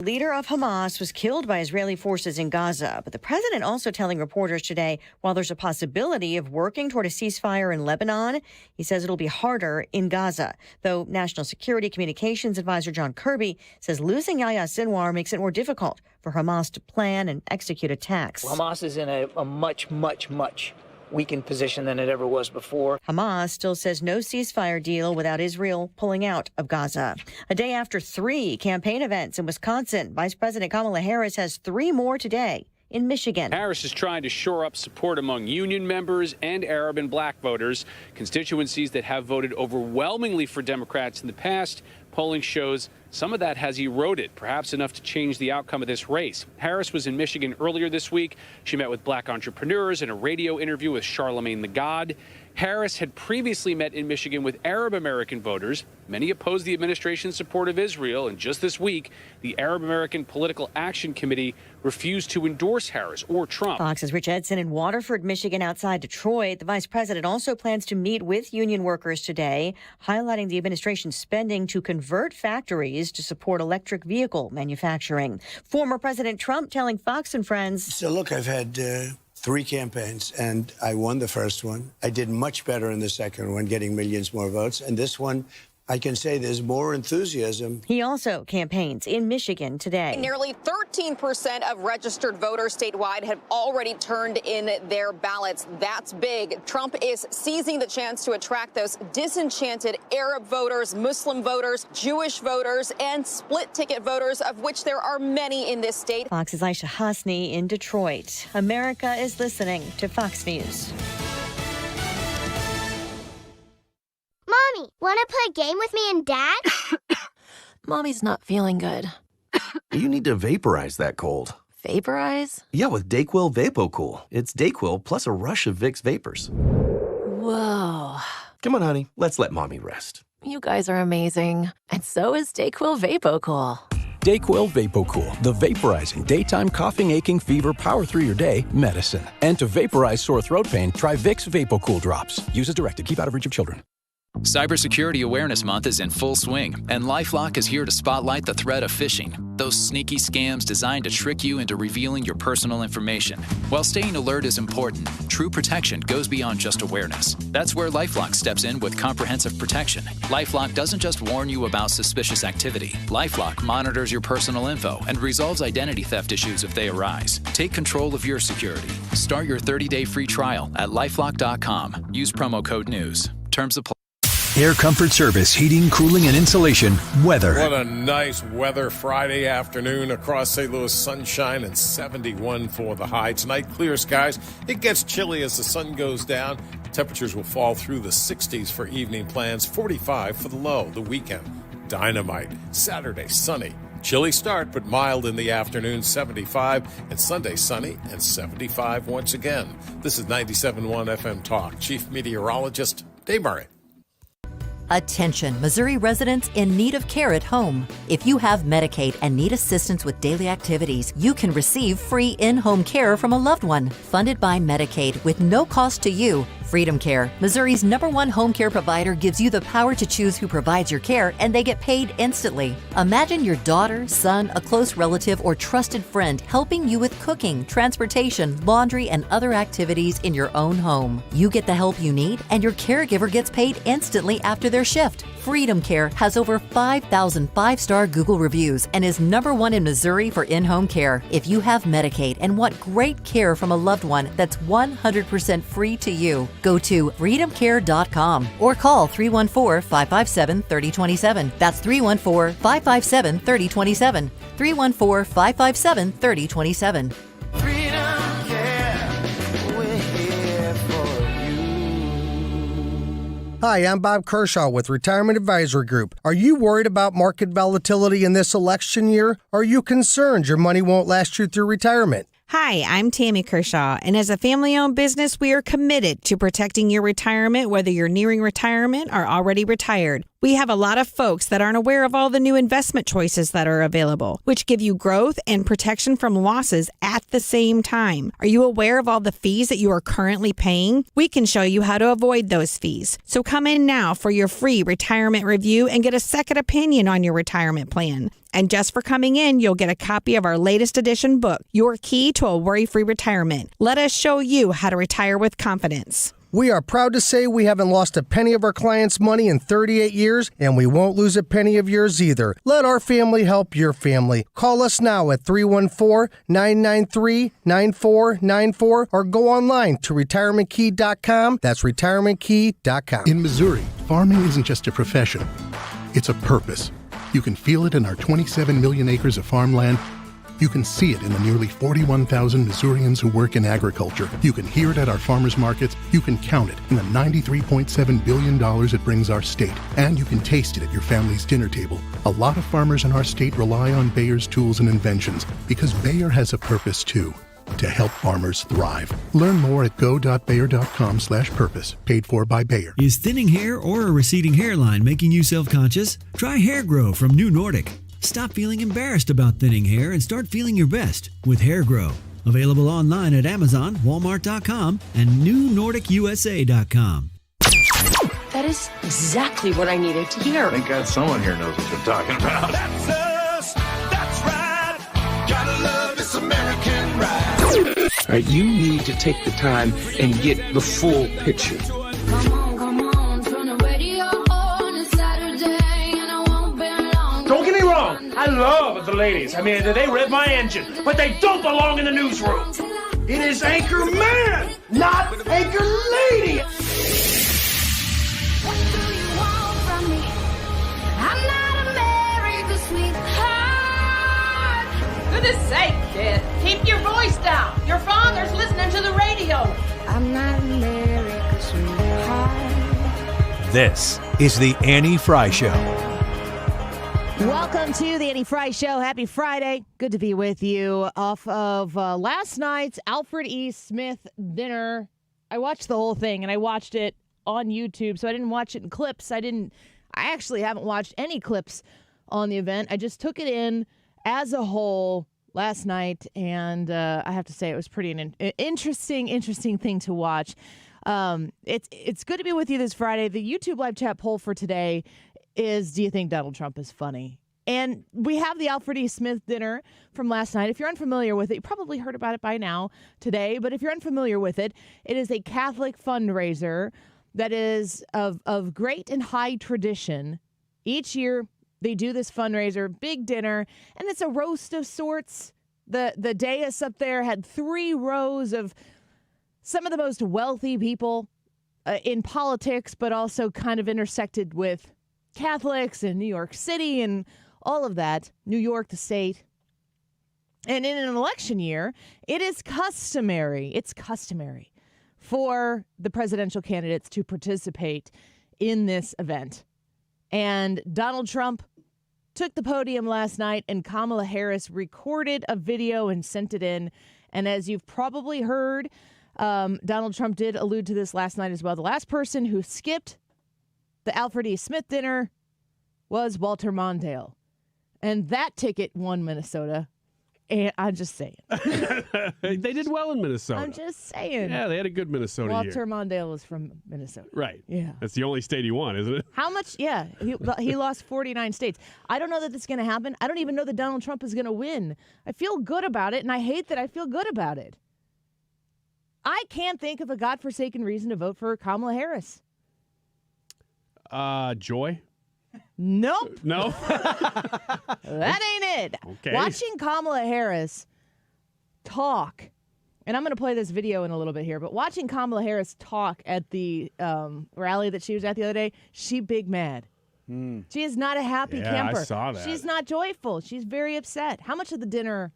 Leader of Hamas was killed by Israeli forces in Gaza, but the president also telling reporters today, while there's a possibility of working toward a ceasefire in Lebanon, he says it'll be harder in Gaza. Though National Security Communications Advisor John Kirby says losing Yahya Sinwar makes it more difficult for Hamas to plan and execute attacks. Hamas is in a much weakened position than it ever was before. Hamas still says no ceasefire deal without Israel pulling out of Gaza. A day after 3 campaign events in Wisconsin, Vice President Kamala Harris has 3 more today in Michigan. Harris is trying to shore up support among union members and Arab and black voters, constituencies that have voted overwhelmingly for Democrats in the past. Polling shows some of that has eroded, perhaps enough to change the outcome of this race. Harris was in Michigan earlier this week. She met with black entrepreneurs in a radio interview with Charlemagne the God. Harris had previously met in Michigan with Arab American voters. Many opposed the administration's support of Israel, and just this week, the Arab American Political Action Committee refused to endorse Harris or Trump. Fox's Rich Edson in Waterford, Michigan, outside Detroit. The vice president also plans to meet with union workers today, highlighting the administration's spending to convert factories to support electric vehicle manufacturing. Former President Trump telling Fox and Friends. So look, I've had 3 campaigns, and I won the first one. I did much better in the second one, getting millions more votes. And this one, I can say there's more enthusiasm. He also campaigns in Michigan today. Nearly 13% of registered voters statewide have already turned in their ballots. That's big. Trump is seizing the chance to attract those disenchanted Arab voters, Muslim voters, Jewish voters, and split-ticket voters, of which there are many in this state. Fox's Aisha Hasni in Detroit. America is listening to Fox News. Mommy, want to play a game with me and Dad? Mommy's not feeling good. You need to vaporize that cold. Vaporize? Yeah, with DayQuil VapoCool. It's DayQuil plus a rush of Vicks vapors. Whoa. Come on, honey. Let's let Mommy rest. You guys are amazing. And so is DayQuil VapoCool. DayQuil VapoCool, the vaporizing daytime coughing, aching, fever, power through your day medicine. And to vaporize sore throat pain, try Vicks VapoCool drops. Use as directed. Keep out of reach of children. Cybersecurity Awareness Month is in full swing, and LifeLock is here to spotlight the threat of phishing, those sneaky scams designed to trick you into revealing your personal information. While staying alert is important, true protection goes beyond just awareness. That's where LifeLock steps in with comprehensive protection. LifeLock doesn't just warn you about suspicious activity. LifeLock monitors your personal info and resolves identity theft issues if they arise. Take control of your security. Start your 30-day free trial at LifeLock.com. Use promo code NEWS. Terms apply. Air Comfort Service, heating, cooling, and insulation, weather. What a nice weather Friday afternoon across St. Louis. Sunshine and 71 for the high. Tonight, clear skies. It gets chilly as the sun goes down. Temperatures will fall through the 60s for evening plans. 45 for the low. The weekend, dynamite. Saturday, sunny. Chilly start, but mild in the afternoon, 75. And Sunday, sunny and 75 once again. This is 97.1 FM Talk. Chief Meteorologist Dave Murray. Attention, Missouri residents in need of care at home. If you have Medicaid and need assistance with daily activities, you can receive free in-home care from a loved one, funded by Medicaid with no cost to you. Freedom Care, Missouri's #1 home care provider, gives you the power to choose who provides your care, and they get paid instantly. Imagine your daughter, son, a close relative, or trusted friend helping you with cooking, transportation, laundry, and other activities in your own home. You get the help you need, and your caregiver gets paid instantly after their shift. Freedom Care has over 5,000 five-star Google reviews and is #1 in Missouri for in-home care. If you have Medicaid and want great care from a loved one that's 100% free to you, go to freedomcare.com or call 314-557-3027. That's 314-557-3027. 314-557-3027. Hi, I'm Bob Kershaw with Retirement Advisory Group. Are you worried about market volatility in this election year? Are you concerned your money won't last you through retirement? Hi, I'm Tammy Kershaw, and as a family-owned business, we are committed to protecting your retirement, whether you're nearing retirement or already retired. We have a lot of folks that aren't aware of all the new investment choices that are available, which give you growth and protection from losses at the same time. Are you aware of all the fees that you are currently paying? We can show you how to avoid those fees. So come in now for your free retirement review and get a second opinion on your retirement plan. And just for coming in, you'll get a copy of our latest edition book, Your Key to a Worry-Free Retirement. Let us show you how to retire with confidence. We are proud to say we haven't lost a penny of our clients' money in 38 years, and we won't lose a penny of yours either. Let our family help your family. Call us now at 314-993-9494 or go online to retirementkey.com. That's retirementkey.com. In Missouri, farming isn't just a profession, it's a purpose. You can feel it in our 27 million acres of farmland. You can see it in the nearly 41,000 Missourians who work in agriculture. You can hear it at our farmers markets. You can count it in the $93.7 billion it brings our state. And you can taste it at your family's dinner table. A lot of farmers in our state rely on Bayer's tools and inventions because Bayer has a purpose too, to help farmers thrive. Learn more at go.bayer.com/purpose. Paid for by Bayer. Is thinning hair or a receding hairline making you self-conscious? Try Hair Grow from New Nordic. Stop feeling embarrassed about thinning hair and start feeling your best with Hair Grow. Available online at Amazon, Walmart.com, and NewNordicUSA.com. That is exactly what I needed to hear. Thank God someone here knows what they're talking about. That's us. That's right. Gotta love this American ride. All right, you need to take the time and get the full picture. Don't get me wrong, I love the ladies. I mean, they rev my engine, but they don't belong in the newsroom. It is Anchor Man, not Anchor Lady. What do you want from me? I'm not America's sweetheart. Goodness sake, kid. Keep your voice down. Your father's listening to the radio. I'm not America's sweetheart. This is the Annie Fry Show. Welcome to the Annie Fry Show. Happy Friday. Good to be with you. Off of last night's Alfred E. Smith dinner. I watched the whole thing, and I watched it on YouTube, so I didn't watch it in clips. I actually haven't watched any clips on the event. I just took it in as a whole last night, and I have to say it was pretty an interesting thing to watch. It's good to be with you this Friday. The YouTube live chat poll for today is, do you think Donald Trump is funny? And we have the Alfred E. Smith dinner from last night. If you're unfamiliar with it, you probably heard about it by now today, but if you're unfamiliar with it, it is a Catholic fundraiser that is of great and high tradition. Each year they do this fundraiser, big dinner, and it's a roast of sorts. The dais up there had 3 rows of some of the most wealthy people in politics, but also kind of intersected with Catholics in New York City and all of that, New York, the state. And in an election year, it's customary for the presidential candidates to participate in this event. And Donald Trump took the podium last night, and Kamala Harris recorded a video and sent it in. And as you've probably heard, Donald Trump did allude to this last night as well. The last person who skipped the Alfred E. Smith dinner was Walter Mondale. And that ticket won Minnesota. And I'm just saying. They did well in Minnesota. I'm just saying. Yeah, they had a good Minnesota Walter year. Mondale was from Minnesota. Right. Yeah. That's the only state he won, isn't it? How much? Yeah. He lost 49 states. I don't know that it's going to happen. I don't even know that Donald Trump is going to win. I feel good about it, and I hate that I feel good about it. I can't think of a godforsaken reason to vote for Kamala Harris. Joy? Nope. No? That ain't it. Okay. Watching Kamala Harris talk, and I'm going to play this video in a little bit here, but watching Kamala Harris talk at the rally that she was at the other day, she big mad. She is not a happy camper. I saw that. She's not joyful. She's very upset. How much of the dinner...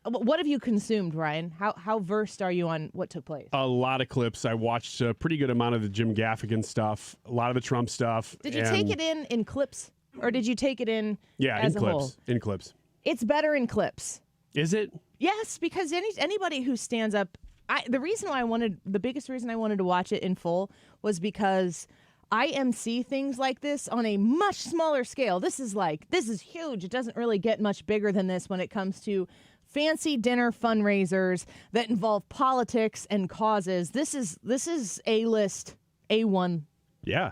What have you consumed, Ryan? How versed are you on what took place? A lot of clips. I watched a pretty good amount of the Jim Gaffigan stuff, a lot of the Trump stuff. Did you take it in clips, or did you take it in as a whole? In clips. It's better in clips. Is it? Yes, because anybody who stands up, the biggest reason I wanted to watch it in full was because I MC things like this on a much smaller scale. This is huge. It doesn't really get much bigger than this when it comes to fancy dinner fundraisers that involve politics and causes. This is A-list, A1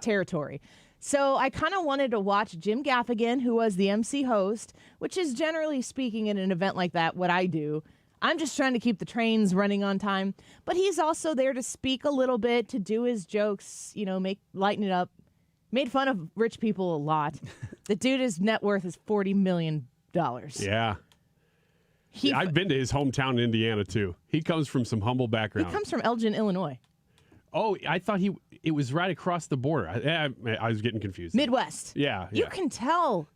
territory. So I kind of wanted to watch Jim Gaffigan, who was the MC host, which is generally speaking in an event like that what I do. I'm just trying to keep the trains running on time. But he's also there to speak a little bit, to do his jokes, lighten it up. Made fun of rich people a lot. The dude's net worth is $40 million. Yeah. I've been to his hometown in Indiana, too. He comes from some humble background. He comes from Elgin, Illinois. Oh, I thought it was right across the border. I was getting confused. Midwest. Yeah. You can tell.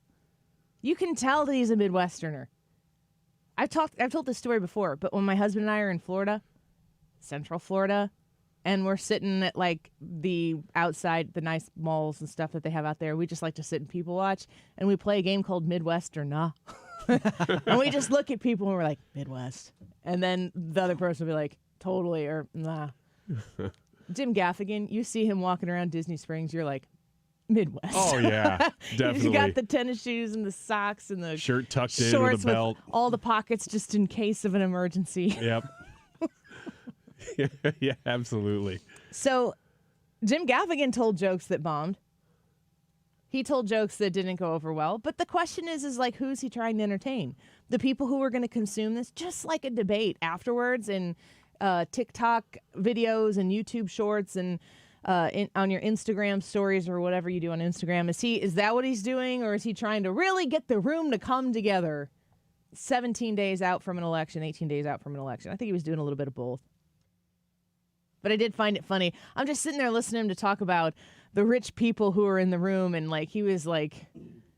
You can tell that he's a Midwesterner. I've told this story before, but when my husband and I are in Florida, Central Florida, and we're sitting at the outside, the nice malls and stuff that they have out there, we just like to sit and people watch, and we play a game called Midwest or Nah. And we just look at people and we're like, Midwest. And then the other person will be like, totally, or nah. Jim Gaffigan, you see him walking around Disney Springs, you're like, Midwest. Oh, yeah, definitely. He's got the tennis shoes and the socks and the shirt tucked in shorts with a belt. With all the pockets just in case of an emergency. Yep. Yeah, absolutely. So Jim Gaffigan told jokes that bombed. He told jokes that didn't go over well. But the question is who's he trying to entertain? The people who are going to consume this, just like a debate afterwards in TikTok videos and YouTube shorts and on your Instagram stories or whatever you do on Instagram. Is that what he's doing, or is he trying to really get the room to come together 17 days out from an election, 18 days out from an election? I think he was doing a little bit of both. But I did find it funny. I'm just sitting there listening to him to talk about the rich people who are in the room, and he was like,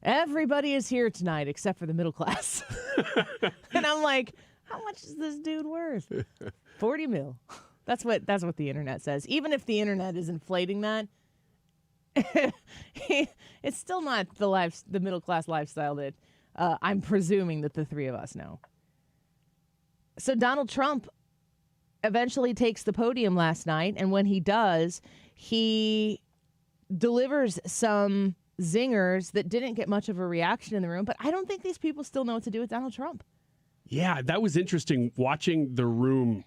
everybody is here tonight except for the middle class. And I'm like, how much is this dude worth? 40 mil. That's what the internet says. Even if the internet is inflating that, it's still not the middle class lifestyle that I'm presuming that the three of us know. So Donald Trump eventually takes the podium last night, and when he does, he delivers some zingers that didn't get much of a reaction in the room. But I don't think these people still know what to do with Donald Trump. Yeah, that was interesting watching the room.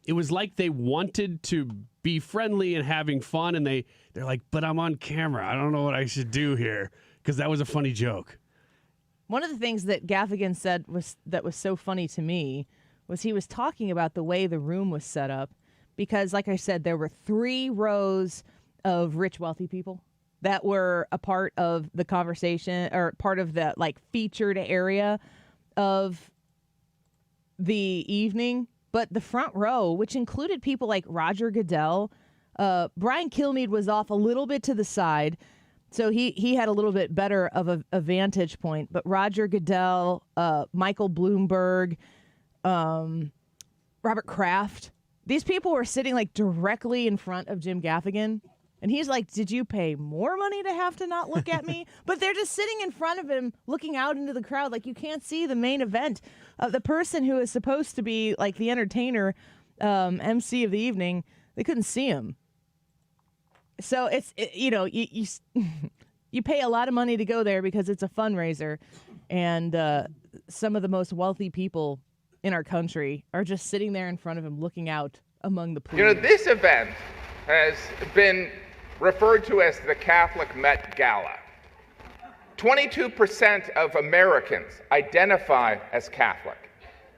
It was like they wanted to be friendly and having fun, and they're like, but I'm on camera. I don't know what I should do here, because that was a funny joke. One of the things that Gaffigan said was so funny to me was he was talking about the way the room was set up, because, like I said, there were 3 rows of rich, wealthy people that were a part of the conversation, or part of the featured area of the evening. But the front row, which included people like Roger Goodell, Brian Kilmeade was off a little bit to the side, so he had a little bit better of a vantage point. But Roger Goodell, Michael Bloomberg, Robert Kraft, these people were sitting directly in front of Jim Gaffigan. And he's like, did you pay more money to have to not look at me? But they're just sitting in front of him, looking out into the crowd. You can't see the main event. The person who is supposed to be the entertainer, MC of the evening, they couldn't see him. So you pay a lot of money to go there because it's a fundraiser. And some of the most wealthy people in our country are just sitting there in front of him, looking out among the pool. This event has been referred to as the Catholic Met Gala. 22% of Americans identify as Catholic.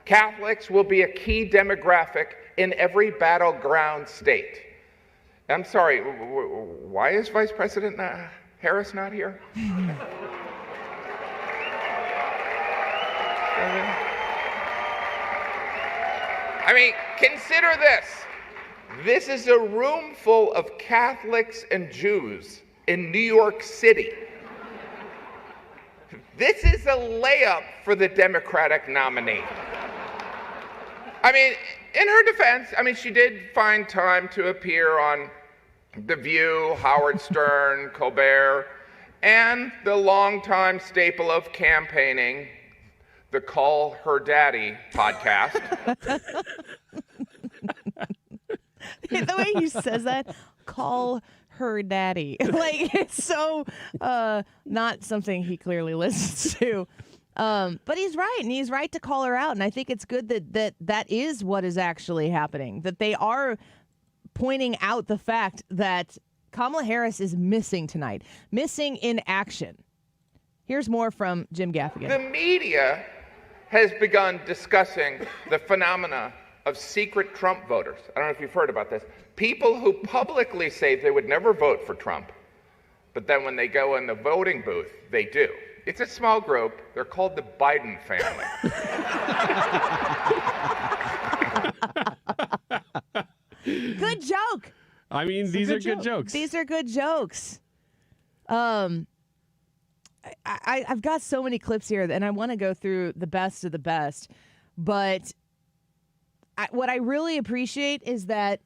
Catholics will be a key demographic in every battleground state. I'm sorry, why is Vice President Harris not here? I mean, consider this. This is a room full of Catholics and Jews in New York City. This is a layup for the Democratic nominee. I mean, in her defense, she did find time to appear on The View, Howard Stern, Colbert, and the longtime staple of campaigning, the Call Her Daddy podcast. The way he says that, call her daddy. Like, it's so not something he clearly listens to. But he's right, and he's right to call her out. And I think it's good that is what is actually happening, that they are pointing out the fact that Kamala Harris is missing tonight, missing in action. Here's more from Jim Gaffigan. The media has begun discussing the phenomena of secret Trump voters. I don't know if you've heard about this. People who publicly say they would never vote for Trump, but then when they go in the voting booth, they do. It's a small group. They're called the Biden family. Good joke. I mean, these are good jokes. These are good jokes. I've got so many clips here, and I want to go through the best of the best. But what I really appreciate is that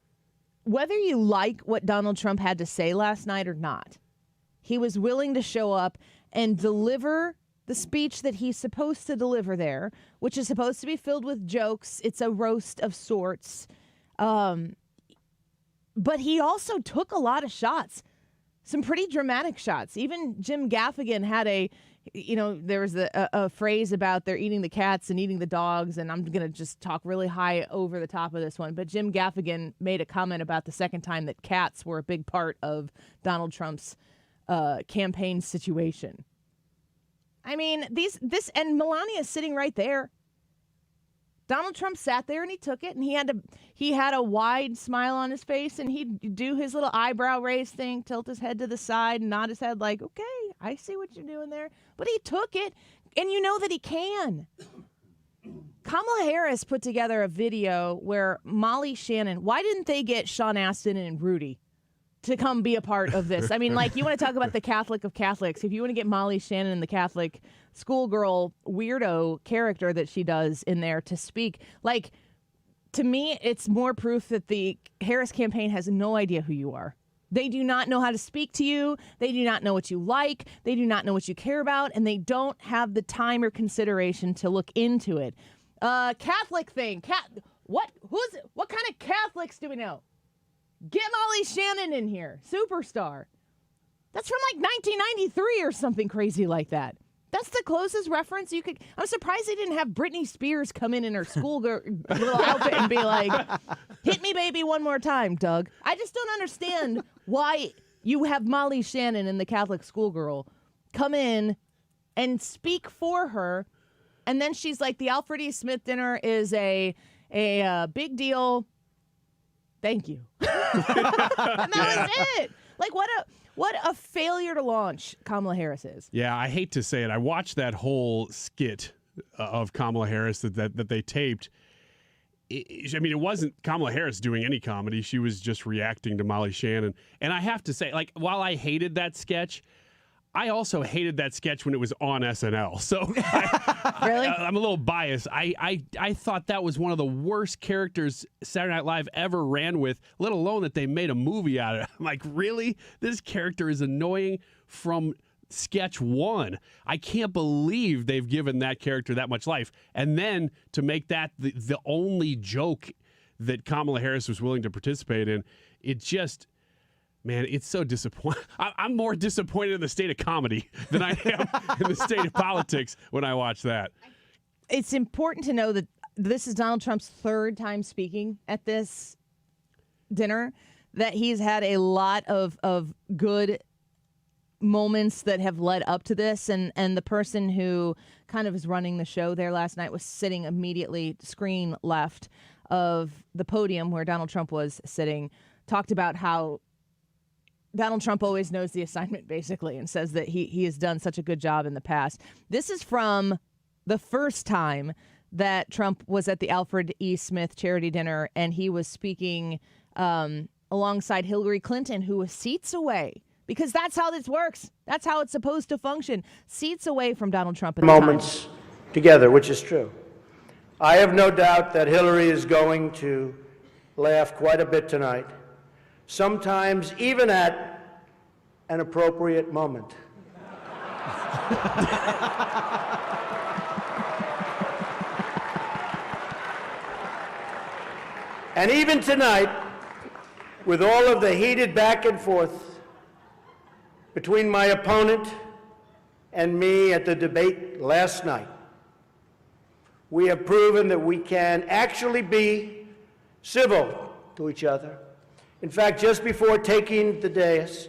whether you like what Donald Trump had to say last night or not, he was willing to show up and deliver the speech that he's supposed to deliver there, which is supposed to be filled with jokes. It's a roast of sorts. But he also took a lot of shots, some pretty dramatic shots. Even Jim Gaffigan had there was a phrase about they're eating the cats and eating the dogs, and I'm going to just talk really high over the top of this one. But Jim Gaffigan made a comment about the second time that cats were a big part of Donald Trump's campaign situation. I mean, and Melania is sitting right there. Donald Trump sat there and he took it, and he had a wide smile on his face, and he'd do his little eyebrow raise thing, tilt his head to the side and nod his head like, okay, I see what you're doing there. But he took it, and you know that he can. Kamala Harris put together a video where Molly Shannon, why didn't they get Sean Astin and Rudy to come be a part of this? I mean, like, you want to talk about the Catholic of Catholics. If you want to get Molly Shannon, the Catholic schoolgirl weirdo character that she does in there, to speak, like, to me, it's more proof that the Harris campaign has no idea who you are. They do not know how to speak to you. They do not know what you like. They do not know what you care about, and they don't have the time or consideration to look into it. Catholic thing. What kind of Catholics do we know? Get Molly Shannon in here. Superstar. That's from like 1993 or something crazy like that. That's the closest reference you could. I'm surprised they didn't have Britney Spears come in her school little outfit and be like, hit me, baby, one more time, Doug. I just don't understand why you have Molly Shannon and the Catholic schoolgirl come in and speak for her. And then she's like, the Alfred E. Smith dinner is a big deal. Thank you. And that was it. Like, what a failure to launch Kamala Harris is. Yeah, I hate to say it. I watched that whole skit of Kamala Harris that they taped. It wasn't Kamala Harris doing any comedy. She was just reacting to Molly Shannon. And I have to say, like, while I hated that sketch, I also hated that sketch when it was on SNL. So really? I'm a little biased. I thought that was one of the worst characters Saturday Night Live ever ran with, let alone that they made a movie out of it. I'm like, really? This character is annoying from sketch one. I can't believe they've given that character that much life. And then to make that the only joke that Kamala Harris was willing to participate in, it just... Man, it's so disappointing. I'm more disappointed in the state of comedy than I am in the state of politics when I watch that. It's important to know that this is Donald Trump's third time speaking at this dinner, that he's had a lot of good moments that have led up to this. And the person who kind of is running the show there last night was sitting immediately screen left of the podium where Donald Trump was sitting, talked about how Donald Trump always knows the assignment, basically, and says that he has done such a good job in the past. This is from the first time that Trump was at the Alfred E. Smith charity dinner, and he was speaking alongside Hillary Clinton, who was seats away, because that's how this works. That's how it's supposed to function. Seats away from Donald Trump at the moments together, which is true. I have no doubt that Hillary is going to laugh quite a bit tonight, sometimes even at an appropriate moment. And even tonight, with all of the heated back and forth between my opponent and me at the debate last night, we have proven that we can actually be civil to each other. In fact, just before taking the dais,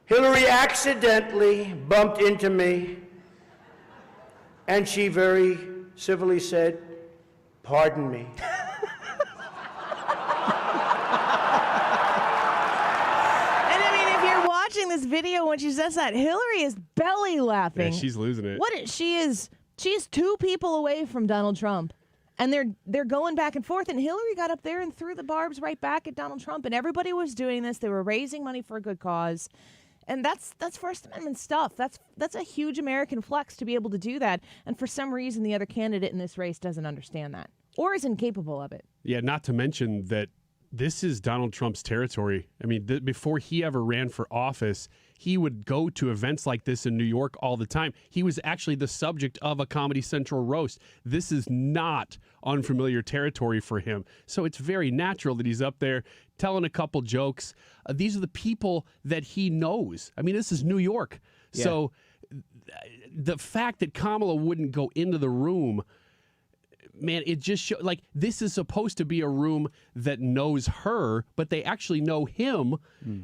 Hillary accidentally bumped into me, and she very civilly said, "Pardon me." Watching this video when she says that, Hillary is belly laughing. Yeah, she's losing it. She is 2 people away from Donald Trump, and they're going back and forth. And Hillary got up there and threw the barbs right back at Donald Trump. And everybody was doing this. They were raising money for a good cause, and that's First Amendment stuff. That's a huge American flex to be able to do that. And for some reason, the other candidate in this race doesn't understand that or is incapable of it. Yeah, not to mention that this is Donald Trump's territory. I mean, before he ever ran for office, he would go to events like this in New York all the time. He was actually the subject of a Comedy Central roast. This is not unfamiliar territory for him. So it's very natural that he's up there telling a couple jokes. These are the people that he knows. I mean, this is New York. Yeah. So the fact that Kamala wouldn't go into the room, man, it just shows, like, this is supposed to be a room that knows her, but they actually know him,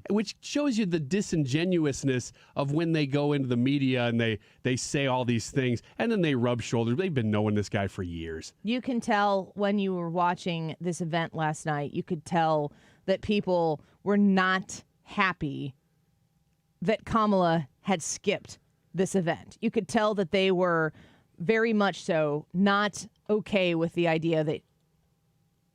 which shows you the disingenuousness of when they go into the media and they say all these things, and then they rub shoulders. They've been knowing this guy for years. You can tell when you were watching this event last night, you could tell that people were not happy that Kamala had skipped this event. You could tell that they were very much so not okay with the idea that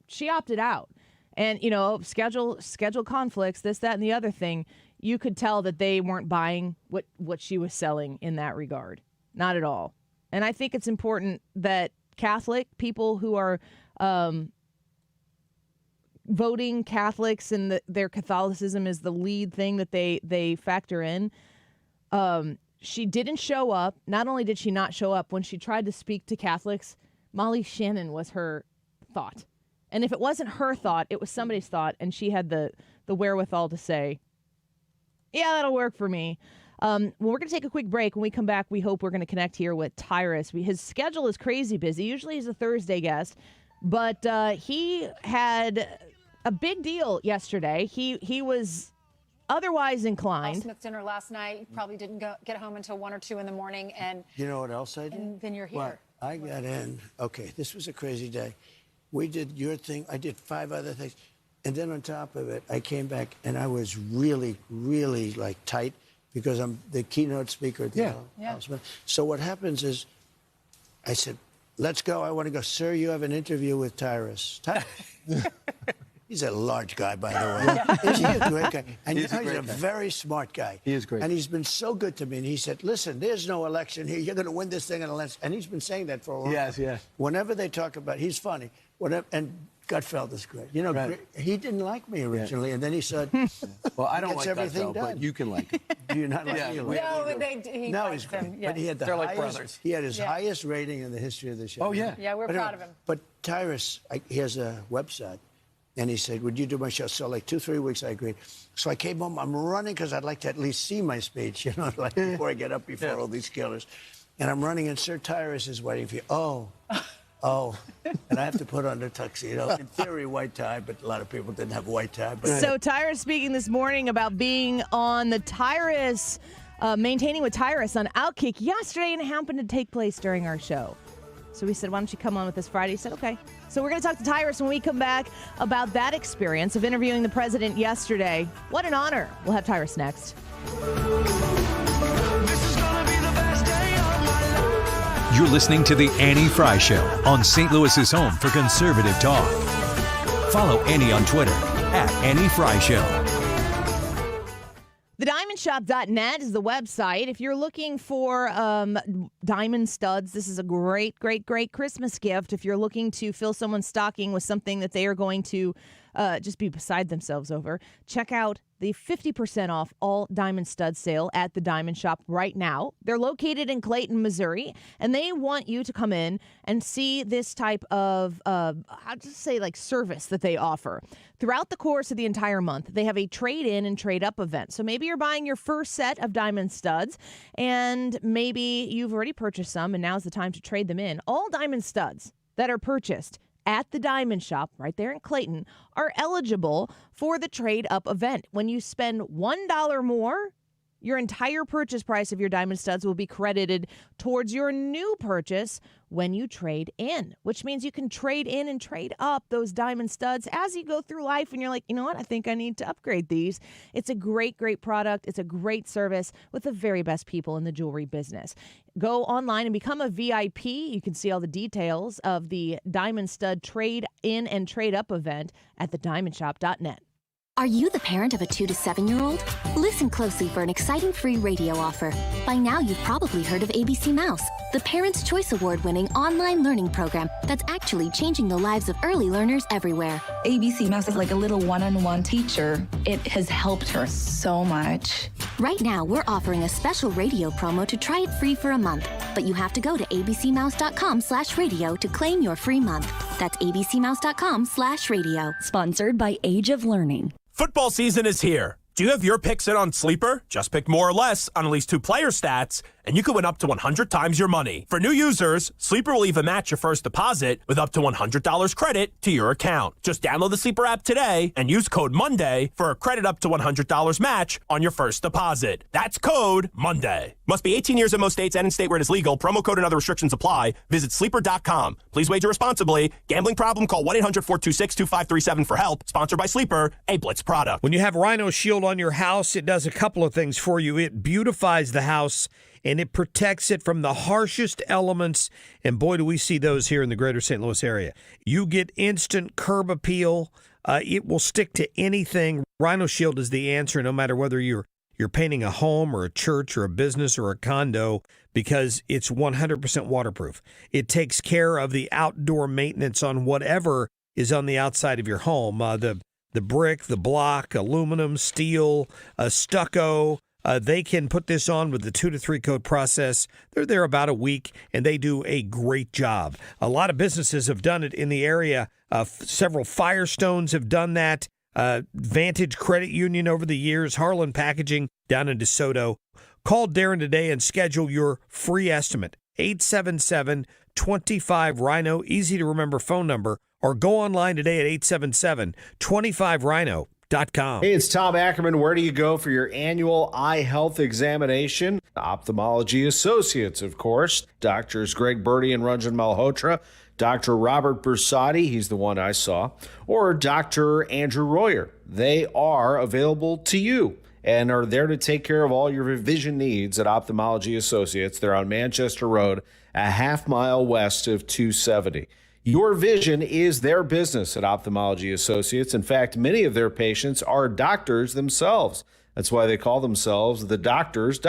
she opted out. And, schedule conflicts, this, that, and the other thing. You could tell that they weren't buying what she was selling in that regard. Not at all. And I think it's important that Catholic people who are voting Catholics and their Catholicism is the lead thing that they factor in. She didn't show up. Not only did she not show up, when she tried to speak to Catholics, Molly Shannon was her thought. And if it wasn't her thought, it was somebody's thought, and she had the wherewithal to say, yeah, that'll work for me. Well, we're going to take a quick break. When we come back, we hope we're going to connect here with Tyrus. His schedule is crazy busy. Usually he's a Thursday guest, but he had a big deal yesterday. He was otherwise inclined. Smith dinner last night. You probably didn't get home until 1 or 2 in the morning, and you know what else I did? And then you're here. What? I got in. Okay, this was a crazy day. We did your thing. I did 5 other things, and then on top of it, I came back and I was really, really like tight because I'm the keynote speaker at the House. So what happens is, I said, "Let's go. I want to go, sir. You have an interview with Tyrus." He's a large guy, by the way. He's a great guy. And he's a very smart guy. He is great. And he's been so good to me. And he said, listen, there's no election here. You're going to win this thing in election. And he's been saying that for a long time. Yes. Whenever they talk about, he's funny. And Gutfeld is great. He didn't like me originally. And then he said, well, I don't like everything Gutfeld, done. But you can like him. Do you not like me? No, he's great. But he had the highest, brothers. He had his highest rating in the history of the show. Oh, yeah. Yeah, we're proud of him. But Tyrus, he has a website. And he said, would you do my show? So like 2-3 weeks, I agreed. So I came home. I'm running because I'd like to at least see my speech, like before I get up before all these killers. And I'm running, and Sir Tyrus is waiting for you. Oh. And I have to put on a tuxedo. In theory, white tie, but a lot of people didn't have white tie. But so Tyrus speaking this morning about being on the Tyrus, Maintaining with Tyrus on Outkick yesterday, and it happened to take place during our show. So we said, why don't you come on with us Friday? He said, okay. So we're going to talk to Tyrus when we come back about that experience of interviewing the president yesterday. What an honor. We'll have Tyrus next. You're listening to The Annie Fry Show on St. Louis's home for conservative talk. Follow Annie on Twitter @AnnieFryShow. TheDiamondShop.net is the website. If you're looking for diamond studs, this is a great, great, great Christmas gift. If you're looking to fill someone's stocking with something that they are going to just be beside themselves over. Check out the 50% off all diamond stud sale at the Diamond Shop right now. They're located in Clayton, Missouri, and they want you to come in and see this type of, I'll just say like service that they offer. Throughout the course of the entire month, they have a trade-in and trade-up event. So maybe you're buying your first set of diamond studs, and maybe you've already purchased some, and now's the time to trade them in. All diamond studs that are purchased at the Diamond Shop right there in Clayton are eligible for the trade-up event. When you spend $1 more, your entire purchase price of your diamond studs will be credited towards your new purchase when you trade in, which means you can trade in and trade up those diamond studs as you go through life and you're like, you know what, I think I need to upgrade these. It's a great, great product. It's a great service with the very best people in the jewelry business. Go online and become a VIP. You can see all the details of the Diamond Stud Trade In and Trade Up event at thediamondshop.net. Are you the parent of a 2 to 7-year-old? Listen closely for an exciting free radio offer. By now, you've probably heard of ABC Mouse, the Parents' Choice Award-winning online learning program that's actually changing the lives of early learners everywhere. ABC Mouse is like a little one-on-one teacher. It has helped her so much. Right now, we're offering a special radio promo to try it free for a month. But you have to go to abcmouse.com/radio to claim your free month. That's abcmouse.com/radio. Sponsored by Age of Learning. Football season is here. Do you have your picks in on Sleeper? Just pick more or less on at least 2 player stats, and you could win up to 100 times your money. For new users, Sleeper will even match your first deposit with up to $100 credit to your account. Just download the Sleeper app today and use code MONDAY for a credit up to $100 match on your first deposit. That's code MONDAY. Must be 18 years in most states and in state where it is legal. Promo code and other restrictions apply. Visit sleeper.com. Please wager responsibly. Gambling problem? Call 1-800-426-2537 for help. Sponsored by Sleeper, a Blitz product. When you have Rhino Shield on your house, it does a couple of things for you. It beautifies the house, and it protects it from the harshest elements. And boy, do we see those here in the greater St. Louis area. You get instant curb appeal. It will stick to anything. Rhino Shield is the answer, no matter whether you're painting a home or a church or a business or a condo, because it's 100% waterproof. It takes care of the outdoor maintenance on whatever is on the outside of your home. The brick, the block, aluminum, steel, stucco. They can put this on with the 2 to 3 coat process. They're there about a week, and they do a great job. A lot of businesses have done it in the area. Several Firestones have done that. Vantage Credit Union over the years, Harlan Packaging down in DeSoto. Call Darren today and schedule your free estimate. 877-25-RHINO, easy to remember phone number, or go online today at 877-25-RHINO.com. Hey, it's Tom Ackerman. Where do you go for your annual eye health examination? Ophthalmology Associates, of course. Doctors Greg Birdie and Ranjan Malhotra. Dr. Robert Bersati, he's the one I saw, or Dr. Andrew Royer. They are available to you and are there to take care of all your vision needs at Ophthalmology Associates. They're on Manchester Road, a half mile west of 270. Your vision is their business at Ophthalmology Associates. In fact, many of their patients are doctors themselves. That's why they call themselves the doctors,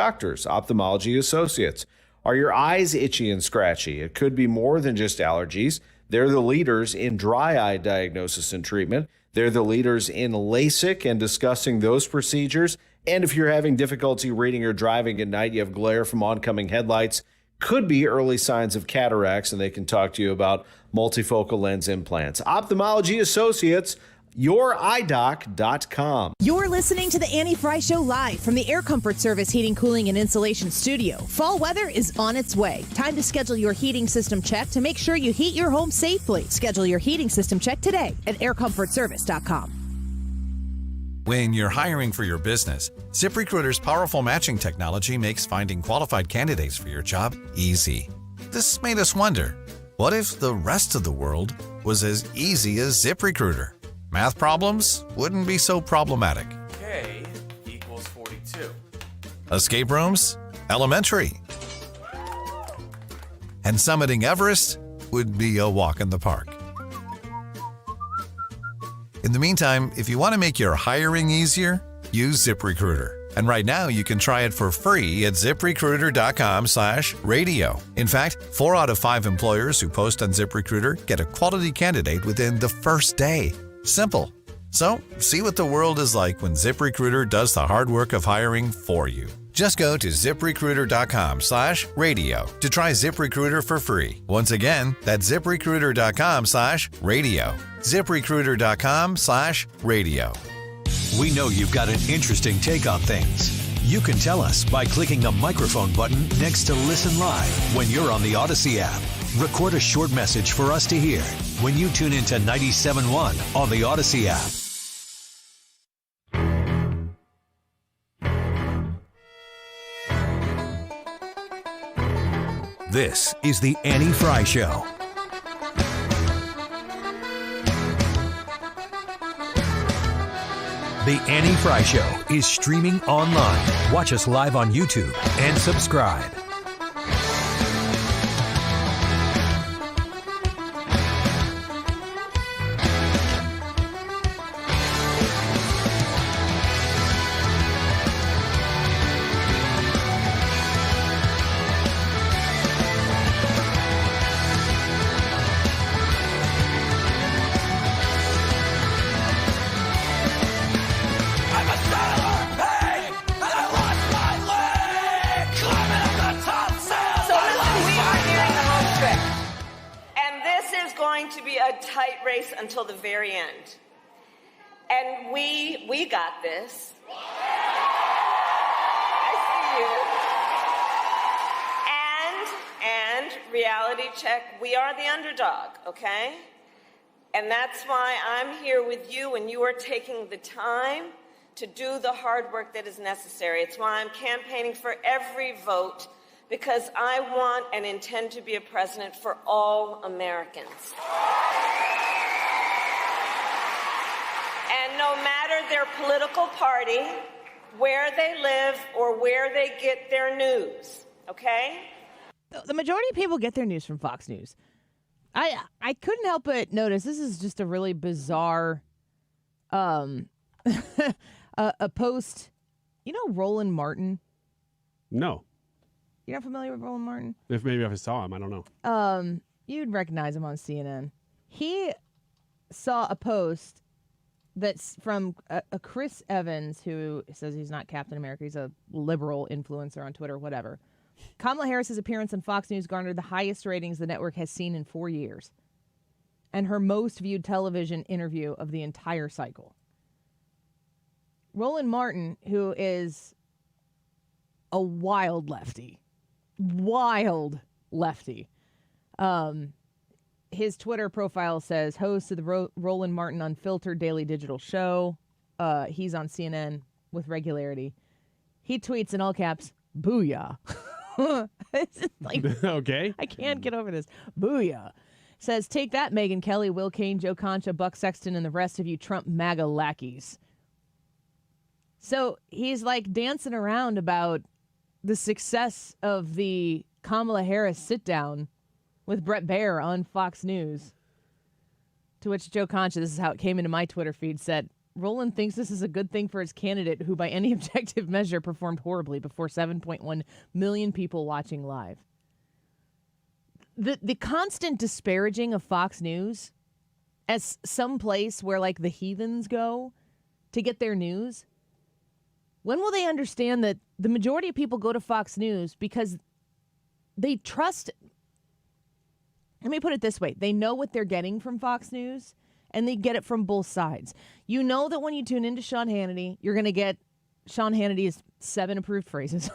Ophthalmology Associates. Are your eyes itchy and scratchy? It could be more than just allergies. They're the leaders in dry eye diagnosis and treatment. They're the leaders in LASIK and discussing those procedures. And if you're having difficulty reading or driving at night, you have glare from oncoming headlights, could be early signs of cataracts, and they can talk to you about multifocal lens implants. Ophthalmology Associates, yourEyeDoc.com. You're listening to the Annie Fry Show live from the Air Comfort Service Heating, Cooling, and Insulation Studio. Fall weather is on its way. Time to schedule your heating system check to make sure you heat your home safely. Schedule your heating system check today at aircomfortservice.com. When you're hiring for your business, ZipRecruiter's powerful matching technology makes finding qualified candidates for your job easy. This made us wonder, what if the rest of the world was as easy as ZipRecruiter? Math problems wouldn't be so problematic. K equals 42. Escape rooms? Elementary. And summiting Everest would be a walk in the park. In the meantime, if you want to make your hiring easier, use ZipRecruiter. And right now, you can try it for free at ZipRecruiter.com/radio. In fact, 4 out of 5 employers who post on ZipRecruiter get a quality candidate within the first day. Simple. So, see what the world is like when ZipRecruiter does the hard work of hiring for you. Just go to ZipRecruiter.com/radio to try ZipRecruiter for free. Once again, that's ZipRecruiter.com/radio. ZipRecruiter.com/radio. We know you've got an interesting take on things. You can tell us by clicking the microphone button next to Listen Live when you're on the Odyssey app. Record a short message for us to hear when you tune into 97.1 on the Odyssey app. This is the Annie Fry Show. The Annie Fry Show is streaming online. Watch us live on YouTube and subscribe. Until the very end. And we got this. I see you. And reality check, we are the underdog, okay? And that's why I'm here with you and you are taking the time to do the hard work that is necessary. It's why I'm campaigning for every vote, because I want and intend to be a president for all Americans. And no matter their political party, where they live, or where they get their news, okay? The majority of people get their news from Fox News. I couldn't help but notice this is just a really bizarre a post. You know Roland Martin? No. You're not familiar with Roland Martin? If I saw him, I don't know. You'd recognize him on CNN. He saw a post that's from a Chris Evans, who says he's not Captain America. He's a liberal influencer on Twitter, whatever. Kamala Harris's appearance on Fox News garnered the highest ratings the network has seen in 4 years, and her most viewed television interview of the entire cycle. Roland Martin, who is a wild lefty, his Twitter profile says, host of the Roland Martin Unfiltered Daily Digital Show. He's on CNN with regularity. He tweets in all caps, booyah. It's like, okay. I can't get over this. Booyah. Says, take that, Megyn Kelly, Will Cain, Joe Concha, Buck Sexton, and the rest of you Trump MAGA lackeys. So he's like dancing around about the success of the Kamala Harris sit-down with Brett Baer on Fox News. To which Joe Concha, this is how it came into my Twitter feed, said, Roland thinks this is a good thing for his candidate, who by any objective measure performed horribly before 7.1 million people watching live. The constant disparaging of Fox News as some place where like the heathens go to get their news. When will they understand that the majority of people go to Fox News because they trust? Let me put it this way. They know what they're getting from Fox News, and they get it from both sides. You know that when you tune into Sean Hannity, you're going to get Sean Hannity's 7 approved phrases.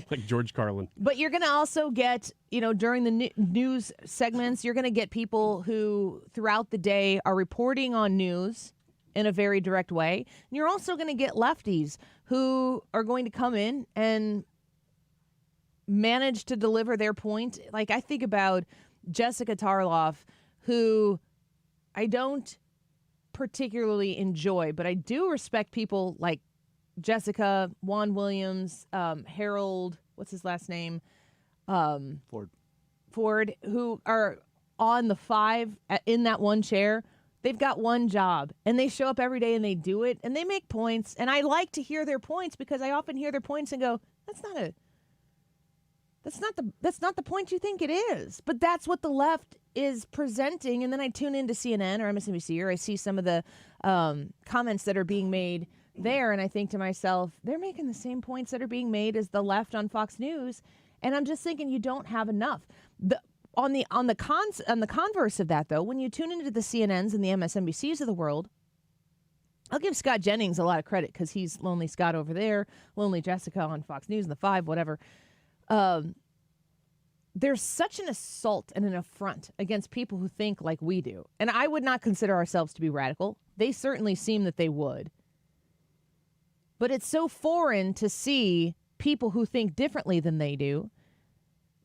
Like George Carlin. But you're going to also get, during the news segments, you're going to get people who throughout the day are reporting on news in a very direct way. And you're also going to get lefties who are going to come in and manage to deliver their point. Like, I think about Jessica Tarloff, who I don't particularly enjoy, but I do respect people like Jessica, Juan Williams, Harold, what's his last name? Ford, who are on the 5 in that one chair. They've got one job, and they show up every day and they do it, and they make points. And I like to hear their points because I often hear their points and go, that's not the point you think it is. But that's what the left is presenting, and then I tune into CNN or MSNBC, or I see some of the comments that are being made there, and I think to myself, they're making the same points that are being made as the left on Fox News, and I'm just thinking you don't have enough. On the converse of that, though, when you tune into the CNNs and the MSNBCs of the world, I'll give Scott Jennings a lot of credit because he's Lonely Scott over there, Lonely Jessica on Fox News and the 5, whatever. There's such an assault and an affront against people who think like we do. And I would not consider ourselves to be radical. They certainly seem that they would. But it's so foreign to see people who think differently than they do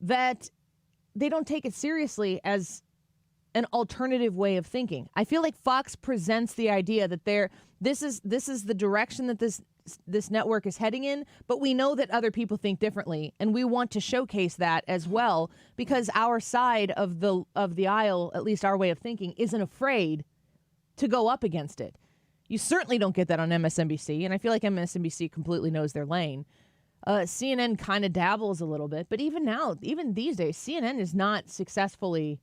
that they don't take it seriously as an alternative way of thinking. I feel like Fox presents the idea that this is the direction that this network is heading in, but we know that other people think differently, and we want to showcase that as well because our side of the aisle, at least our way of thinking, isn't afraid to go up against it. You certainly don't get that on MSNBC, and I feel like MSNBC completely knows their lane. CNN kind of dabbles a little bit, but even these days, CNN is not successfully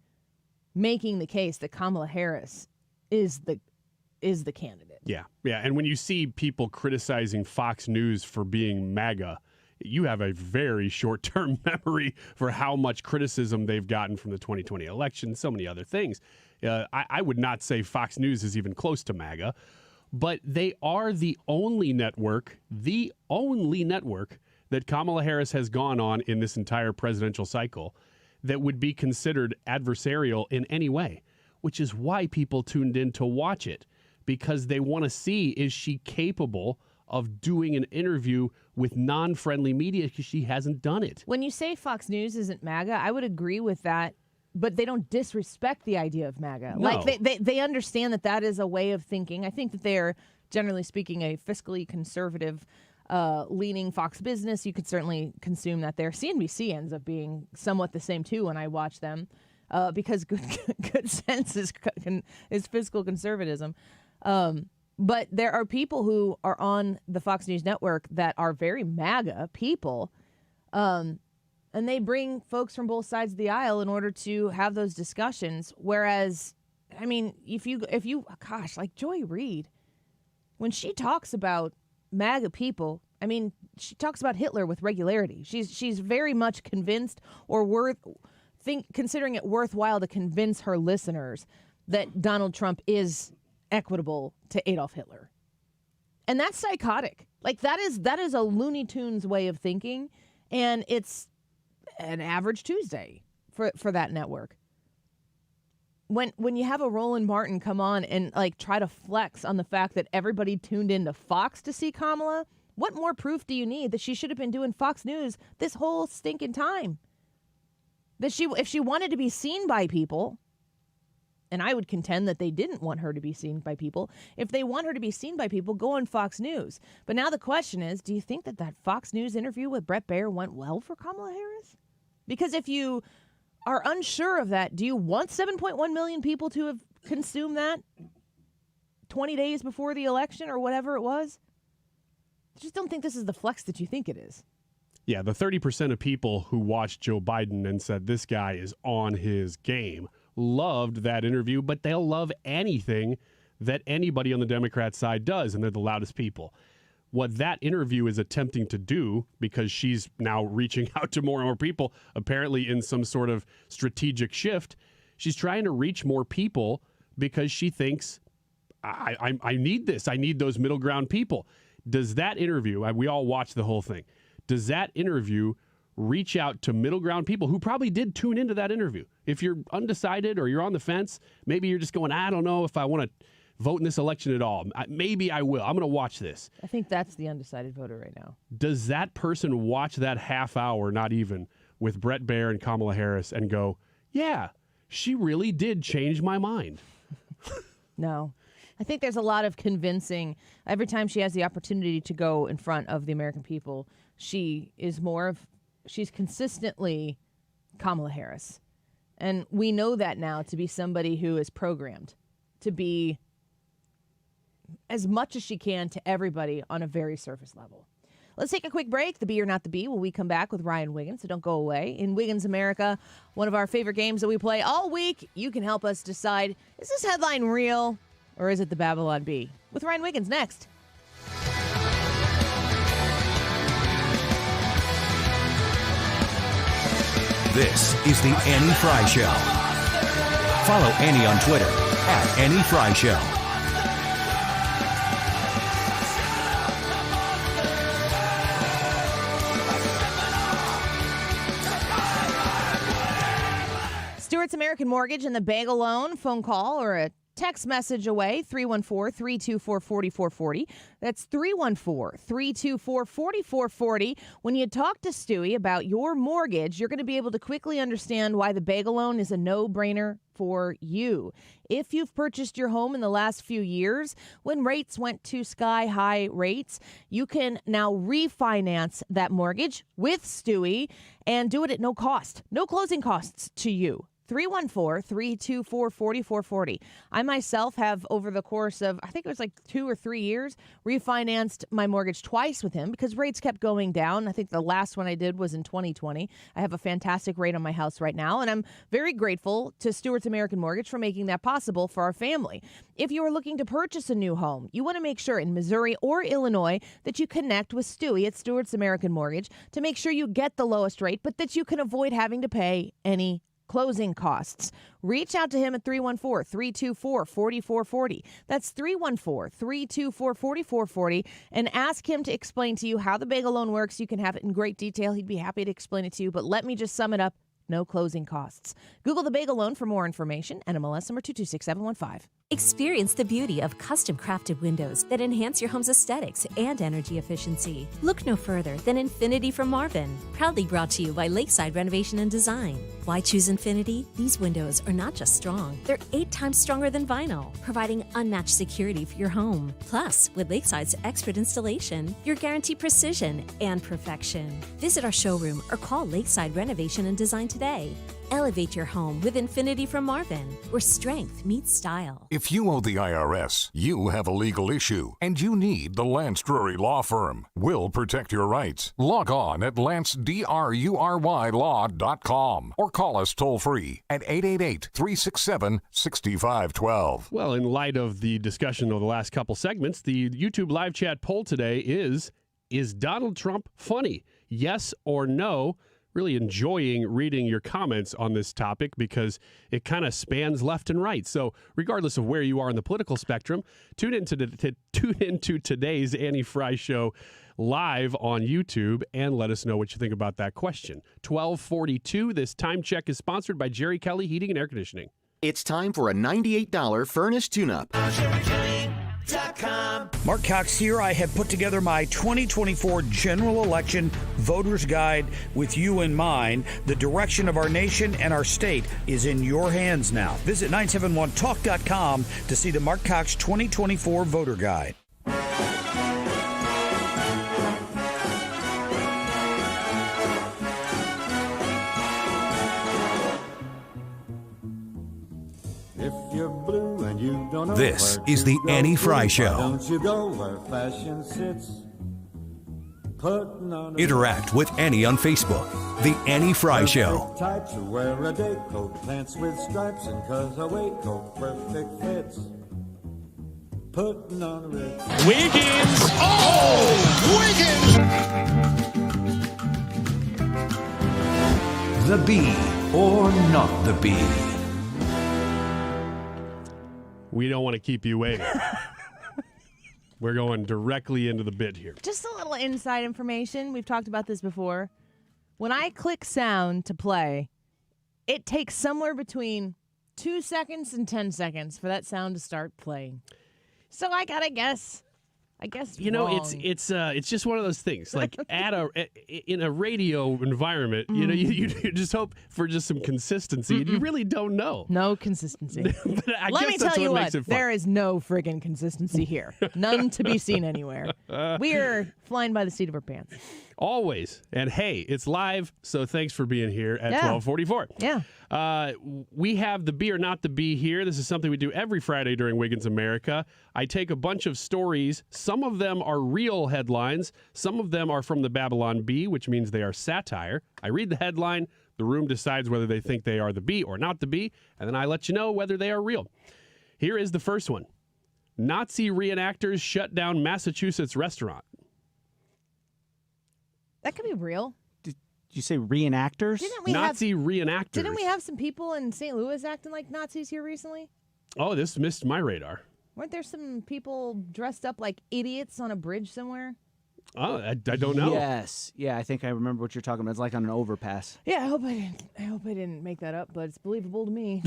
making the case that Kamala Harris is the candidate. Yeah. And when you see people criticizing Fox News for being MAGA, you have a very short-term memory for how much criticism they've gotten from the 2020 election, so many other things. I would not say Fox News is even close to MAGA, but they are the only network that Kamala Harris has gone on in this entire presidential cycle that would be considered adversarial in any way, which is why people tuned in to watch it, because they want to see, is she capable of doing an interview with non-friendly media, because she hasn't done it. When you say Fox News isn't MAGA, I would agree with that, but they don't disrespect the idea of MAGA. No. Like they understand that is a way of thinking. I think that they're, generally speaking, a fiscally conservative leaning Fox business. You could certainly consume that there. CNBC ends up being somewhat the same too when I watch them, because good sense is fiscal conservatism. But there are people who are on the Fox News network that are very MAGA people, and they bring folks from both sides of the aisle in order to have those discussions. Whereas, I mean, if you like Joy Reid, when she talks about MAGA people, I mean, she talks about Hitler with regularity. She's very much convinced, or considering it worthwhile to convince her listeners that Donald Trump is equitable to Adolf Hitler. And that's psychotic. Like that is a Looney Tunes way of thinking, and it's an average Tuesday for that network. When you have a Roland Martin come on and like try to flex on the fact that everybody tuned into Fox to see Kamala, what more proof do you need that she should have been doing Fox News this whole stinking time? That if she wanted to be seen by people, and I would contend that they didn't want her to be seen by people, if they want her to be seen by people, go on Fox News. But now the question is, do you think that Fox News interview with Bret Baier went well for Kamala Harris? Because if you are unsure of that, do you want 7.1 million people to have consumed that 20 days before the election or whatever it was? I just don't think this is the flex that you think it is. Yeah, the 30% of people who watched Joe Biden and said this guy is on his game loved that interview, but they'll love anything that anybody on the Democrat side does, and they're the loudest people. What that interview is attempting to do, because she's now reaching out to more and more people, apparently in some sort of strategic shift, she's trying to reach more people because she thinks, I need this. I need those middle ground people. Does that interview, we all watched the whole thing, does that interview reach out to middle ground people who probably did tune into that interview? If you're undecided or you're on the fence, maybe you're just going, I don't know if I want to vote in this election at all. Maybe I will. I'm going to watch this. I think that's the undecided voter right now. Does that person watch that half hour, not even, with Bret Baier and Kamala Harris and go, yeah, she really did change my mind? No. I think there's a lot of convincing. Every time she has the opportunity to go in front of the American people, she's consistently Kamala Harris. And we know that now to be somebody who is programmed to be as much as she can to everybody on a very surface level. Let's take a quick break. The Bee or Not the Bee when we come back with Ryan Wiggins, so don't go away. In Wiggins America, one of our favorite games that we play all week, you can help us decide, is this headline real or is it the Babylon Bee? With Ryan Wiggins next. This is the Annie Fry Show. Follow Annie on Twitter @AnnieFryShow. Stewart's American Mortgage and the Bagel Loan phone call or a text message away, 314-324-4440. That's 314-324-4440. When you talk to Stewie about your mortgage, you're going to be able to quickly understand why the Bagel Loan is a no-brainer for you. If you've purchased your home in the last few years, when rates went to sky-high rates, you can now refinance that mortgage with Stewie and do it at no cost, no closing costs to you. 314-324-4440. I myself have, over the course of, I think it was like 2 or 3 years, refinanced my mortgage twice with him because rates kept going down. I think the last one I did was in 2020. I have a fantastic rate on my house right now, and I'm very grateful to Stewart's American Mortgage for making that possible for our family. If you are looking to purchase a new home, you want to make sure in Missouri or Illinois that you connect with Stewie at Stewart's American Mortgage to make sure you get the lowest rate, but that you can avoid having to pay any closing costs. Reach out to him at 314-324-4440. That's 314-324-4440 and ask him to explain to you how the Bagel Loan works. You can have it in great detail. He'd be happy to explain it to you, but let me just sum it up. No closing costs. Google the Bagel Loan for more information. NMLS number 226715. Experience the beauty of custom-crafted windows that enhance your home's aesthetics and energy efficiency. Look no further than Infinity from Marvin, proudly brought to you by Lakeside Renovation and Design. Why choose Infinity? These windows are not just strong, they're 8 times stronger than vinyl, providing unmatched security for your home. Plus, with Lakeside's expert installation, you're guaranteed precision and perfection. Visit our showroom or call Lakeside Renovation and Design today. Elevate your home with Infinity from Marvin, where strength meets style. If you owe the IRS, you have a legal issue, and you need the Lance Drury Law Firm. We'll protect your rights. Log on at lancedrurylaw.com or call us toll-free at 888-367-6512. Well, in light of the discussion of the last couple segments, the YouTube live chat poll today is Donald Trump funny? Yes or no? Really enjoying reading your comments on this topic because it kind of spans left and right. So regardless of where you are in the political spectrum, tune into today's Annie Fry Show live on YouTube and let us know what you think about that question. 1242, this time check is sponsored by Jerry Kelly Heating and Air Conditioning. It's time for a $98 furnace tune-up. Mark Cox here. I have put together my 2024 general election voters guide with you in mind. The direction of our nation and our state is in your hands now. Visit 971talk.com to see the Mark Cox 2024 voter guide. This is the Annie Fry Show. Interact with Annie on Facebook. The Annie Fry Show. Wiggins! Oh! Wiggins! The Bee or Not the Bee. We don't want to keep you waiting. We're going directly into the bit here. Just a little inside information. We've talked about this before. When I click sound to play, it takes somewhere between 2 seconds and 10 seconds for that sound to start playing. So I gotta guess. You know, it's just one of those things. Like in a radio environment, you know, you just hope for just some consistency, and you really don't know. No consistency. But Let me tell you what, there is no friggin' consistency here. None to be seen anywhere. We are flying by the seat of our pants. Always. And hey, it's live, so thanks for being here at 1244. Yeah. We have the Be or Not the Be here. This is something we do every Friday during Wiggins America. I take a bunch of stories. Some of them are real headlines. Some of them are from the Babylon Bee, which means they are satire. I read the headline. The room decides whether they think they are the Bee or not the Bee, and then I let you know whether they are real. Here is the first one. Nazi reenactors shut down Massachusetts restaurant. That could be real. Did you say reenactors? Nazi reenactors. Didn't we have some people in St. Louis acting like Nazis here recently? Oh, this missed my radar. Weren't there some people dressed up like idiots on a bridge somewhere? Oh, I don't know. Yes. Yeah, I think I remember what you're talking about. It's like on an overpass. Yeah, I hope I didn't make that up, but it's believable to me.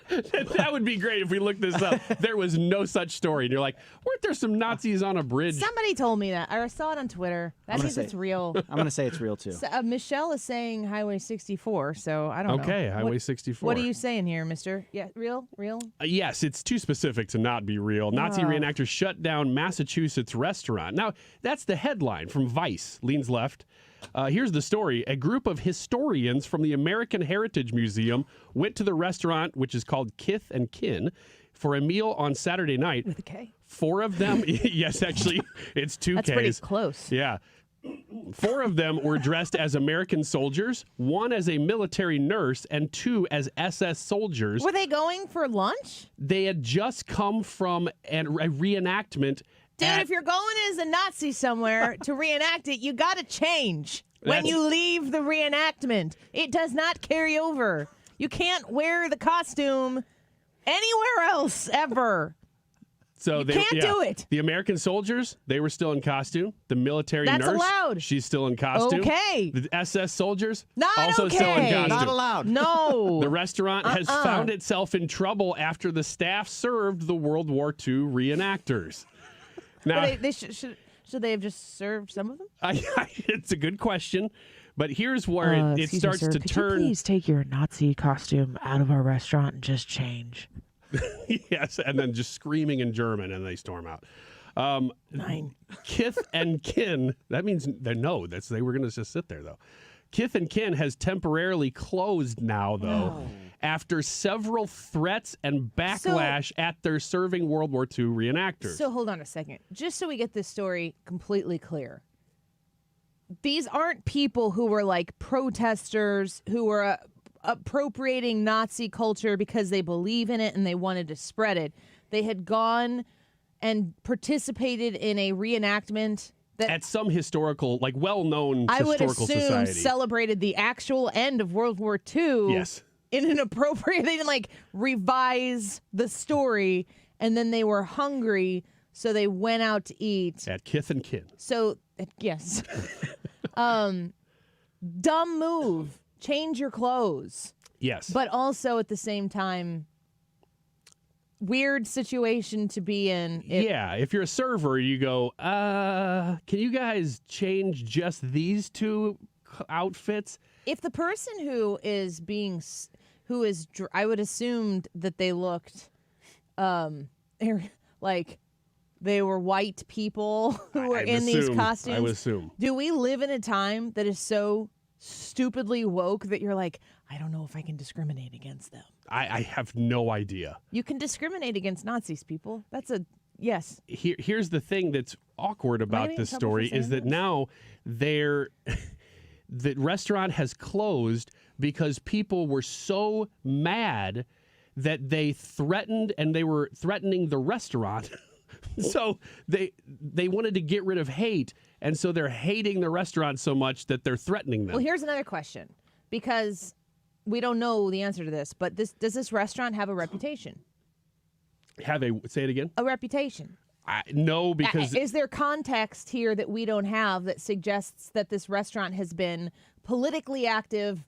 That would be great if we looked this up. There was no such story. And you're like, weren't there some Nazis on a bridge? Somebody told me that. I saw it on Twitter. That means it's real. I'm going to say it's real, too. So, Michelle is saying Highway 64, so I don't know. Okay, Highway 64. What are you saying here, mister? Yeah, real? Yes, it's too specific to not be real. Nazi reenactors shut down Massachusetts restaurant. Now, that's the headline from Vice, leans left. Here's the story. A group of historians from the American Heritage Museum went to the restaurant, which is called Kith and Kin, for a meal on Saturday night. With a K? 4 of them, yes, actually, it's 2 Ks. That's pretty close. Yeah. 4 of them were dressed as American soldiers, 1 as a military nurse, and 2 as SS soldiers. Were they going for lunch? They had just come from a reenactment. Dude, if you're going as a Nazi somewhere to reenact it, you got to change when you leave the reenactment. It does not carry over. You can't wear the costume anywhere else ever. So you can't do it. The American soldiers, they were still in costume. The military That's nurse, allowed. she's still in costume. Okay. The SS soldiers, Not also okay. still in costume. Not allowed. No. The restaurant has found itself in trouble after the staff served the World War II reenactors. Now, Well, should they have just served some of them? It's a good question, but here's where it starts to turn. Please take your Nazi costume out of our restaurant and just change. Yes, and then just screaming in German, and they storm out. 9. Kith and Kin. That means they were going to just sit there though. Kith and Kin has temporarily closed now though, after several threats and backlash at their serving World War II reenactors. So hold on a second. Just so we get this story completely clear. These aren't people who were like protesters who were appropriating Nazi culture because they believe in it and they wanted to spread it. They had gone and participated in a reenactment that at some historical, like well-known I would historical assume society. Celebrated the actual end of World War II. Yes. In an appropriate, they didn't revise the story, and then they were hungry, so they went out to eat. At Kith and Kin. So, yes. Dumb move. Change your clothes. Yes. But also at the same time, weird situation to be in. If you're a server, you go, can you guys change just these 2 outfits? If the person who is I would assume that they looked like they were white people who were in these costumes. I would assume. Do we live in a time that is so stupidly woke that you're like, I don't know if I can discriminate against them? I have no idea. You can discriminate against Nazis, people. That's a yes. Here's the thing that's awkward about this story is that now the restaurant has closed because people were so mad that they threatened, and they were threatening the restaurant. So they wanted to get rid of hate, and so they're hating the restaurant so much that they're threatening them. Well, here's another question, because we don't know the answer to this, but does this restaurant have a reputation? Say it again? A reputation. No, because... Is there context here that we don't have that suggests that this restaurant has been politically active?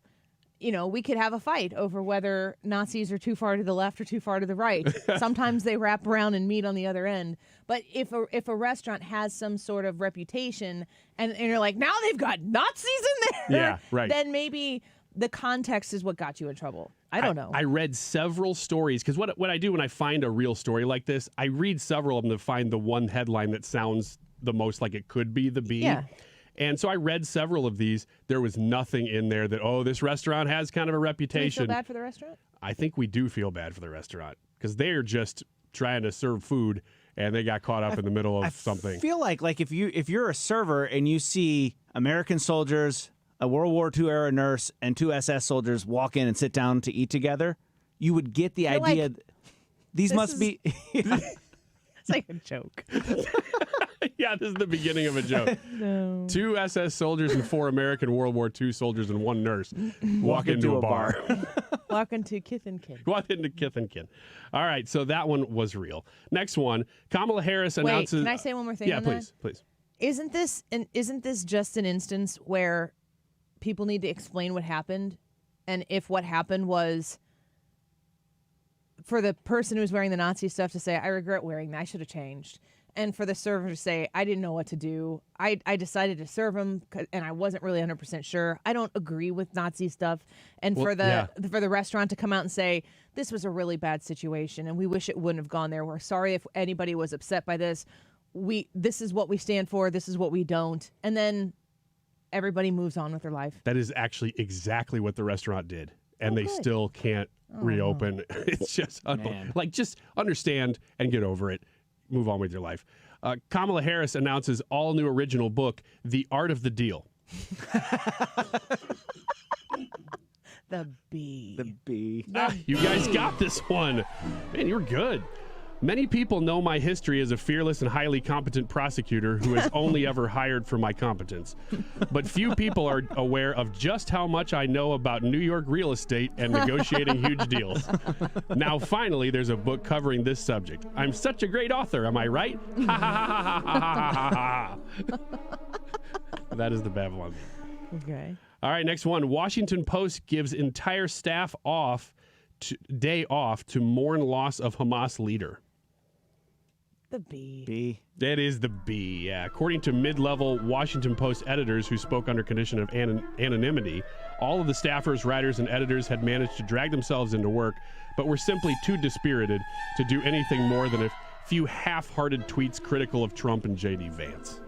You know, we could have a fight over whether Nazis are too far to the left or too far to the right. Sometimes they wrap around and meet on the other end. But if a restaurant has some sort of reputation and you're like, now they've got Nazis in there, yeah, right. Then maybe the context is what got you in trouble. I don't know. I read several stories, because what I do when I find a real story like this, I read several of them to find the one headline that sounds the most like it could be the B. Yeah. And so I read several of these. There was nothing in there that, this restaurant has kind of a Do we reputation. feel bad for the restaurant? I think we do feel bad for the restaurant because they're just trying to serve food and they got caught up in the middle of something. I feel like if you're a server and you see American soldiers, a World War II era nurse, and 2 SS soldiers walk in and sit down to eat together, you would get the idea. These must be. It's like a joke. Yeah, this is the beginning of a joke. No. 2 SS soldiers and 4 American World War II soldiers and 1 nurse walk into a bar. Walk into Kith and Kin. Walk into Kith and Kin. All right, so that one was real. Next one, Kamala Harris announces. Wait, can I say one more thing? Yeah, on please, that? please. Isn't this just an instance where people need to explain what happened, and if what happened was for the person who was wearing the Nazi stuff to say, "I regret wearing that. I should have changed." And for the server to say, I didn't know what to do. I decided to serve him, and I wasn't really 100% sure. I don't agree with Nazi stuff. And for the restaurant to come out and say, this was a really bad situation, and we wish it wouldn't have gone there. We're sorry if anybody was upset by this. This is what we stand for. This is what we don't. And then everybody moves on with their life. That is actually exactly what the restaurant did. And they still can't reopen. It's just, just understand and get over it. Move on with your life. Kamala Harris announces all new original book, The Art of the Deal. The B. The B. You guys got this one. Man, you're good. Many people know my history as a fearless and highly competent prosecutor who has only ever hired for my competence. But few people are aware of just how much I know about New York real estate and negotiating huge deals. Now, finally, there's a book covering this subject. I'm such a great author, am I right? Ha ha ha ha ha ha ha ha. That is the Babylon. Okay. All right, next one. Washington Post gives entire staff day off to mourn loss of Hamas leader. The B. B. That is the B, yeah. According to mid-level Washington Post editors who spoke under condition of anonymity, all of the staffers, writers, and editors had managed to drag themselves into work, but were simply too dispirited to do anything more than a few half-hearted tweets critical of Trump and J.D. Vance.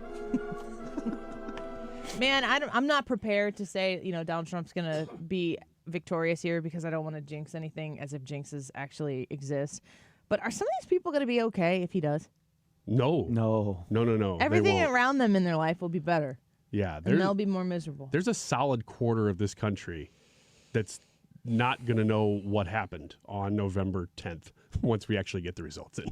Man, I'm not prepared to say, Donald Trump's going to be victorious here because I don't want to jinx anything as if jinxes actually exist. But are some of these people going to be okay if he does? No. Everything around them in their life will be better. Yeah. And they'll be more miserable. There's a solid quarter of this country that's not going to know what happened on November 10th once we actually get the results in.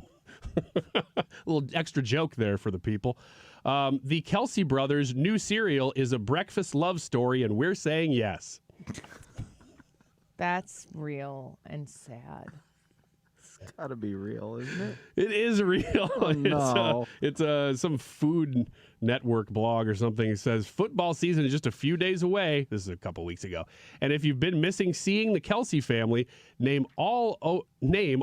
A little extra joke there for the people. The Kelsey brothers' new cereal is a breakfast love story, and we're saying yes. That's real and sad. It's got to be real, isn't it? It is real. Oh, no. It's some Food Network blog or something. It says football season is just a few days away. This is a couple weeks ago. And if you've been missing seeing the Kelsey family, name all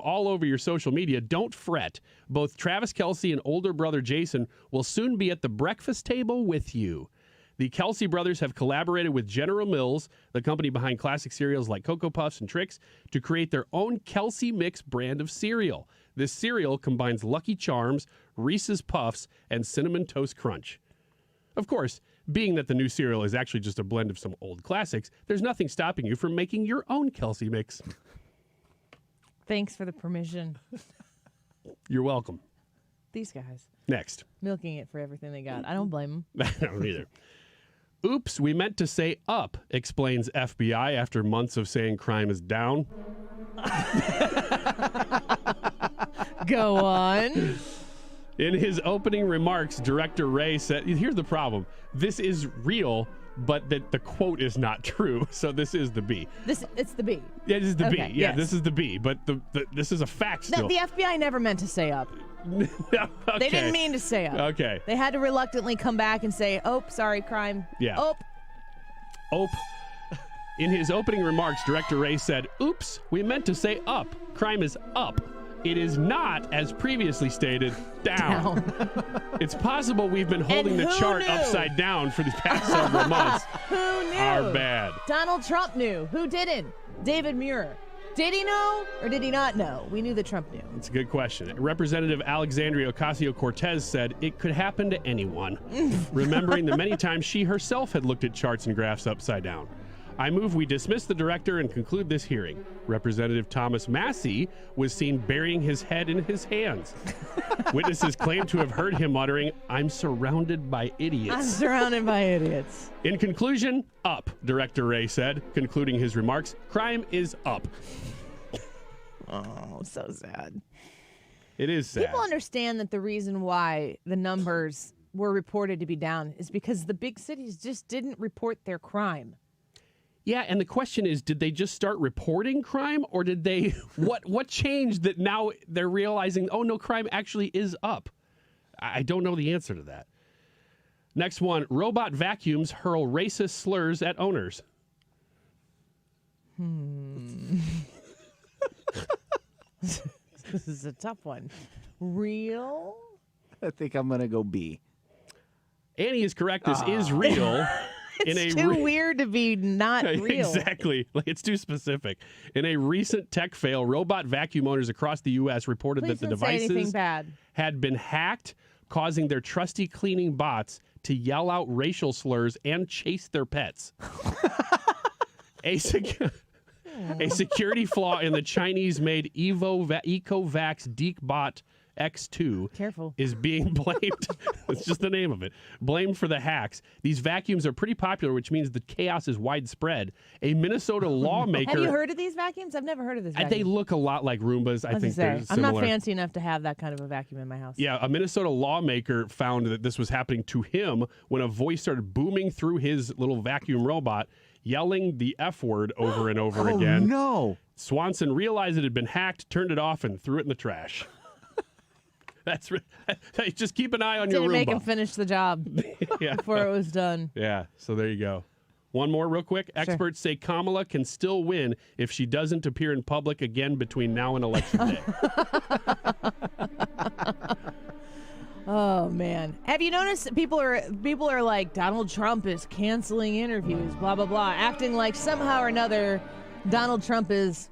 over your social media, don't fret. Both Travis Kelsey and older brother Jason will soon be at the breakfast table with you. The Kelsey brothers have collaborated with General Mills, the company behind classic cereals like Cocoa Puffs and Trix, to create their own Kelsey Mix brand of cereal. This cereal combines Lucky Charms, Reese's Puffs, and Cinnamon Toast Crunch. Of course, being that the new cereal is actually just a blend of some old classics, there's nothing stopping you from making your own Kelsey Mix. Thanks for the permission. You're welcome. These guys. Next. Milking it for everything they got. I don't blame them. I don't either. Oops, we meant to say up, explains FBI after months of saying crime is down. Go on. In his opening remarks, Director Ray said, here's the problem. This is real, but the quote is not true. So this is the B. It's the B. Yeah, this is the Okay, B. Yeah, yes. This is the B. But this is a fact still. No, the FBI never meant to say up. Okay. They didn't mean to say up. Okay. They had to reluctantly come back and say, oh, sorry, crime. Yeah. Oh. In his opening remarks, Director Ray said, oops, we meant to say up. Crime is up. It is not, as previously stated, down. It's possible we've been holding the chart upside down for the past several months. Who knew? Our bad. Donald Trump knew. Who didn't? David Muir. Did he know or did he not know? We knew that Trump knew. It's a good question. Representative Alexandria Ocasio-Cortez said it could happen to anyone, remembering the many times she herself had looked at charts and graphs upside down. I move we dismiss the director and conclude this hearing. Representative Thomas Massey was seen burying his head in his hands. Witnesses claim to have heard him muttering, "I'm surrounded by idiots." I'm surrounded by idiots. In conclusion, up, Director Ray said, concluding his remarks. Crime is up. Oh, so sad. It is sad. People understand that the reason why the numbers were reported to be down is because the big cities just didn't report their crime. Yeah, and the question is, did they just start reporting crime, or did they what changed that now they're realizing, oh no, crime actually is up? I don't know the answer to that. Next one, robot vacuums hurl racist slurs at owners. This is a tough one. Real? I think I'm going to go B. Annie is correct. This is real. It's too weird to be not real. Exactly. Like, it's too specific. In a recent tech fail, robot vacuum owners across the U.S. reported that the devices had been hacked, causing their trusty cleaning bots to yell out racial slurs and chase their pets. A security flaw in the Chinese-made Ecovacs DeekBot X2 is being blamed. It's just the name of it. Blamed for the hacks. These vacuums are pretty popular, which means the chaos is widespread. A Minnesota lawmaker. Have you heard of these vacuums? I've never heard of this vacuum. They look a lot like Roombas. I think they're I'm similar. not fancy enough to have that kind of a vacuum in my house. Yeah, a Minnesota lawmaker found that this was happening to him when a voice started booming through his little vacuum robot, yelling the F word over and over again. No. Swanson realized it had been hacked, turned it off, and threw it in the trash. Just keep an eye on your Roomba. Didn't make him finish the job before it was done. Yeah, so there you go. One more real quick. Sure. Experts say Kamala can still win if she doesn't appear in public again between now and Election Day. Oh, man. Have you noticed that people are like, Donald Trump is canceling interviews, blah, blah, blah, acting like somehow or another Donald Trump is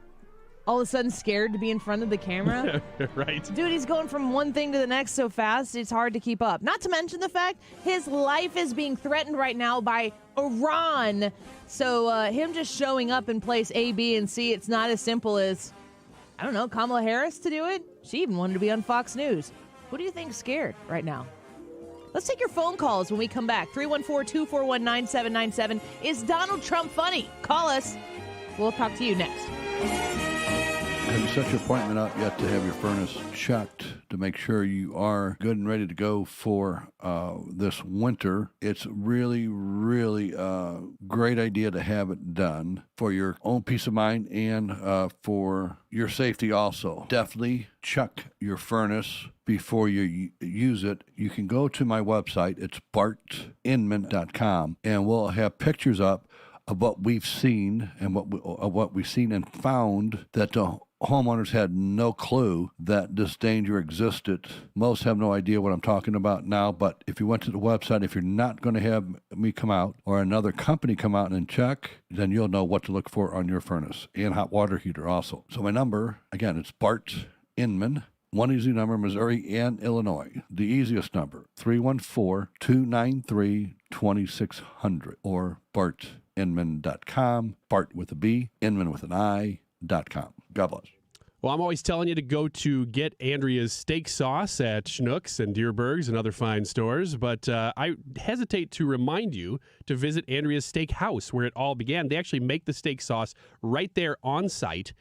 all of a sudden scared to be in front of the camera? Right. Dude, he's going from one thing to the next so fast, it's hard to keep up. Not to mention the fact his life is being threatened right now by Iran. So him just showing up in place A, B, and C, it's not as simple as, I don't know, Kamala Harris to do it? She even wanted to be on Fox News. Who do you think's scared right now? Let's take your phone calls when we come back. 314-241-9797. Is Donald Trump funny? Call us. We'll talk to you next. Have you set your appointment up yet to have your furnace checked to make sure you are good and ready to go for this winter? It's really, really a great idea to have it done for your own peace of mind and for your safety also. Definitely check your furnace before you use it. You can go to my website. It's bartinman.com, and we'll have pictures up of what we've seen and what we've seen and found that the homeowners had no clue that this danger existed. Most have no idea what I'm talking about now, but if you went to the website, if you're not going to have me come out or another company come out and check, then you'll know what to look for on your furnace and hot water heater also. So my number, again, it's Bart Inman. One easy number, Missouri and Illinois. The easiest number, 314-293-2600 or bartinman.com, Bart with a B, Inman with an I.com. God bless. Well, I'm always telling you to go to get Andrea's steak sauce at Schnucks and Dierberg's and other fine stores, but I hesitate to remind you to visit Andrea's Steakhouse, where it all began. They actually make the steak sauce right there on site.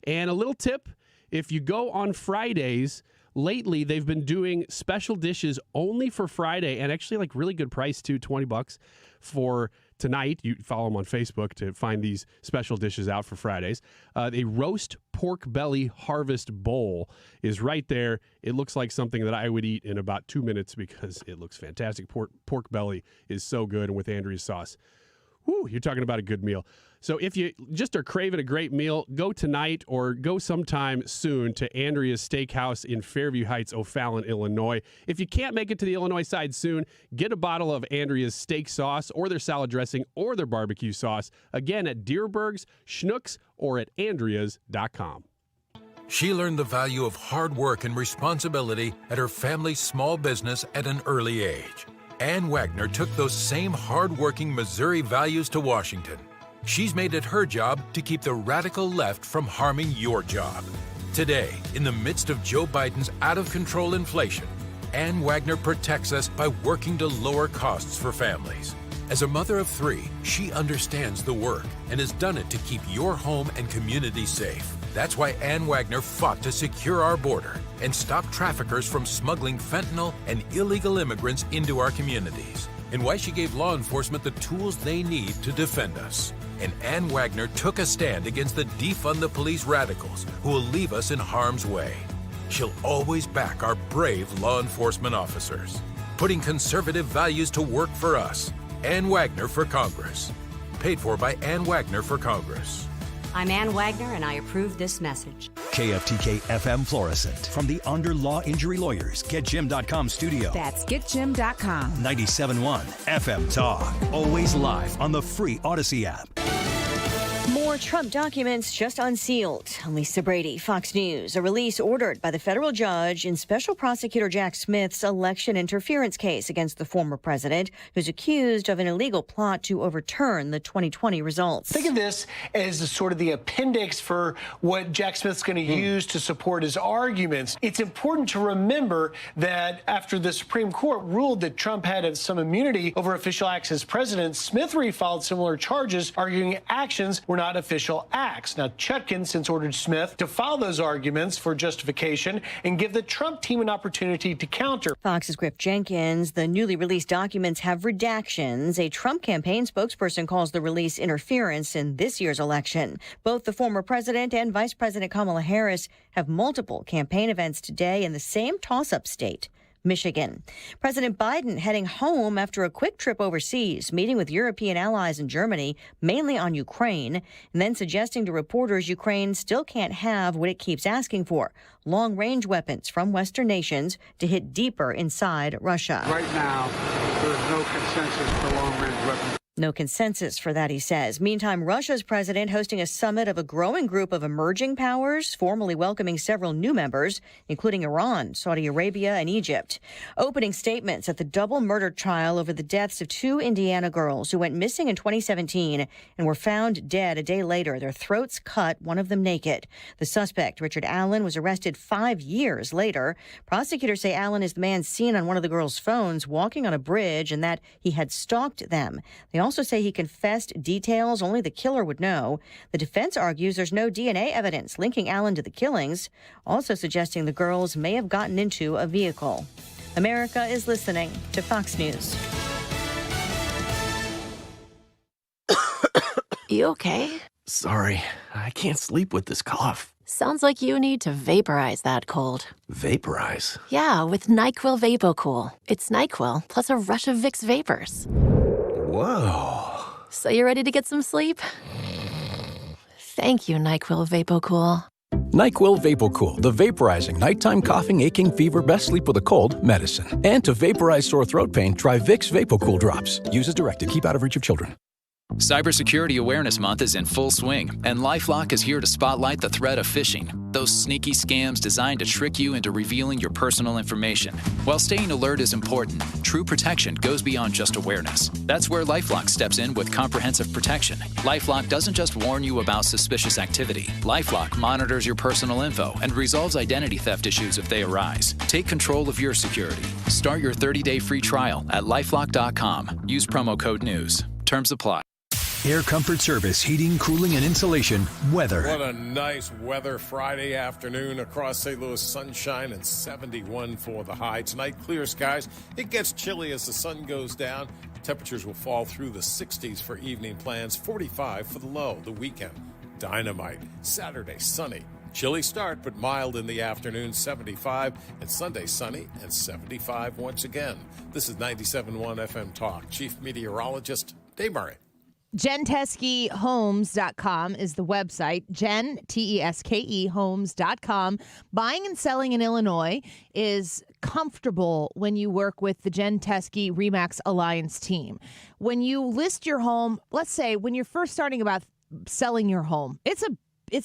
And a little tip, if you go on Fridays, lately they've been doing special dishes only for Friday, and actually like really good price too, $20 for tonight. You follow them on Facebook to find these special dishes out for Fridays. A roast pork belly harvest bowl is right there. It looks like something that I would eat in about 2 minutes because it looks fantastic. Pork belly is so good, and with Andrea's sauce, whoo, you're talking about a good meal. So if you just are craving a great meal, go tonight or go sometime soon to Andrea's Steakhouse in Fairview Heights, O'Fallon, Illinois. If you can't make it to the Illinois side soon, get a bottle of Andrea's steak sauce or their salad dressing or their barbecue sauce. Again, at Deerberg's, Schnucks, or at Andreas.com. She learned the value of hard work and responsibility at her family's small business at an early age. Ann Wagner took those same hard-working Missouri values to Washington. She's made it her job to keep the radical left from harming your job. Today, in the midst of Joe Biden's out-of-control inflation, Ann Wagner protects us by working to lower costs for families. As a mother of 3, she understands the work and has done it to keep your home and community safe. That's why Ann Wagner fought to secure our border and stop traffickers from smuggling fentanyl and illegal immigrants into our communities, and why she gave law enforcement the tools they need to defend us. And Ann Wagner took a stand against the defund the police radicals who will leave us in harm's way. She'll always back our brave law enforcement officers, putting conservative values to work for us. Ann Wagner for Congress. Paid for by Ann Wagner for Congress. I'm Ann Wagner, and I approve this message. KFTK FM Florissant. From the Under Law Injury Lawyers, GetJim.com studio. That's GetJim.com. 97.1 FM Talk. Always live on the free Odyssey app. More Trump documents just unsealed. Lisa Brady, Fox News. A release ordered by the federal judge in Special Prosecutor Jack Smith's election interference case against the former president, who's accused of an illegal plot to overturn the 2020 results. Think of this as sort of the appendix for what Jack Smith's going to use to support his arguments. It's important to remember that after the Supreme Court ruled that Trump had some immunity over official acts as president, Smith refiled similar charges, arguing actions were not official acts. Now, Chutkin since ordered Smith to file those arguments for justification and give the Trump team an opportunity to counter. Fox's Griff Jenkins. The newly released documents have redactions. A Trump campaign spokesperson calls the release interference in this year's election. Both the former president and Vice President Kamala Harris have multiple campaign events today in the same toss-up state, Michigan. President Biden heading home after a quick trip overseas, meeting with European allies in Germany, mainly on Ukraine, and then suggesting to reporters Ukraine still can't have what it keeps asking for, long-range weapons from Western nations to hit deeper inside Russia. Right now, there's no consensus for long-range weapons. No consensus for that, he says. Meantime, Russia's president hosting a summit of a growing group of emerging powers, formally welcoming several new members, including Iran, Saudi Arabia, and Egypt. Opening statements at the double murder trial over the deaths of 2 Indiana girls who went missing in 2017 and were found dead a day later, their throats cut, one of them naked. The suspect, Richard Allen, was arrested 5 years later. Prosecutors say Allen is the man seen on one of the girls' phones walking on a bridge and that he had stalked them. They also say he confessed details only the killer would know. The defense argues there's no DNA evidence linking Allen to the killings, also suggesting the girls may have gotten into a vehicle. America is listening to Fox News. You okay? Sorry, I can't sleep with this cough. Sounds like you need to vaporize that cold. Vaporize? Yeah, with NyQuil VapoCool. It's NyQuil plus a rush of Vicks vapors. Whoa. So you ready to get some sleep? Thank you, NyQuil VapoCool. NyQuil VapoCool, the vaporizing nighttime coughing, aching, fever, best sleep with a cold medicine. And to vaporize sore throat pain, try Vicks VapoCool drops. Use as directed. Keep out of reach of children. Cybersecurity Awareness Month is in full swing, and LifeLock is here to spotlight the threat of phishing, those sneaky scams designed to trick you into revealing your personal information. While staying alert is important, true protection goes beyond just awareness. That's where LifeLock steps in with comprehensive protection. LifeLock doesn't just warn you about suspicious activity. LifeLock monitors your personal info and resolves identity theft issues if they arise. Take control of your security. Start your 30-day free trial at LifeLock.com. Use promo code NEWS. Terms apply. Air Comfort Service, heating, cooling, and insulation. Weather. What a nice weather Friday afternoon across St. Louis. Sunshine and 71 for the high. Tonight, clear skies. It gets chilly as the sun goes down. Temperatures will fall through the 60s for evening plans. 45 for the low. The weekend, dynamite. Saturday, sunny. Chilly start, but mild in the afternoon, 75. And Sunday, sunny and 75 once again. This is 97.1 FM Talk. Chief Meteorologist Dave Murray. JenTeskeHomes.com is the website. Teske homes.com. Buying and selling in Illinois is comfortable when you work with the Jen Teske RE/MAX Alliance team. When you list your home, let's say when you're first starting about selling your home, it's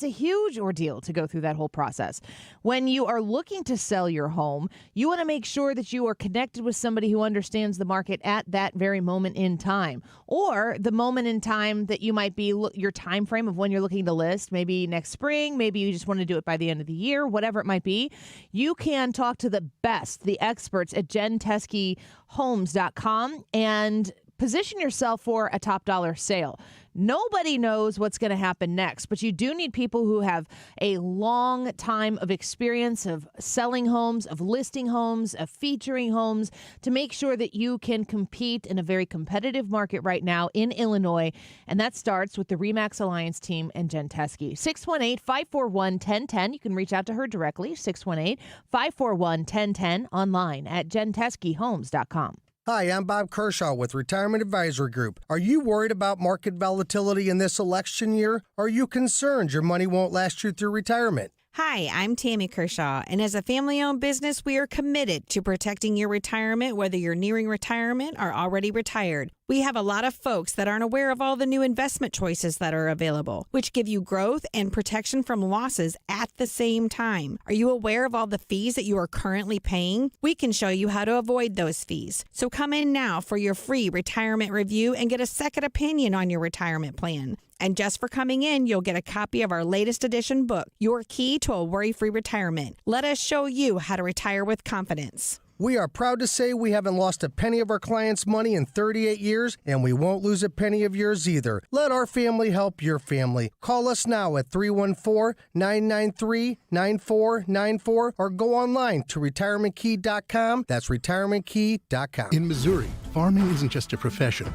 a huge ordeal to go through that whole process. When you are looking to sell your home, you want to make sure that you are connected with somebody who understands the market at that very moment in time, or the moment in time that you might be your time frame of when you're looking to list, maybe next spring, maybe you just want to do it by the end of the year, whatever it might be. You can talk to the best, the experts at JenTeskeHomes.com and position yourself for a top dollar sale. Nobody knows what's going to happen next, but you do need people who have a long time of experience of selling homes, of listing homes, of featuring homes to make sure that you can compete in a very competitive market right now in Illinois. And that starts with the RE/MAX Alliance team and Jen Teske. 618-541-1010. You can reach out to her directly, 618-541-1010, online at JenTeskeHomes.com. Hi, I'm Bob Kershaw with Retirement Advisory Group. Are you worried about market volatility in this election year? Are you concerned your money won't last you through retirement? Hi, I'm Tammy Kershaw, and as a family-owned business, we are committed to protecting your retirement, whether you're nearing retirement or already retired. We have a lot of folks that aren't aware of all the new investment choices that are available, which give you growth and protection from losses at the same time. Are you aware of all the fees that you are currently paying? We can show you how to avoid those fees. So come in now for your free retirement review and get a second opinion on your retirement plan. And just for coming in, you'll get a copy of our latest edition book, Your Key to a Worry-Free Retirement. Let us show you how to retire with confidence. We are proud to say we haven't lost a penny of our clients' money in 38 years, and we won't lose a penny of yours either. Let our family help your family. Call us now at 314-993-9494 or go online to retirementkey.com. That's retirementkey.com. In Missouri, farming isn't just a profession,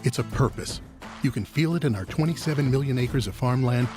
it's a purpose. You can feel it in our 27 million acres of farmland.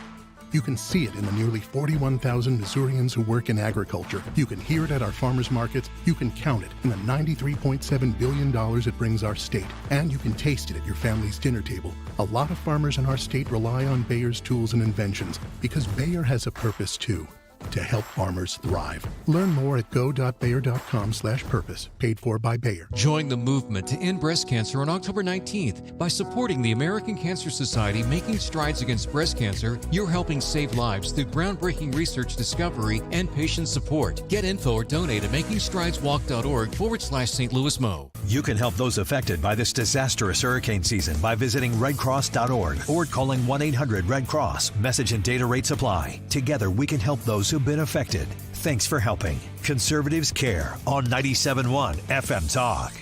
You can see it in the nearly 41,000 Missourians who work in agriculture. You can hear it at our farmers markets. You can count it in the $93.7 billion it brings our state. And you can taste it at your family's dinner table. A lot of farmers in our state rely on Bayer's tools and inventions because Bayer has a purpose too. To help farmers thrive. Learn more at go.bayer.com/purpose. Paid for by Bayer. Join the movement to end breast cancer on October 19th. By supporting the American Cancer Society making strides against breast cancer, you're helping save lives through groundbreaking research discovery and patient support. Get info or donate at makingstrideswalk.org/St. Louis Mo. You can help those affected by this disastrous hurricane season by visiting redcross.org or calling 1-800-RED-CROSS. Message and data rates apply. Together we can help those who've been affected. Thanks for helping. Conservatives care on 97.1 FM Talk.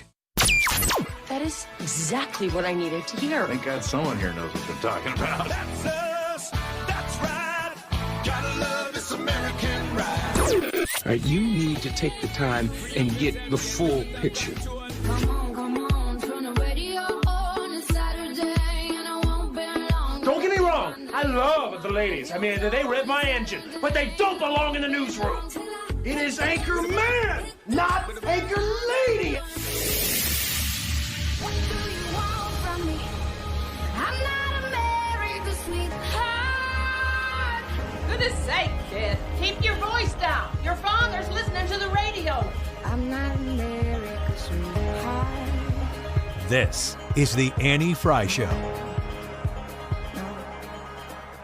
That is exactly what I needed to hear. Thank God someone here knows what they're talking about. That's us. That's right. Gotta love this American ride. All right, you need to take the time and get the full picture. Don't get me wrong. I love the ladies. I mean, they rev my engine, but they don't belong in the newsroom. It is Anchor Man, not Anchor Lady. What do you want from me? I'm not America's sweetheart. Goodness sake, kid. Keep your voice down. Your father's listening to the radio. I'm not America's sweetheart. This is the Annie Fry Show.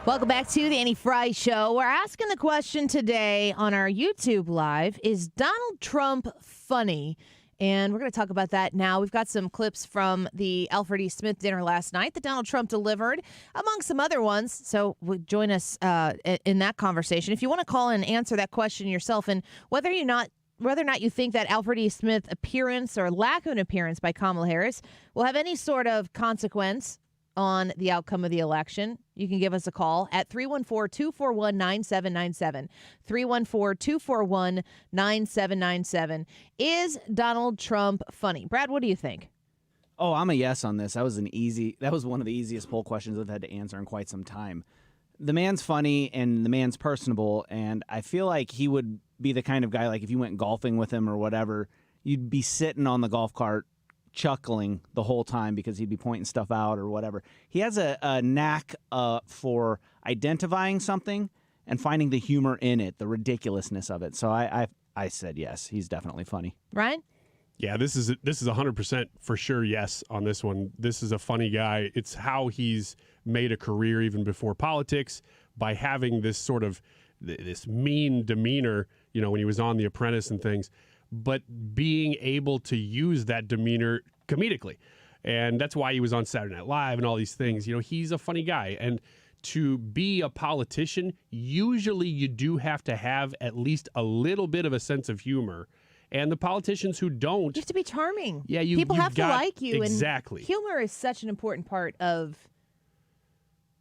Welcome back to the Annie Fry Show. We're asking the question today on our YouTube Live, is Donald Trump funny? And we're going to talk about that now. We've got some clips from the Alfred E. Smith dinner last night that Donald Trump delivered, among some other ones. So join us in that conversation. If you want to call and answer that question yourself, and whether or not you think that Alfred E. Smith appearance or lack of an appearance by Kamala Harris will have any sort of consequence on the outcome of the election, you can give us a call at 314-241-9797. 314-241-9797. Is Donald Trump funny? Brad, what do you think? Oh, I'm a yes on this. That was one of the easiest poll questions I've had to answer in quite some time. The man's funny and the man's personable, and I feel like he would be the kind of guy, like if you went golfing with him or whatever, you'd be sitting on the golf cart chuckling the whole time because he'd be pointing stuff out or whatever. He has a knack for identifying something and finding the humor in it, the ridiculousness of it. So I said yes, he's definitely funny. Ryan? Yeah, this is 100% for sure yes on this one. This is a funny guy. It's how he's made a career even before politics by having this sort of this mean demeanor, when he was on The Apprentice and things, but being able to use that demeanor comedically. And that's why he was on Saturday Night Live and all these things. He's a funny guy. And to be a politician, usually you do have to have at least a little bit of a sense of humor. And the politicians who don't... You have to be charming. Yeah, people have to like you. Exactly. And humor is such an important part of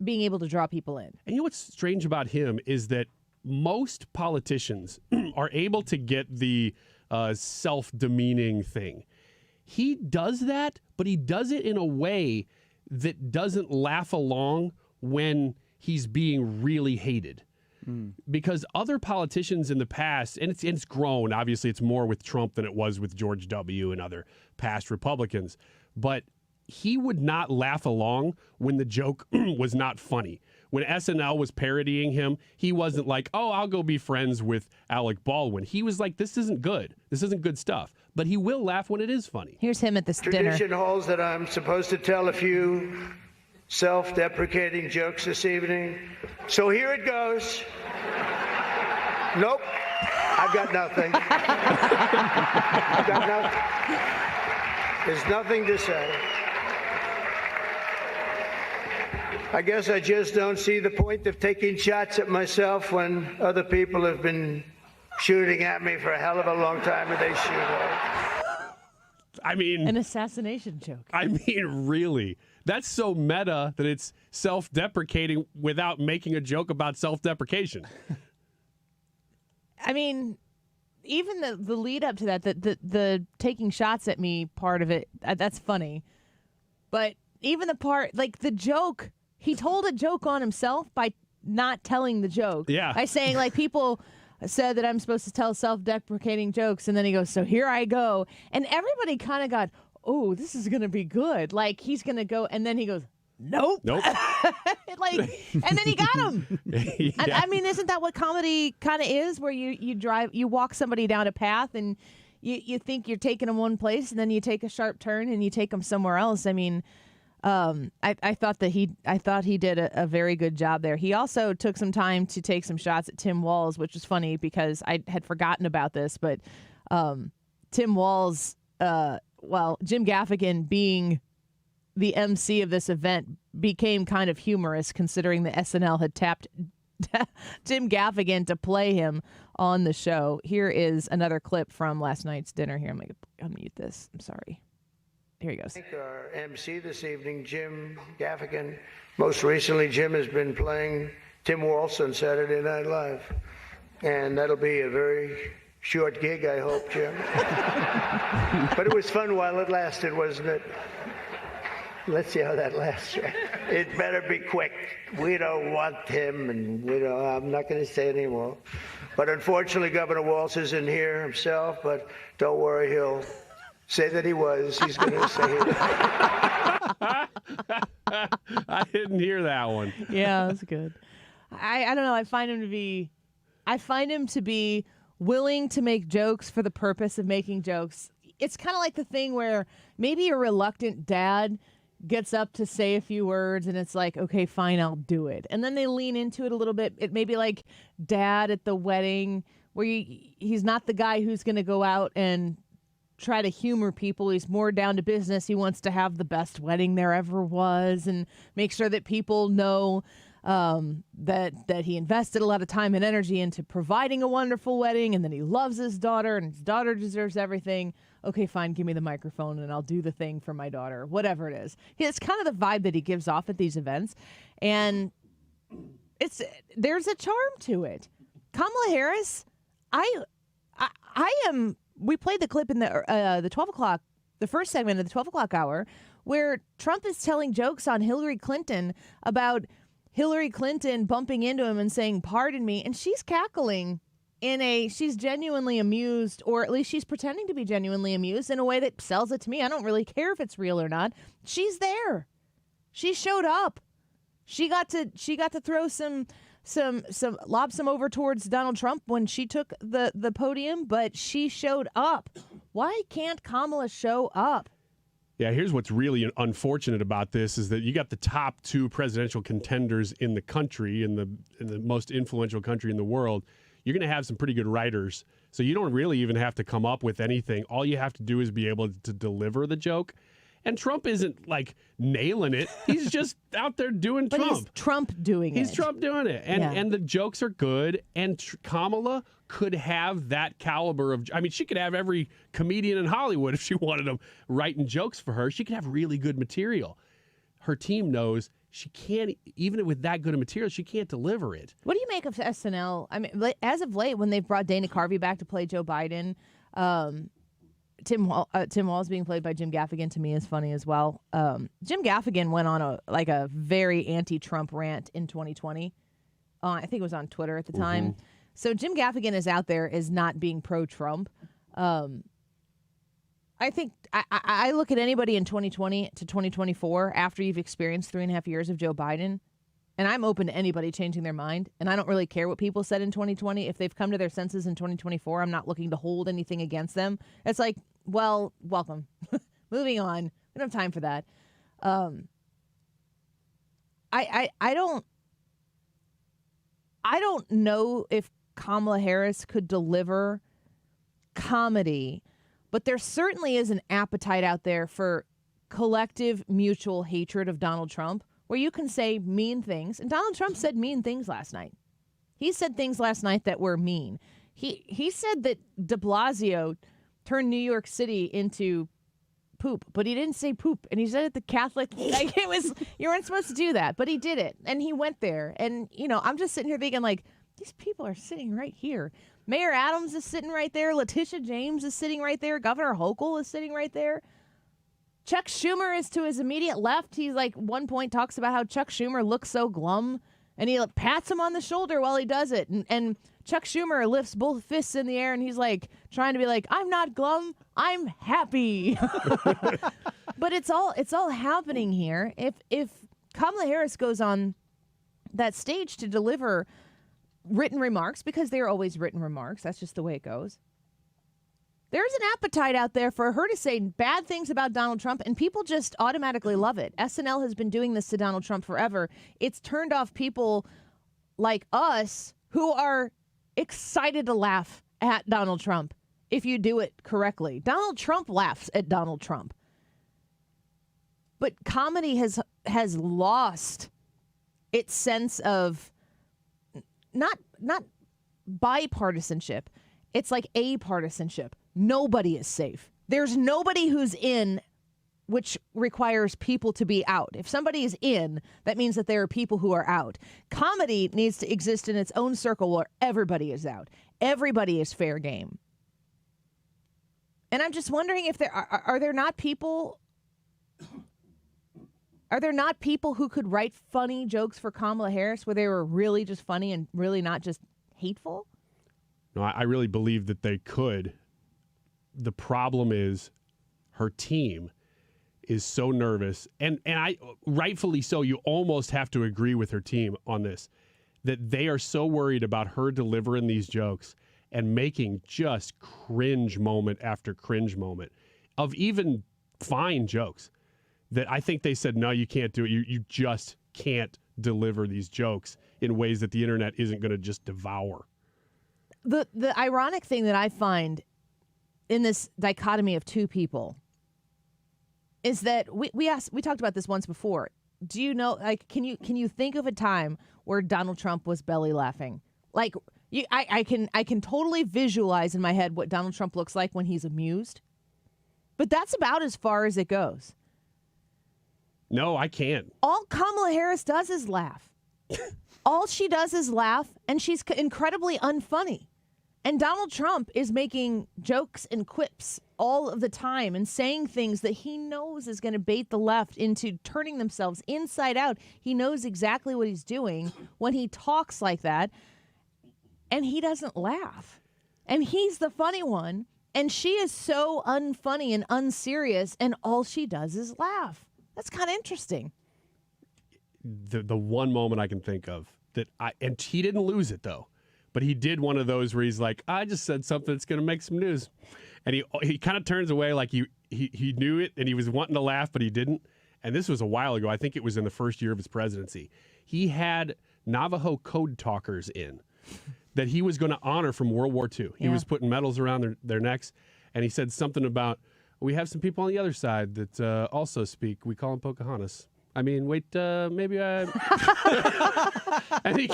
being able to draw people in. And what's strange about him is that most politicians are able to get the self-demeaning thing. He does that, but he does it in a way that doesn't laugh along when he's being really hated. Because other politicians in the past, and it's grown, obviously it's more with Trump than it was with George W. and other past Republicans, but he would not laugh along when the joke was not funny. When SNL was parodying him, he wasn't like, oh, I'll go be friends with Alec Baldwin. He was like, this isn't good. This isn't good stuff. But he will laugh when it is funny. Here's him at this dinner. Tradition holds that I'm supposed to tell a few self-deprecating jokes this evening. So here it goes. Nope. I've got nothing. I've got nothing. There's nothing to say. I guess I just don't see the point of taking shots at myself when other people have been shooting at me for a hell of a long time and they shoot at. I mean... An assassination joke. I mean, really. That's so meta that it's self-deprecating without making a joke about self-deprecation. I mean, even the lead up to that, the taking shots at me part of it, that's funny. But even the part, like the joke, he told a joke on himself by not telling the joke. Yeah. By saying, like, people said that I'm supposed to tell self-deprecating jokes, and then he goes, so here I go. And everybody kind of got, oh, this is going to be good. Like, he's going to go, and then he goes, nope. Nope. And then he got him. Yeah. I mean, isn't that what comedy kind of is, where you walk somebody down a path and you think you're taking them one place, and then you take a sharp turn and you take them somewhere else. I mean, I thought he did a very good job there. He also took some time to take some shots at Tim Walz, which was funny because I had forgotten about this, but Tim Walz, Jim Gaffigan being the MC of this event became kind of humorous considering the SNL had tapped Jim Gaffigan to play him on the show. Here is another clip from last night's dinner. Here, I'm going to unmute this. I'm sorry. Here he goes. Our MC this evening, Jim Gaffigan. Most recently, Jim has been playing Tim Walz on Saturday Night Live. And that'll be a very short gig, I hope, Jim. But it was fun while it lasted, wasn't it? Let's see how that lasts. It better be quick. We don't want him, and I'm not going to say anymore. But unfortunately, Governor Walz isn't here himself, but don't worry, he'll say that he was. He's going to say it. I didn't hear that one. Yeah, that's good. I don't know. I find him to be willing to make jokes for the purpose of making jokes. It's kind of like the thing where maybe a reluctant dad gets up to say a few words and it's like, okay, fine, I'll do it. And then they lean into it a little bit. It may be like dad at the wedding where he's not the guy who's going to go out and try to humor people. He's more down to business. He wants to have the best wedding there ever was and make sure that people know that he invested a lot of time and energy into providing a wonderful wedding, and then he loves his daughter and his daughter deserves everything. Okay, fine, give me the microphone and I'll do the thing for my daughter, whatever it is. It's kind of the vibe that he gives off at these events, and there's a charm to it. Kamala Harris, we played the clip in the 12 o'clock, the first segment of the 12 o'clock hour, where Trump is telling jokes on Hillary Clinton about Hillary Clinton bumping into him and saying, pardon me, and she's cackling she's genuinely amused, or at least she's pretending to be genuinely amused in a way that sells it to me. I don't really care if it's real or not. She's there. She showed up. She got to throw some lob some over towards Donald Trump when she took the podium, but she showed up. Why can't Kamala show up? Yeah, here's what's really unfortunate about this is that you got the top 2 presidential contenders in the country, in the most influential country in the world. You're going to have some pretty good writers, so you don't really even have to come up with anything. All you have to do is be able to deliver the joke. And Trump isn't, like, nailing it. He's just out there doing But Trump. he's Trump doing it. He's Trump doing it. And the jokes are good. And Kamala could have that caliber of... I mean, she could have every comedian in Hollywood if she wanted them writing jokes for her. She could have really good material. Her team knows she can't... Even with that good of material, she can't deliver it. What do you make of SNL? I mean, as of late, when they've brought Dana Carvey back to play Joe Biden... Tim Walz being played by Jim Gaffigan to me is funny as well. Jim Gaffigan went on a very anti-Trump rant in 2020. I think it was on Twitter at the time. Mm-hmm. So Jim Gaffigan is out there as not being pro-Trump. I think I look at anybody in 2020 to 2024 after you've experienced 3.5 years of Joe Biden, and I'm open to anybody changing their mind. And I don't really care what people said in 2020. If they've come to their senses in 2024, I'm not looking to hold anything against them. It's like, well, welcome. Moving on. We don't have time for that. I don't know if Kamala Harris could deliver comedy, but there certainly is an appetite out there for collective mutual hatred of Donald Trump, where you can say mean things. And Donald Trump said mean things last night. He said things last night that were mean. He said that de Blasio turned New York City into poop, but he didn't say poop. And he said it the Catholic, like it was, you weren't supposed to do that, but he did it. And he went there. And, you know, I'm just sitting here thinking, like, these people are sitting right here. Mayor Adams is sitting right there. Letitia James is sitting right there. Governor Hochul is sitting right there. Chuck Schumer is to his immediate left. He's like, one point talks about how Chuck Schumer looks so glum, and he pats him on the shoulder while he does it. And Chuck Schumer lifts both fists in the air, and he's like trying to be like, I'm not glum, I'm happy. But it's all happening here. If Kamala Harris goes on that stage to deliver written remarks, because they're always written remarks, that's just the way it goes. There's an appetite out there for her to say bad things about Donald Trump, and people just automatically love it. SNL has been doing this to Donald Trump forever. It's turned off people like us who are excited to laugh at Donald Trump if you do it correctly. Donald Trump laughs at Donald Trump. But comedy has lost its sense of not bipartisanship. It's like apartisanship. Nobody is safe. There's nobody who's in, which requires people to be out. If somebody is in, that means that there are people who are out. Comedy needs to exist in its own circle where everybody is out. Everybody is fair game. And I'm just wondering if are there not people who could write funny jokes for Kamala Harris where they were really just funny and really not just hateful? No, I really believe that they could. The problem is her team is so nervous, and I rightfully so. You almost have to agree with her team on this, that they are so worried about her delivering these jokes and making just cringe moment after cringe moment of even fine jokes, that I think they said, no, you can't do it. You just can't deliver these jokes in ways that the internet isn't going to just devour. The ironic thing that I find in this dichotomy of two people is that we talked about this once before. Do you know, like, can you think of a time where Donald Trump was belly laughing? Like, I can totally visualize in my head what Donald Trump looks like when he's amused, but that's about as far as it goes. No, I can't. All Kamala Harris does is laugh. All she does is laugh, and she's incredibly unfunny. And Donald Trump is making jokes and quips all of the time and saying things that he knows is going to bait the left into turning themselves inside out. He knows exactly what he's doing when he talks like that. and he doesn't laugh. And he's the funny one, and she is so unfunny and unserious, and all she does is laugh. That's kind of interesting. The one moment I can think of and he didn't lose it though, but he did one of those where he's like, I just said something that's going to make some news. And he kind of turns away like he knew it and he was wanting to laugh, but he didn't. And this was a while ago. I think it was in the first year of his presidency. He had Navajo code talkers in that he was going to honor from World War II. He was putting medals around their necks, and he said something about, we have some people on the other side that also speak. We call them Pocahontas. I mean, wait, maybe I... And he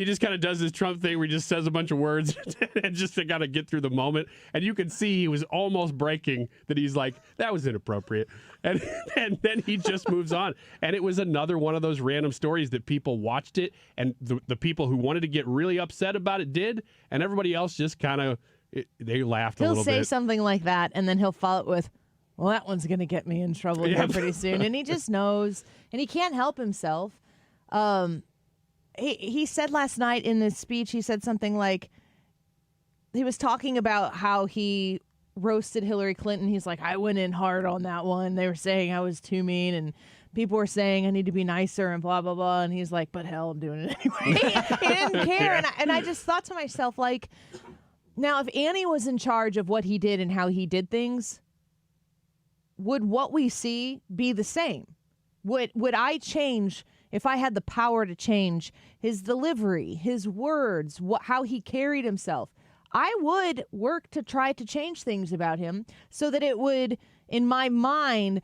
just kind of does this Trump thing where he just says a bunch of words and just to kind of get through the moment. And you can see he was almost breaking that he's like, that was inappropriate. And then he just moves on. And it was another one of those random stories that people watched it, and the people who wanted to get really upset about it did, and everybody else just kind of, they laughed a little bit. He'll say something like that, and then he'll follow it with, well, that one's going to get me in trouble here pretty soon. And he just knows, and he can't help himself. He said last night in this speech, he said something like, he was talking about how he roasted Hillary Clinton. He's like, I went in hard on that one. They were saying I was too mean, and people were saying I need to be nicer and blah, blah, blah. And he's like, but hell, I'm doing it anyway. He didn't care. Yeah. And I just thought to myself, like, now if Annie was in charge of what he did and how he did things, would what we see be the same? Would I change, if I had the power to change his delivery, his words, how he carried himself? I would work to try to change things about him so that it would, in my mind,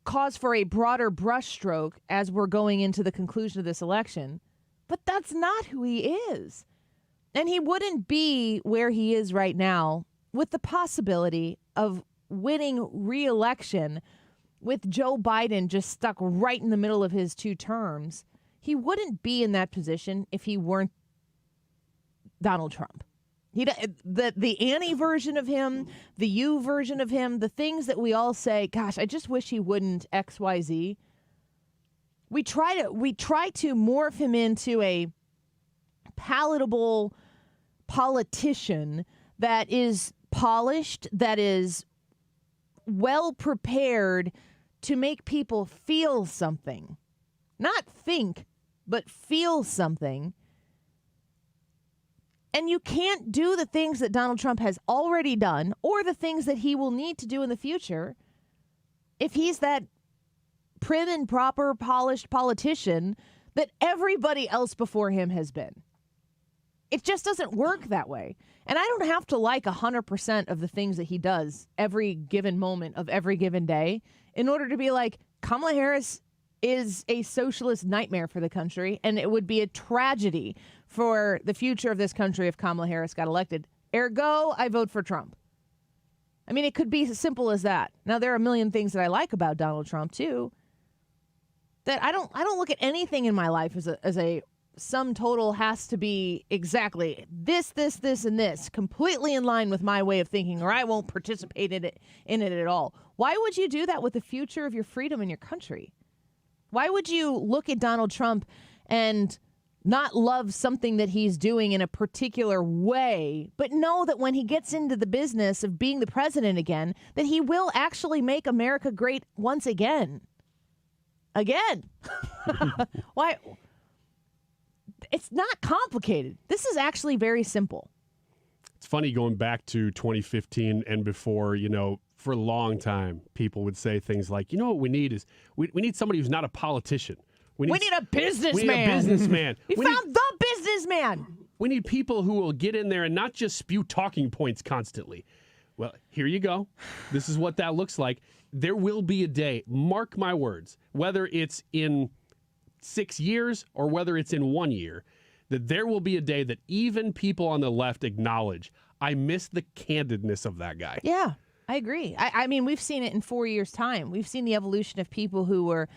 cause for a broader brushstroke as we're going into the conclusion of this election. But that's not who he is. And he wouldn't be where he is right now with the possibility of winning re-election with Joe Biden just stuck right in the middle of his 2 terms. He wouldn't be in that position if he weren't Donald Trump. The Annie version of him, the you version of him, the things that we all say, gosh, I just wish he wouldn't XYZ. We try to morph him into a palatable politician that is polished, that is well prepared to make people feel something. Not think, but feel something. And you can't do the things that Donald Trump has already done or the things that he will need to do in the future if he's that prim and proper, polished politician that everybody else before him has been. It just doesn't work that way. And I don't have to like 100% of the things that he does every given moment of every given day in order to be like, Kamala Harris is a socialist nightmare for the country, and it would be a tragedy for the future of this country if Kamala Harris got elected. Ergo, I vote for Trump. I mean, it could be as simple as that. Now, there are a million things that I like about Donald Trump, too, that I don't look at anything in my life as a sum total has to be exactly this, and this, completely in line with my way of thinking, or I won't participate in it at all. Why would you do that with the future of your freedom in your country? Why would you look at Donald Trump and not love something that he's doing in a particular way, but know that when he gets into the business of being the president again, that he will actually make America great once again? Why? It's not complicated. This is actually very simple. It's funny going back to 2015 and before, for a long time, people would say things like, what we need is we need somebody who's not a politician. We need a businessman. We need a businessman. We found the businessman. We need people who will get in there and not just spew talking points constantly. Well, here you go. This is what that looks like. There will be a day, mark my words, whether it's in 6 years or whether it's in 1 year, that there will be a day that even people on the left acknowledge, I miss the candidness of that guy. Yeah, I agree. I mean, we've seen it in 4 years' time. We've seen the evolution of people who were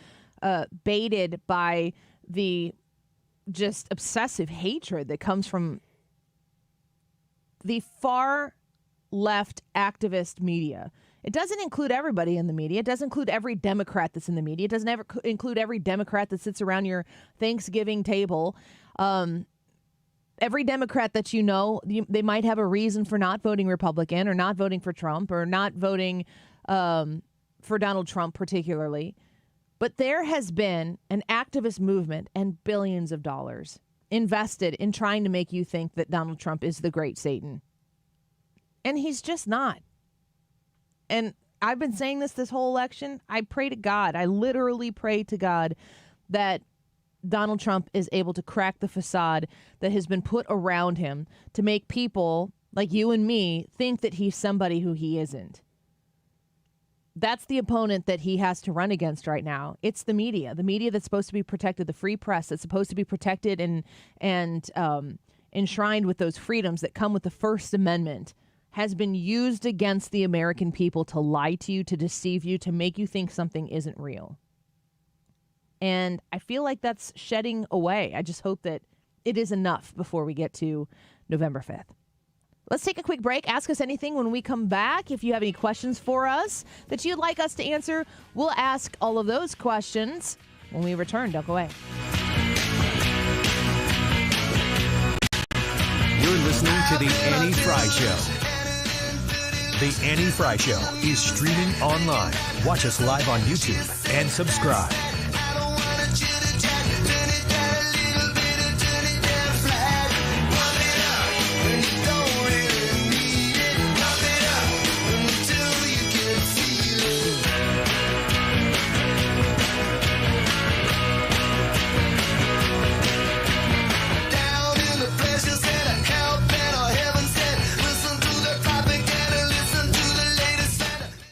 baited by the just obsessive hatred that comes from the far left activist media. It doesn't include everybody in the media. It doesn't include every Democrat that's in the media. It doesn't ever include every Democrat that sits around your Thanksgiving table. every Democrat that you know, they might have a reason for not voting Republican or not voting for Trump or not voting for Donald Trump particularly. But there has been an activist movement and billions of dollars invested in trying to make you think that Donald Trump is the great Satan. And he's just not. And I've been saying this whole election. I pray to God. I literally pray to God that Donald Trump is able to crack the facade that has been put around him to make people like you and me think that he's somebody who he isn't. That's the opponent that he has to run against right now. It's the media that's supposed to be protected, the free press that's supposed to be protected and enshrined with those freedoms that come with the First Amendment, has been used against the American people to lie to you, to deceive you, to make you think something isn't real. And I feel like that's shedding away. I just hope that it is enough before we get to November 5th. Let's take a quick break. Ask us anything when we come back. If you have any questions for us that you'd like us to answer, we'll ask all of those questions when we return. Don't go away. You're listening to The Annie Fry Show. The Annie Fry Show is streaming online. Watch us live on YouTube and subscribe.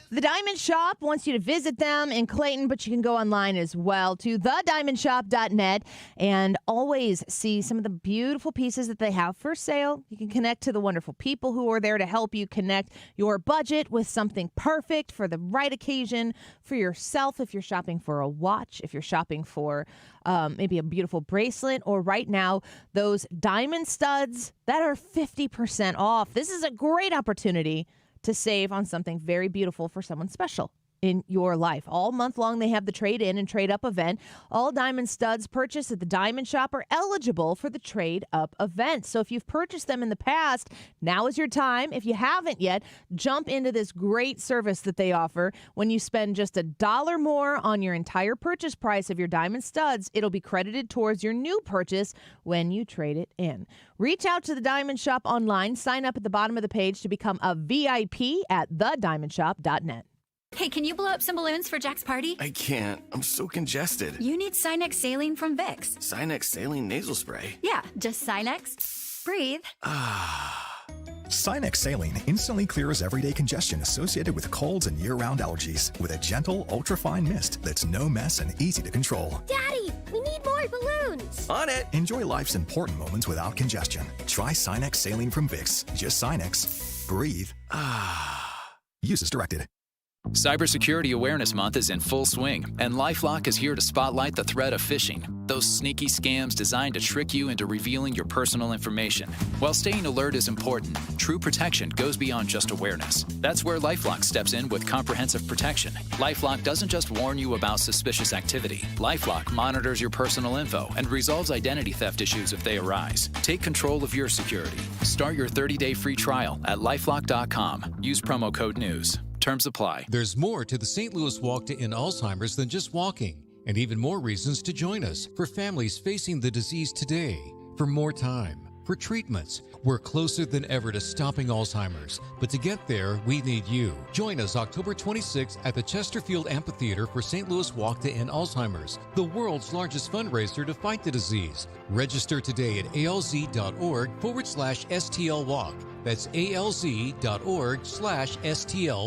The Diamond Shop wants you to visit them in Clayton, but you can go online as well to thediamondshop.net and always see some of the beautiful pieces that they have for sale. You can connect to the wonderful people who are there to help you connect your budget with something perfect for the right occasion for yourself. If you're shopping for a watch, if you're shopping for maybe a beautiful bracelet, or right now, those diamond studs that are 50% off. This is a great opportunity to save on something very beautiful for someone special in your life. All month long, they have the trade-in and trade-up event. All diamond studs purchased at the Diamond Shop are eligible for the trade-up event. So if you've purchased them in the past, now is your time. If you haven't yet, jump into this great service that they offer. When you spend just $1 more on your entire purchase price of your diamond studs, it'll be credited towards your new purchase when you trade it in. Reach out to the Diamond Shop online. Sign up at the bottom of the page to become a VIP at thediamondshop.net. Hey, can you blow up some balloons for Jack's party? I can't. I'm so congested. You need Sinex Saline from Vicks. Sinex Saline nasal spray? Yeah, just Sinex. Breathe. Sinex Saline instantly clears everyday congestion associated with colds and year-round allergies with a gentle, ultra-fine mist that's no mess and easy to control. Daddy, we need more balloons. On it. Enjoy life's important moments without congestion. Try Sinex Saline from Vicks. Just Sinex. Breathe. Use as directed. Cybersecurity Awareness Month is in full swing, and LifeLock is here to spotlight the threat of phishing, those sneaky scams designed to trick you into revealing your personal information. While staying alert is important, true protection goes beyond just awareness. That's where LifeLock steps in with comprehensive protection. LifeLock doesn't just warn you about suspicious activity. LifeLock monitors your personal info and resolves identity theft issues if they arise. Take control of your security. Start your 30-day free trial at lifelock.com. Use promo code NEWS. Terms apply. There's more to the St. Louis Walk to End Alzheimer's than just walking, and even more reasons to join us for families facing the disease today. For more time, for treatments, we're closer than ever to stopping Alzheimer's. But to get there, we need you. Join us October 26th at the Chesterfield Amphitheater for St. Louis Walk to End Alzheimer's, the world's largest fundraiser to fight the disease. Register today at alz.org/STL Walk. That's alz.org/STL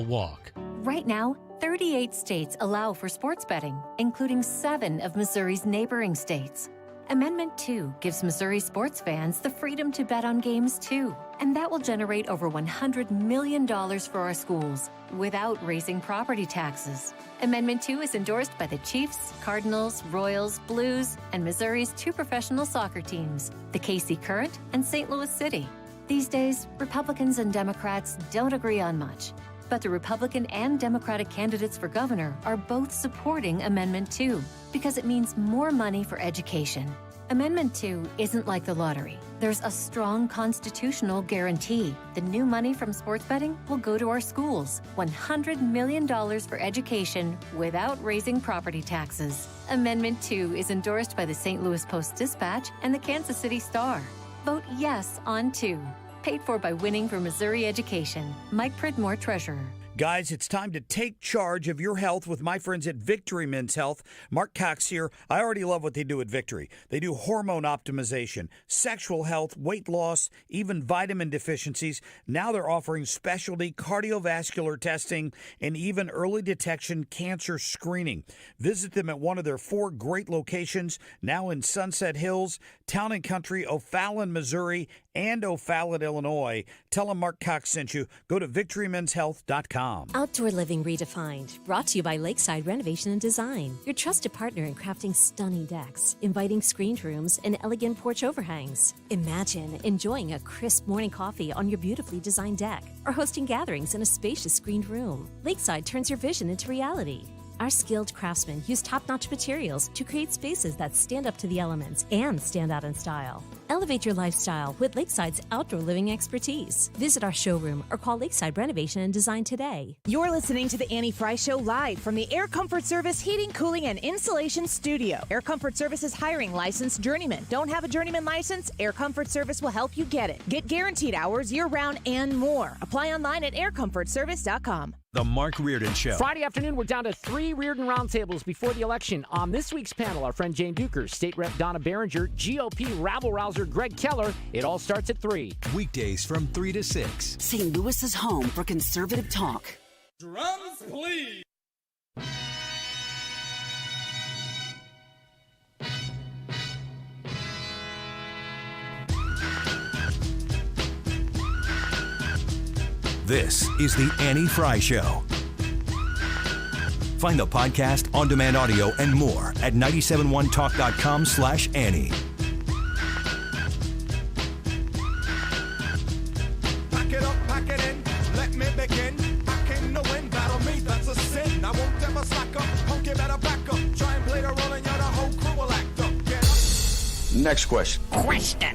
Walk. Right now, 38 states allow for sports betting, including 7 of Missouri's neighboring states. Amendment 2 gives Missouri sports fans the freedom to bet on games too, and that will generate over $100 million for our schools without raising property taxes. Amendment 2 is endorsed by the Chiefs, Cardinals, Royals, Blues, and Missouri's 2 professional soccer teams, the KC Current and St. Louis City. These days, Republicans and Democrats don't agree on much, but the Republican and Democratic candidates for governor are both supporting Amendment 2 because it means more money for education, Amendment 2 isn't like the lottery. There's a strong constitutional guarantee. The new money from sports betting will go to our schools. $100 million for education without raising property taxes. Amendment 2 is endorsed by the St. Louis Post-Dispatch and the Kansas City Star. Vote yes on 2. Paid for by Winning for Missouri Education. Mike Pridmore, Treasurer. Guys, it's time to take charge of your health with my friends at Victory Men's Health. Mark Cox here. I already love what they do at Victory. They do hormone optimization, sexual health, weight loss, even vitamin deficiencies. Now they're offering specialty cardiovascular testing and even early detection cancer screening. Visit them at one of their 4 great locations, now in Sunset Hills, Town and Country, O'Fallon, Missouri, and O'Fallon, Illinois. Tell them Mark Cox sent you. Go to victorymenshealth.com. Outdoor Living Redefined, brought to you by Lakeside Renovation and Design, your trusted partner in crafting stunning decks, inviting screened rooms, and elegant porch overhangs. Imagine enjoying a crisp morning coffee on your beautifully designed deck, or hosting gatherings in a spacious screened room. Lakeside turns your vision into reality. Our skilled craftsmen use top-notch materials to create spaces that stand up to the elements and stand out in style. Elevate your lifestyle with Lakeside's outdoor living expertise. Visit our showroom or call Lakeside Renovation and Design today. You're listening to the Annie Fry Show live from the Air Comfort Service Heating, Cooling, and Insulation Studio. Air Comfort Service is hiring licensed journeymen. Don't have a journeyman license? Air Comfort Service will help you get it. Get guaranteed hours year-round and more. Apply online at aircomfortservice.com. The Mark Reardon Show. Friday afternoon, we're down to 3 Reardon roundtables before the election. On this week's panel, our friend Jane Duker, State Rep Donna Behringer, GOP rabble-rouser Greg Keller. It all starts at 3. Weekdays from 3 to 6. St. Louis's home for conservative talk. Drums, please. This is the Annie Fry Show. Find the podcast, on-demand audio, and more at 971talk.com/Annie. Pack it up, pack it in, let me begin. I came to win, battle me, that's a sin. I won't ever slack up, punk, you better back up. Try and play the role and you're the whole crew will act up. Get up. Next question.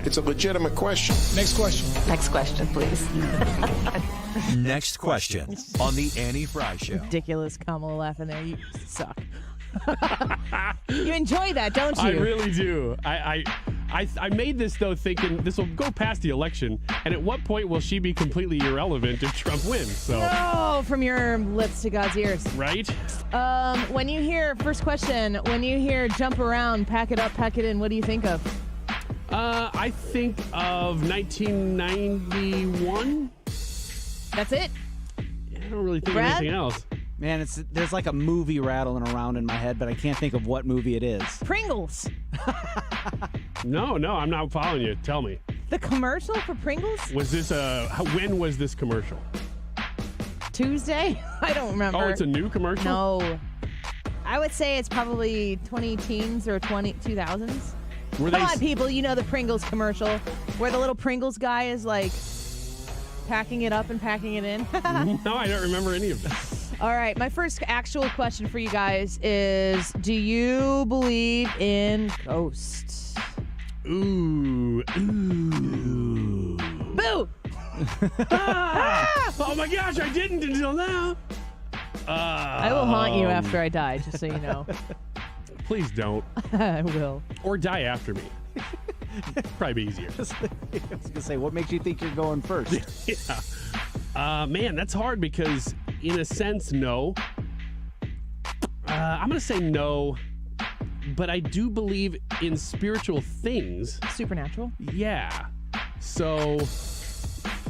It's a legitimate question. Next question. Next question, please. Next question on the Annie Fry Show. Ridiculous Kamala laughing there. You suck. You enjoy that, don't you? I really do. I made this, though, thinking this will go past the election, and at what point will she be completely irrelevant if Trump wins? So, no, from your lips to God's ears. Right? When you hear, first question, when you hear jump around, pack it up, pack it in, what do you think of? I think of 1991. That's it? I don't really think Brad? of anything else. Man, there's like a movie rattling around in my head, but I can't think of what movie it is. Pringles. No, I'm not following you. Tell me. The commercial for Pringles? Was this when was this commercial? Tuesday? I don't remember. Oh, it's a new commercial? No. I would say it's probably 2010s or 2000s. Come on, people, you know the Pringles commercial where the little Pringles guy is like packing it up and packing it in. No, I don't remember any of that. All right, my first actual question for you guys is, do you believe in ghosts? Ooh. Boo! Oh my gosh, I didn't until now. I will haunt you after I die, just so you know. Please don't. I will. Or die after me. Probably be easier. I was going to say, what makes you think you're going first? Yeah. Man, that's hard because, in a sense, no. I'm going to say no, but I do believe in spiritual things. Supernatural? Yeah. So,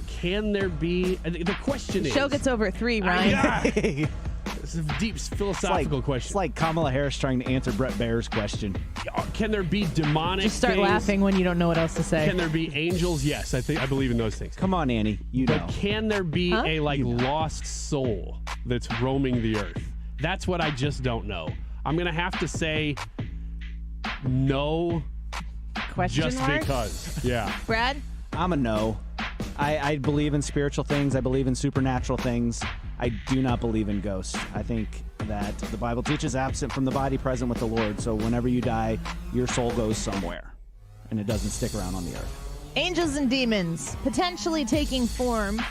can there be... The question The is... show gets over at 3, Ryan. This is a deep philosophical question. It's like Kamala Harris trying to answer Brett Baer's question. Can there be demonic Just start things? laughing when you don't know what else to say. Can there be angels? Yes, I believe in those things. Come on, Annie. You know. But can there be a lost soul that's roaming the earth? That's what I just don't know. I'm going to have to say no. Question just mark? because. Yeah. Brad? I'm a no. I believe in spiritual things. I believe in supernatural things. I do not believe in ghosts. I think that the Bible teaches absent from the body, present with the Lord. So whenever you die, your soul goes somewhere. and it doesn't stick around on the earth. Angels and demons potentially taking form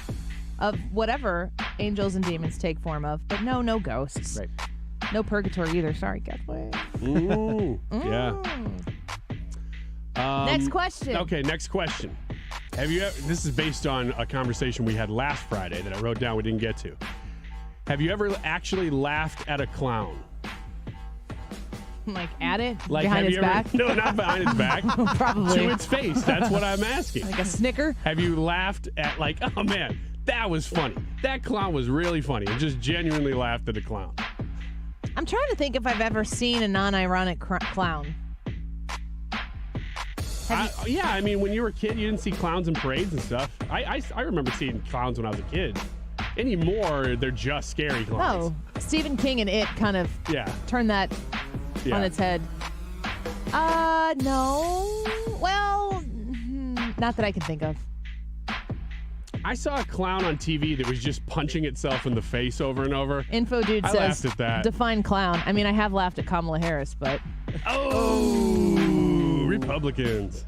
of whatever angels and demons take form of, but no ghosts. Right. No purgatory either. Sorry, Kathleen. Ooh, yeah. Next question. Okay, next question. Have you ever, this is based on a conversation we had last Friday that I wrote down we didn't get to. Have you ever actually laughed at a clown? Like at it? Like, behind have its you ever, back? No, not behind its back. Probably. To its face. That's what I'm asking. Like a snicker? Have you laughed at, like, oh man, that was funny. That clown was really funny, and just genuinely laughed at a clown? I'm trying to think if I've ever seen a non-ironic clown. Yeah, I mean, when you were a kid, you didn't see clowns in parades and stuff. I remember seeing clowns when I was a kid. Anymore, they're just scary clowns. Oh, Stephen King and It kind of turned that on its head. No. Well, not that I can think of. I saw a clown on TV that was just punching itself in the face over and over. Info Dude I says, laughed at that. define clown. I mean, I have laughed at Kamala Harris, but... Oh, Republicans.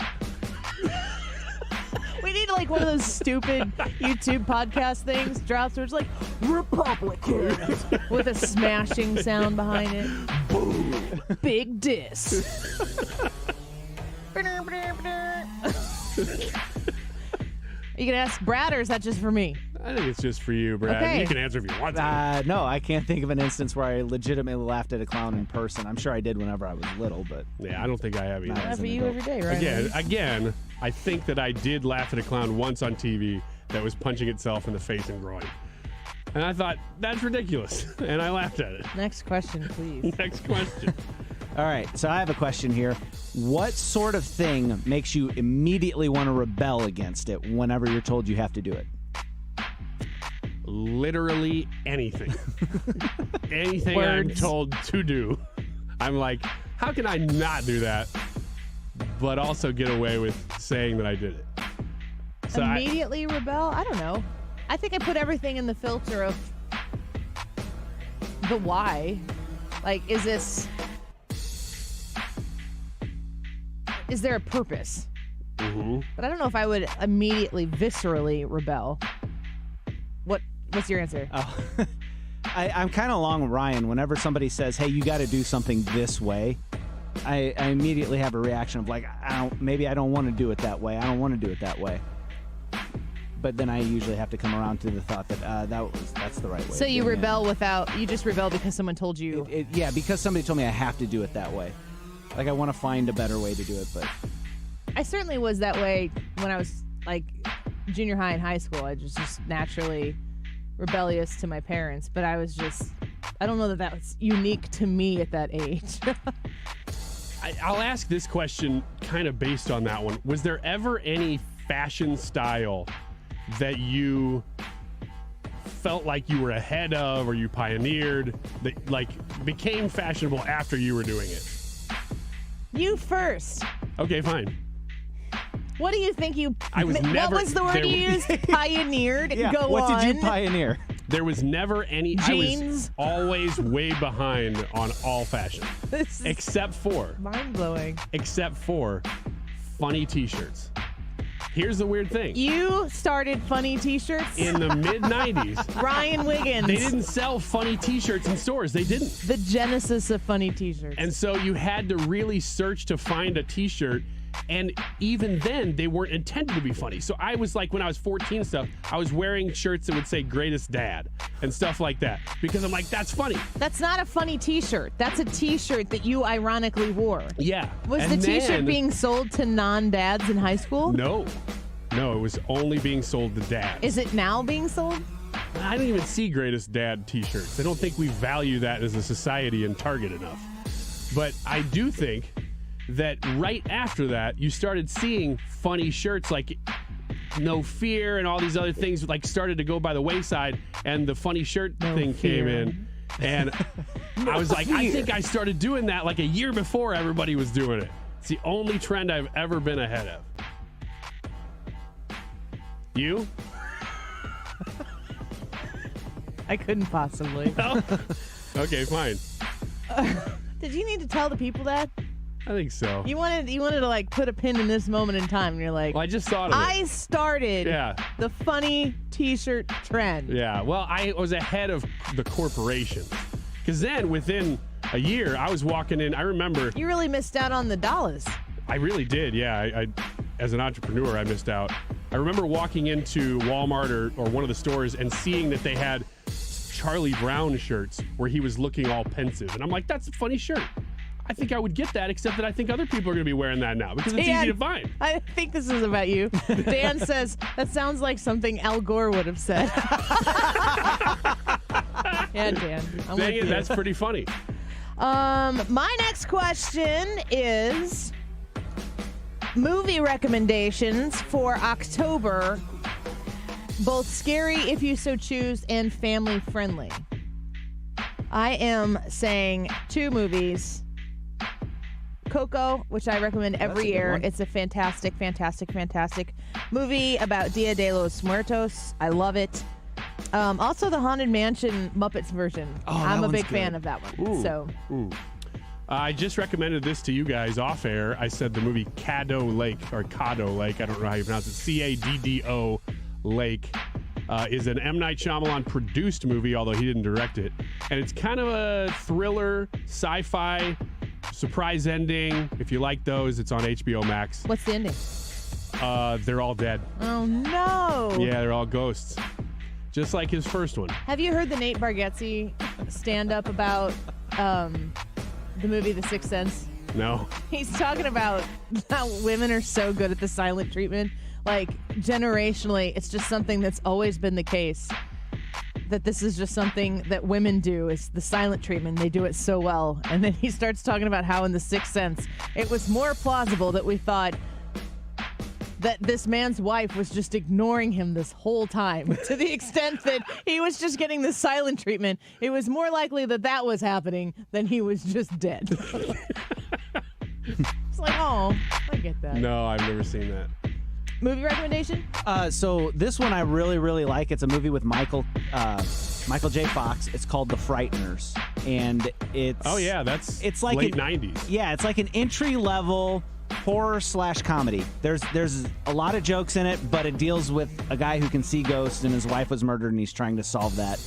We need like one of those stupid YouTube podcast things drops where it's like, Republicans, with a smashing sound behind it. Boom. Big diss. Are you going to ask Brad, or is that just for me? I think it's just for you, Brad. Okay. You can answer if you want to. No, I can't think of an instance where I legitimately laughed at a clown in person. I'm sure I did whenever I was little, but... Yeah, I don't think I have either. Not for you every day, right? Again, I think that I did laugh at a clown once on TV that was punching itself in the face and groin. And I thought, that's ridiculous. And I laughed at it. Next question, please. Next question. All right, so I have a question here. What sort of thing makes you immediately want to rebel against it whenever you're told you have to do it? Literally anything. Anything I'm told to do. I'm like, how can I not do that, but also get away with saying that I did it? So Immediately rebel? I don't know. I think I put everything in the filter of the why. Like, is there a purpose? Mm-hmm. But I don't know if I would immediately, viscerally rebel. What's your answer? Oh, I'm kind of along with Ryan. Whenever somebody says, hey, you got to do something this way, I immediately have a reaction of like, maybe I don't want to do it that way. I don't want to do it that way. But then I usually have to come around to the thought that that's the right way. So you rebel you just rebel because someone told you. Yeah, because somebody told me I have to do it that way. Like I want to find a better way to do it, but I certainly was that way when I was like junior high and high school. I was just naturally rebellious to my parents, but I don't know that was unique to me at that age. I'll ask this question kind of based on that one. Was there ever any fashion style that you felt like you were ahead of or you pioneered that like became fashionable after you were doing it? You first. Okay, fine. What do you think what was the word you used? Pioneered? Yeah. Go what on. What did you pioneer? There was never any... Jeans? I was always way behind on all fashion. Except for... Mind-blowing. Except for funny t-shirts. Here's the weird thing. You started funny t-shirts? In the mid-90s. Ryan Wiggins. They didn't sell funny t-shirts in stores. They didn't. The genesis of funny t-shirts. And so you had to really search to find a t-shirt. And even then, they weren't intended to be funny. So I was like, when I was 14 and stuff, I was wearing shirts that would say greatest dad and stuff like that. Because I'm like, that's funny. That's not a funny t-shirt. That's a t-shirt that you ironically wore. Yeah. Was and the t-shirt being sold to non-dads in high school? No. No, it was only being sold to dads. Is it now being sold? I didn't even see greatest dad t-shirts. I don't think we value that as a society in Target enough. But I do think that right after that, you started seeing funny shirts like No Fear and all these other things like started to go by the wayside, and the funny shirt thing came in. And I was like, I think I started doing that like a year before everybody was doing it. It's the only trend I've ever been ahead of. You? I couldn't possibly. No? Okay, fine. Did you need to tell the people that? I think so. You wanted to like put a pin in this moment in time, and you're like, Well, I just thought of it. I started the funny T-shirt trend. Yeah, well, I was ahead of the corporation. Because then within a year, I was walking in. I remember. You really missed out on the dollars. I really did, yeah. I as an entrepreneur, I missed out. I remember walking into Walmart or one of the stores and seeing that they had Charlie Brown shirts where he was looking all pensive. And I'm like, that's a funny shirt. I think I would get that, except that I think other people are going to be wearing that now because it's easy to find. I think this is about you. Dan says, that sounds like something Al Gore would have said. Yeah, Dan. I'm Dang with it, you. that's pretty funny. My next question is movie recommendations for October, both scary if you so choose and family friendly. I am saying 2 movies. Coco, which I recommend every year. It's a fantastic, fantastic, fantastic movie about Dia de los Muertos. I love it. Also, the Haunted Mansion Muppets version. I'm a big fan of that one. Ooh. I just recommended this to you guys off air. I said the movie Caddo Lake, or Caddo Lake. I don't know how you pronounce it. Caddo Lake is an M. Night Shyamalan produced movie, although he didn't direct it. And it's kind of a thriller, sci-fi, surprise ending. If you like those, it's on HBO Max. What's the ending? They're all dead. Oh, no. Yeah, they're all ghosts. Just like his first one. Have you heard the Nate Bargatze stand-up about the movie The Sixth Sense? No. He's talking about how women are so good at the silent treatment. Like, generationally, it's just something that's always been the case. That this is just something that women do, is the silent treatment. They do it so well. And then he starts talking about how in The Sixth Sense, it was more plausible that we thought that this man's wife was just ignoring him this whole time to the extent that he was just getting the silent treatment. It was more likely that that was happening than he was just dead. It's like, oh, I get that. No, I've never seen that. Movie recommendation? So this one I really, really like. It's a movie with Michael J. Fox. It's called The Frighteners, and it's it's like late 90s. Yeah, it's like an entry level horror / comedy. There's a lot of jokes in it, but it deals with a guy who can see ghosts and his wife was murdered and he's trying to solve that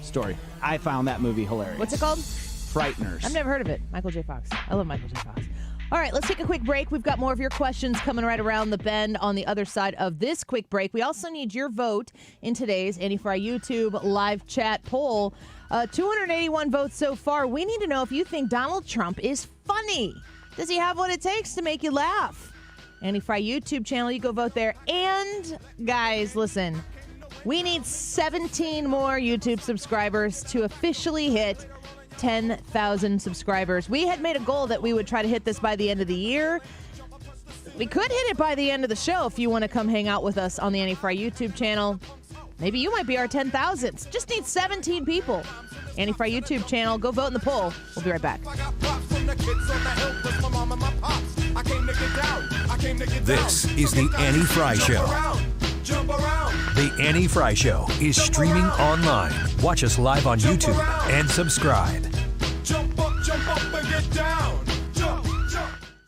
story. I found that movie hilarious. What's it called? Frighteners. I've never heard of it. Michael J. Fox. I love Michael J. Fox. All right, let's take a quick break. We've got more of your questions coming right around the bend on the other side of this quick break. We also need your vote in today's Annie Fry YouTube live chat poll. 281 votes so far. We need to know if you think Donald Trump is funny. Does he have what it takes to make you laugh? Annie Fry YouTube channel, you go vote there. And guys, listen, we need 17 more YouTube subscribers to officially hit 10,000 subscribers. We had made a goal that we would try to hit this by the end of the year. We could hit it by the end of the show if you want to come hang out with us on the Annie Fry YouTube channel. Maybe you might be our 10,000th. Just need 17 people. Annie Fry YouTube channel. Go vote in the poll. We'll be right back. This is the Annie Fry Show. The Annie Fry Show is streaming online. Watch us live on YouTube and subscribe. and get down.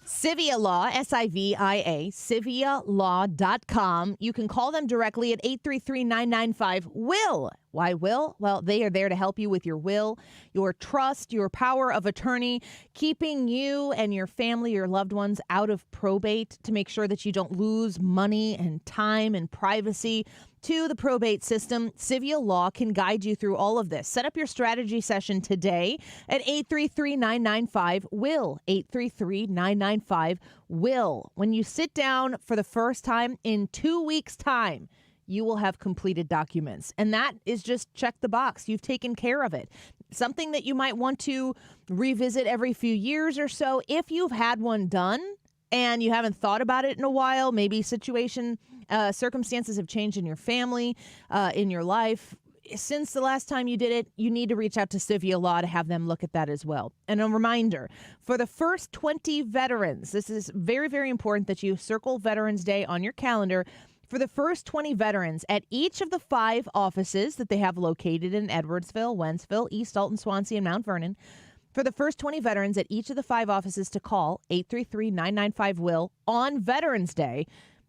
Civia Law, SIVIA, CiviaLaw.com. You can call them directly at 833-995-WILL. Why will? Well, they are there to help you with your will, your trust, your power of attorney, keeping you and your family, your loved ones out of probate to make sure that you don't lose money and time and privacy to the probate system. Civia Law can guide you through all of this. Set up your strategy session today at 833-995-WILL, 833-995-WILL. When you sit down for the first time in 2 weeks' time, you will have completed documents. And that is just check the box. You've taken care of it. Something that you might want to revisit every few years or so. If you've had one done and you haven't thought about it in a while, maybe circumstances have changed in your family, in your life. Since the last time you did it, you need to reach out to Civia Law to have them look at that as well. And a reminder, for the first 20 veterans, this is very, very important that you circle Veterans Day on your calendar. For the first 20 veterans at each of the 5 offices that they have located in Edwardsville, Wentzville, East Alton, Swansea, and Mount Vernon, For the first 20 veterans at each of the 5 offices to call 833-995-WILL on Veterans Day,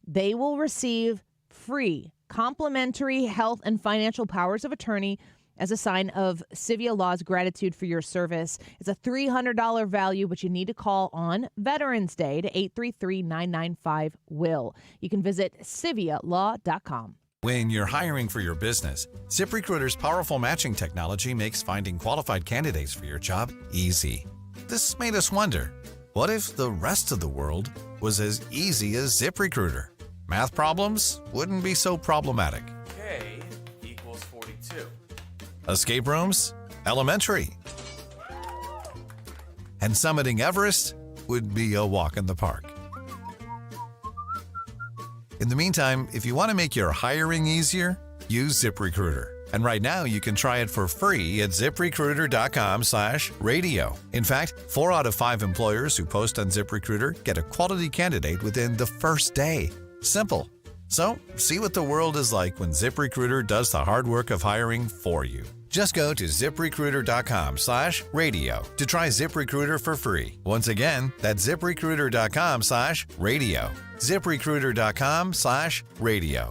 they will receive free complimentary health and financial powers of attorney as a sign of Civia Law's gratitude for your service. It's a $300 value, but you need to call on Veterans Day to 833-995-WILL. You can visit civialaw.com. When you're hiring for your business, ZipRecruiter's powerful matching technology makes finding qualified candidates for your job easy. This made us wonder, what if the rest of the world was as easy as ZipRecruiter? Math problems wouldn't be so problematic. K equals 42. Escape rooms? Elementary. And summiting Everest would be a walk in the park. In the meantime, if you want to make your hiring easier, use ZipRecruiter. And right now, you can try it for free at ZipRecruiter.com/radio. In fact, 4 out of 5 employers who post on ZipRecruiter get a quality candidate within the first day. Simple. So, see what the world is like when ZipRecruiter does the hard work of hiring for you. Just go to ZipRecruiter.com/radio to try ZipRecruiter for free. Once again, that's ZipRecruiter.com/radio. ZipRecruiter.com/radio.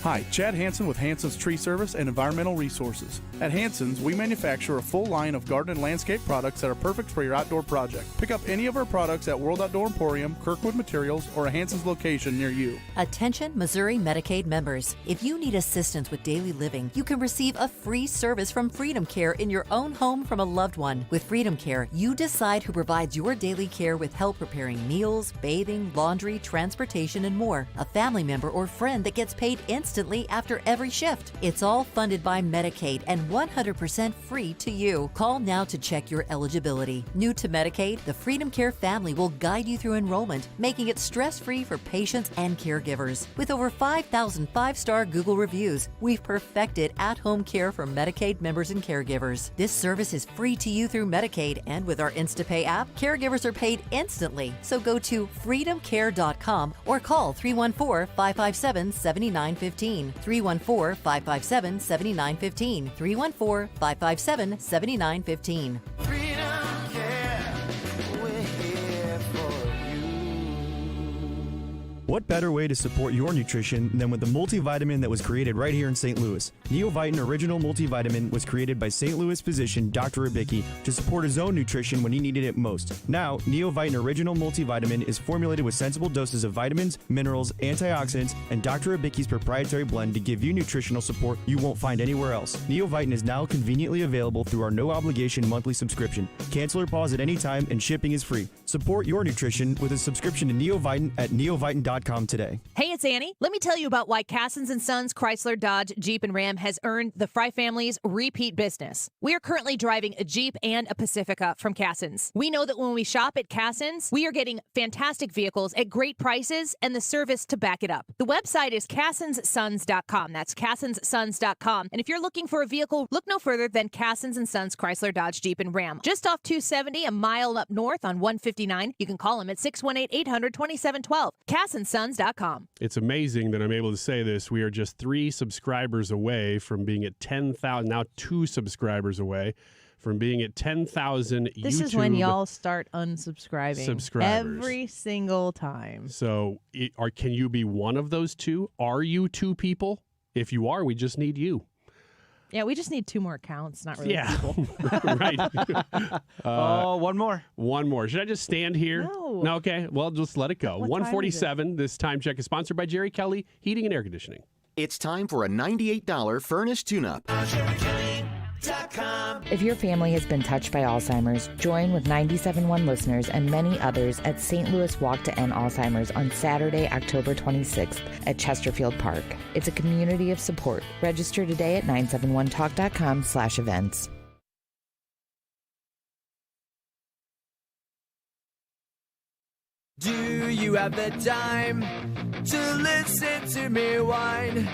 Hi, Chad Hansen with Hansen's Tree Service and Environmental Resources. At Hansen's, we manufacture a full line of garden and landscape products that are perfect for your outdoor project. Pick up any of our products at World Outdoor Emporium, Kirkwood Materials, or a Hansen's location near you. Attention Missouri Medicaid members. If you need assistance with daily living, you can receive a free service from Freedom Care in your own home from a loved one. With Freedom Care, you decide who provides your daily care with help preparing meals, bathing, laundry, transportation, and more. A family member or friend that gets paid instantly after every shift. It's all funded by Medicaid and 100% free to you. Call now to check your eligibility. New to Medicaid, the Freedom Care family will guide you through enrollment, making it stress-free for patients and caregivers. With over 5,000 5-star Google reviews, we've perfected at-home care for Medicaid members and caregivers. This service is free to you through Medicaid, and with our InstaPay app, caregivers are paid instantly. So go to freedomcare.com or call 314-557-7915. 314-557-7915. 314-557-7915. What better way to support your nutrition than with the multivitamin that was created right here in St. Louis? Neovitin Original Multivitamin was created by St. Louis physician Dr. Abicki to support his own nutrition when he needed it most. Now, Neovitin Original Multivitamin is formulated with sensible doses of vitamins, minerals, antioxidants, and Dr. Abicki's proprietary blend to give you nutritional support you won't find anywhere else. Neovitin is now conveniently available through our no-obligation monthly subscription. Cancel or pause at any time, and shipping is free. Support your nutrition with a subscription to Neovitin at neovitin.com today. Hey, it's Annie. Let me tell you about why Cassens & Sons Chrysler, Dodge, Jeep, and Ram has earned the Fry family's repeat business. We are currently driving a Jeep and a Pacifica from Cassens. We know that when we shop at Cassens, we are getting fantastic vehicles at great prices and the service to back it up. The website is CassensSons.com. That's CassensSons.com. And if you're looking for a vehicle, look no further than Cassens & Sons Chrysler, Dodge, Jeep, and Ram. Just off 270, a mile up north on 159. You can call them at 618-800-2712. CassensSons.com. It's amazing that I'm able to say this. We are just 3 subscribers away from being at 10,000, now 2 subscribers away from being at 10,000 YouTube. This is when y'all start unsubscribing. Subscribers. Every single time. So can you be one of those 2? Are you 2 people? If you are, we just need you. Yeah, we just need 2 more accounts, not really people. Right. One more. One more. Should I just stand here? No. Okay. Well, just let it go. What 147. This time check is sponsored by Jerry Kelly Heating and Air Conditioning. It's time for a $98 furnace tune-up. If your family has been touched by Alzheimer's, join with 97.1 listeners and many others at St. Louis Walk to End Alzheimer's on Saturday, October 26th at Chesterfield Park. It's a community of support. Register today at 971talk.com/events. Do you have the time to listen to me whine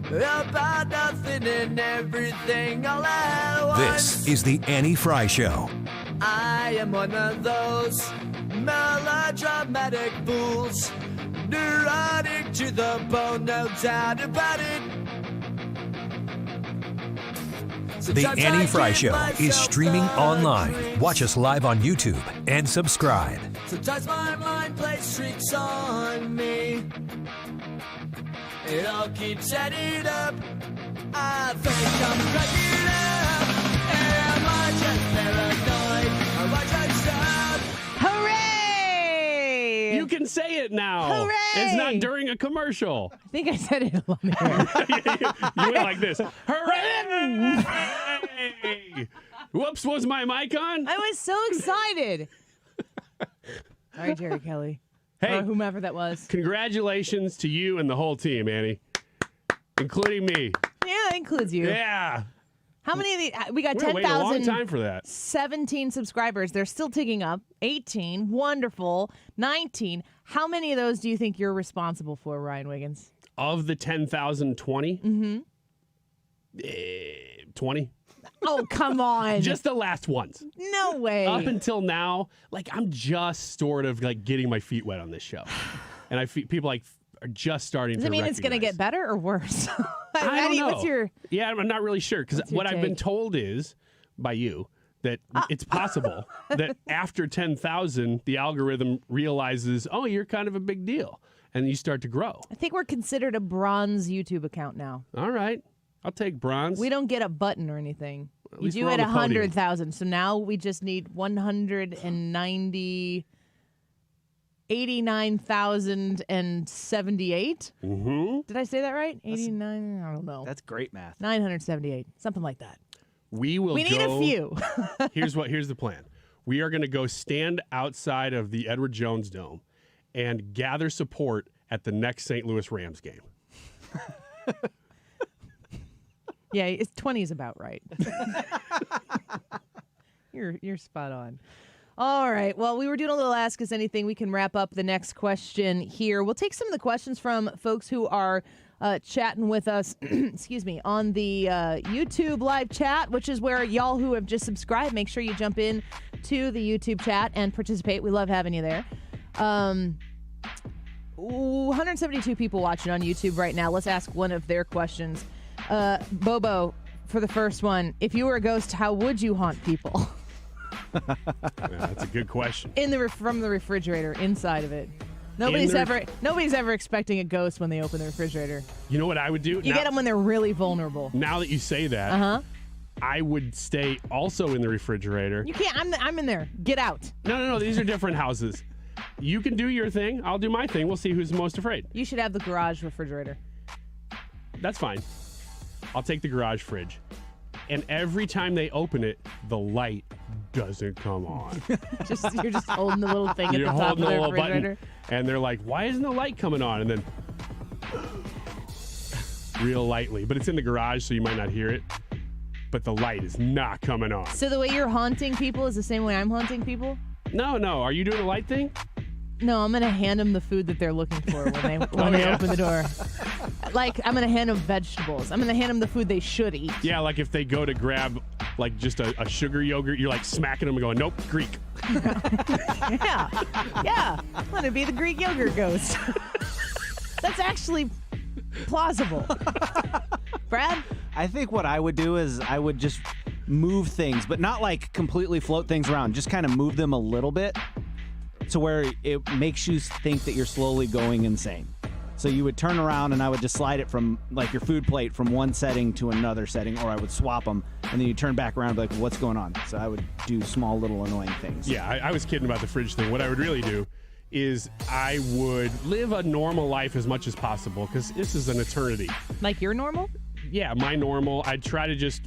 about nothing and everything all at once? This is the Annie Fry Show. I am one of those melodramatic fools, neurotic to the bone, no doubt about it. The Annie Fry Show is streaming online. Watch us live on YouTube and subscribe. Sometimes my mind plays tricks on me. It all keeps adding up. I think I'm cracking up. Am I just paranoid? Am I just up? Hooray! You can say it now. Hooray! It's not during a commercial. I think I said it on there. You went like this. Hooray! Whoops, was my mic on? I was so excited. All right, Jerry Kelly. Hey, or whomever that was. Congratulations to you and the whole team, Annie, including me. Yeah, that includes you. Yeah. How many of these? We got We're waiting a long 10,000. time for that. 17 subscribers. They're still ticking up. 18. Wonderful. 19. How many of those do you think you're responsible for, Ryan Wiggins? Of the 10,020? Mm-hmm. 20. Oh, come on. Just the last ones. No way. Up until now, like I'm just sort of like getting my feet wet on this show. And I feel people like are just starting Does to it mean it's going to get better or worse? I don't know. What's your... Yeah, I'm not really sure because what I've been told is by you that it's possible that after 10,000, the algorithm realizes, oh, you're kind of a big deal, and you start to grow. I think we're considered a bronze YouTube account now. All right. I'll take bronze. We don't get a button or anything. At You least do we're at on the podium. 100,000. So now we just need 89,078. Mm-hmm. Did I say that right? 89. I don't know. That's great math. 978, something like that. We will. We need a few. Here's the plan. We are going to go stand outside of the Edward Jones Dome and gather support at the next St. Louis Rams game. Yeah, 20 is about right. You're spot on. All right. Well, we were doing a little Ask Us Anything. We can wrap up the next question here. We'll take some of the questions from folks who are chatting with us, excuse me, on the YouTube live chat, which is where y'all who have just subscribed, make sure you jump in to the YouTube chat and participate. We love having you there. 172 people watching on YouTube right now. Let's ask one of their questions. Bobo, for the first one, if you were a ghost, how would you haunt people? Yeah, that's a good question. From the refrigerator, inside of it. Nobody's ever expecting a ghost when they open the refrigerator. You know what I would do? You get them when they're really vulnerable. Now that you say that, I would stay also in the refrigerator. You can't. I'm in there. Get out. No. These are different houses. You can do your thing. I'll do my thing. We'll see who's most afraid. You should have the garage refrigerator. That's fine. I'll take the garage fridge. And every time they open it, the light doesn't come on. You're just holding the little thing at the top of the refrigerator. And they're like, why isn't the light coming on? And then real lightly. But it's in the garage, so you might not hear it. But the light is not coming on. So the way you're haunting people is the same way I'm haunting people? No. Are you doing a light thing? No, I'm going to hand them the food that they're looking for when they open the door. Like, I'm going to hand them vegetables. I'm going to hand them the food they should eat. Yeah, like if they go to grab like just a sugar yogurt, you're like smacking them and going, nope, Greek. Yeah. I'm going to be the Greek yogurt ghost. That's actually plausible. Brad? I think what I would do is I would just move things, but not like completely float things around. Just kind of move them a little bit to where it makes you think that you're slowly going insane. So you would turn around and I would just slide it from like your food plate from one setting to another setting, or I would swap them and then you turn back around and be like, what's going on? So I would do small little annoying things. Yeah, I was kidding about the fridge thing. What I would really do is I would live a normal life as much as possible because this is an eternity. Like your normal? Yeah, my normal. I'd try to just,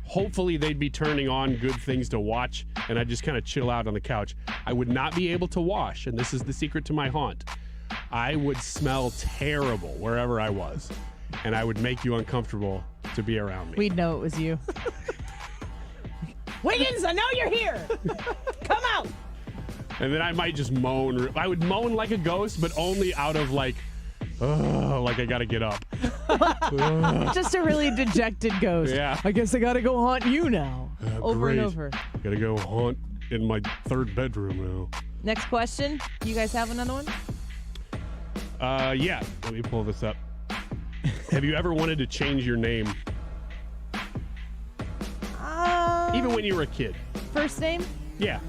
hopefully they'd be turning on good things to watch and I'd just kind of chill out on the couch. I would not be able to wash, and this is the secret to my haunt. I would smell terrible wherever I was, and I would make you uncomfortable to be around me. We'd know it was you. Wiggins, I know you're here. Come out. And then I might just moan. I would moan like a ghost, but only out of like I gotta get up. Just a really dejected ghost. Yeah. I guess I gotta go haunt you now. Over Great. and over. Gotta go haunt in my third bedroom now. Next question. You guys have another one? Yeah. Let me pull this up. Have you ever wanted to change your name? Even when you were a kid. First name? Yeah.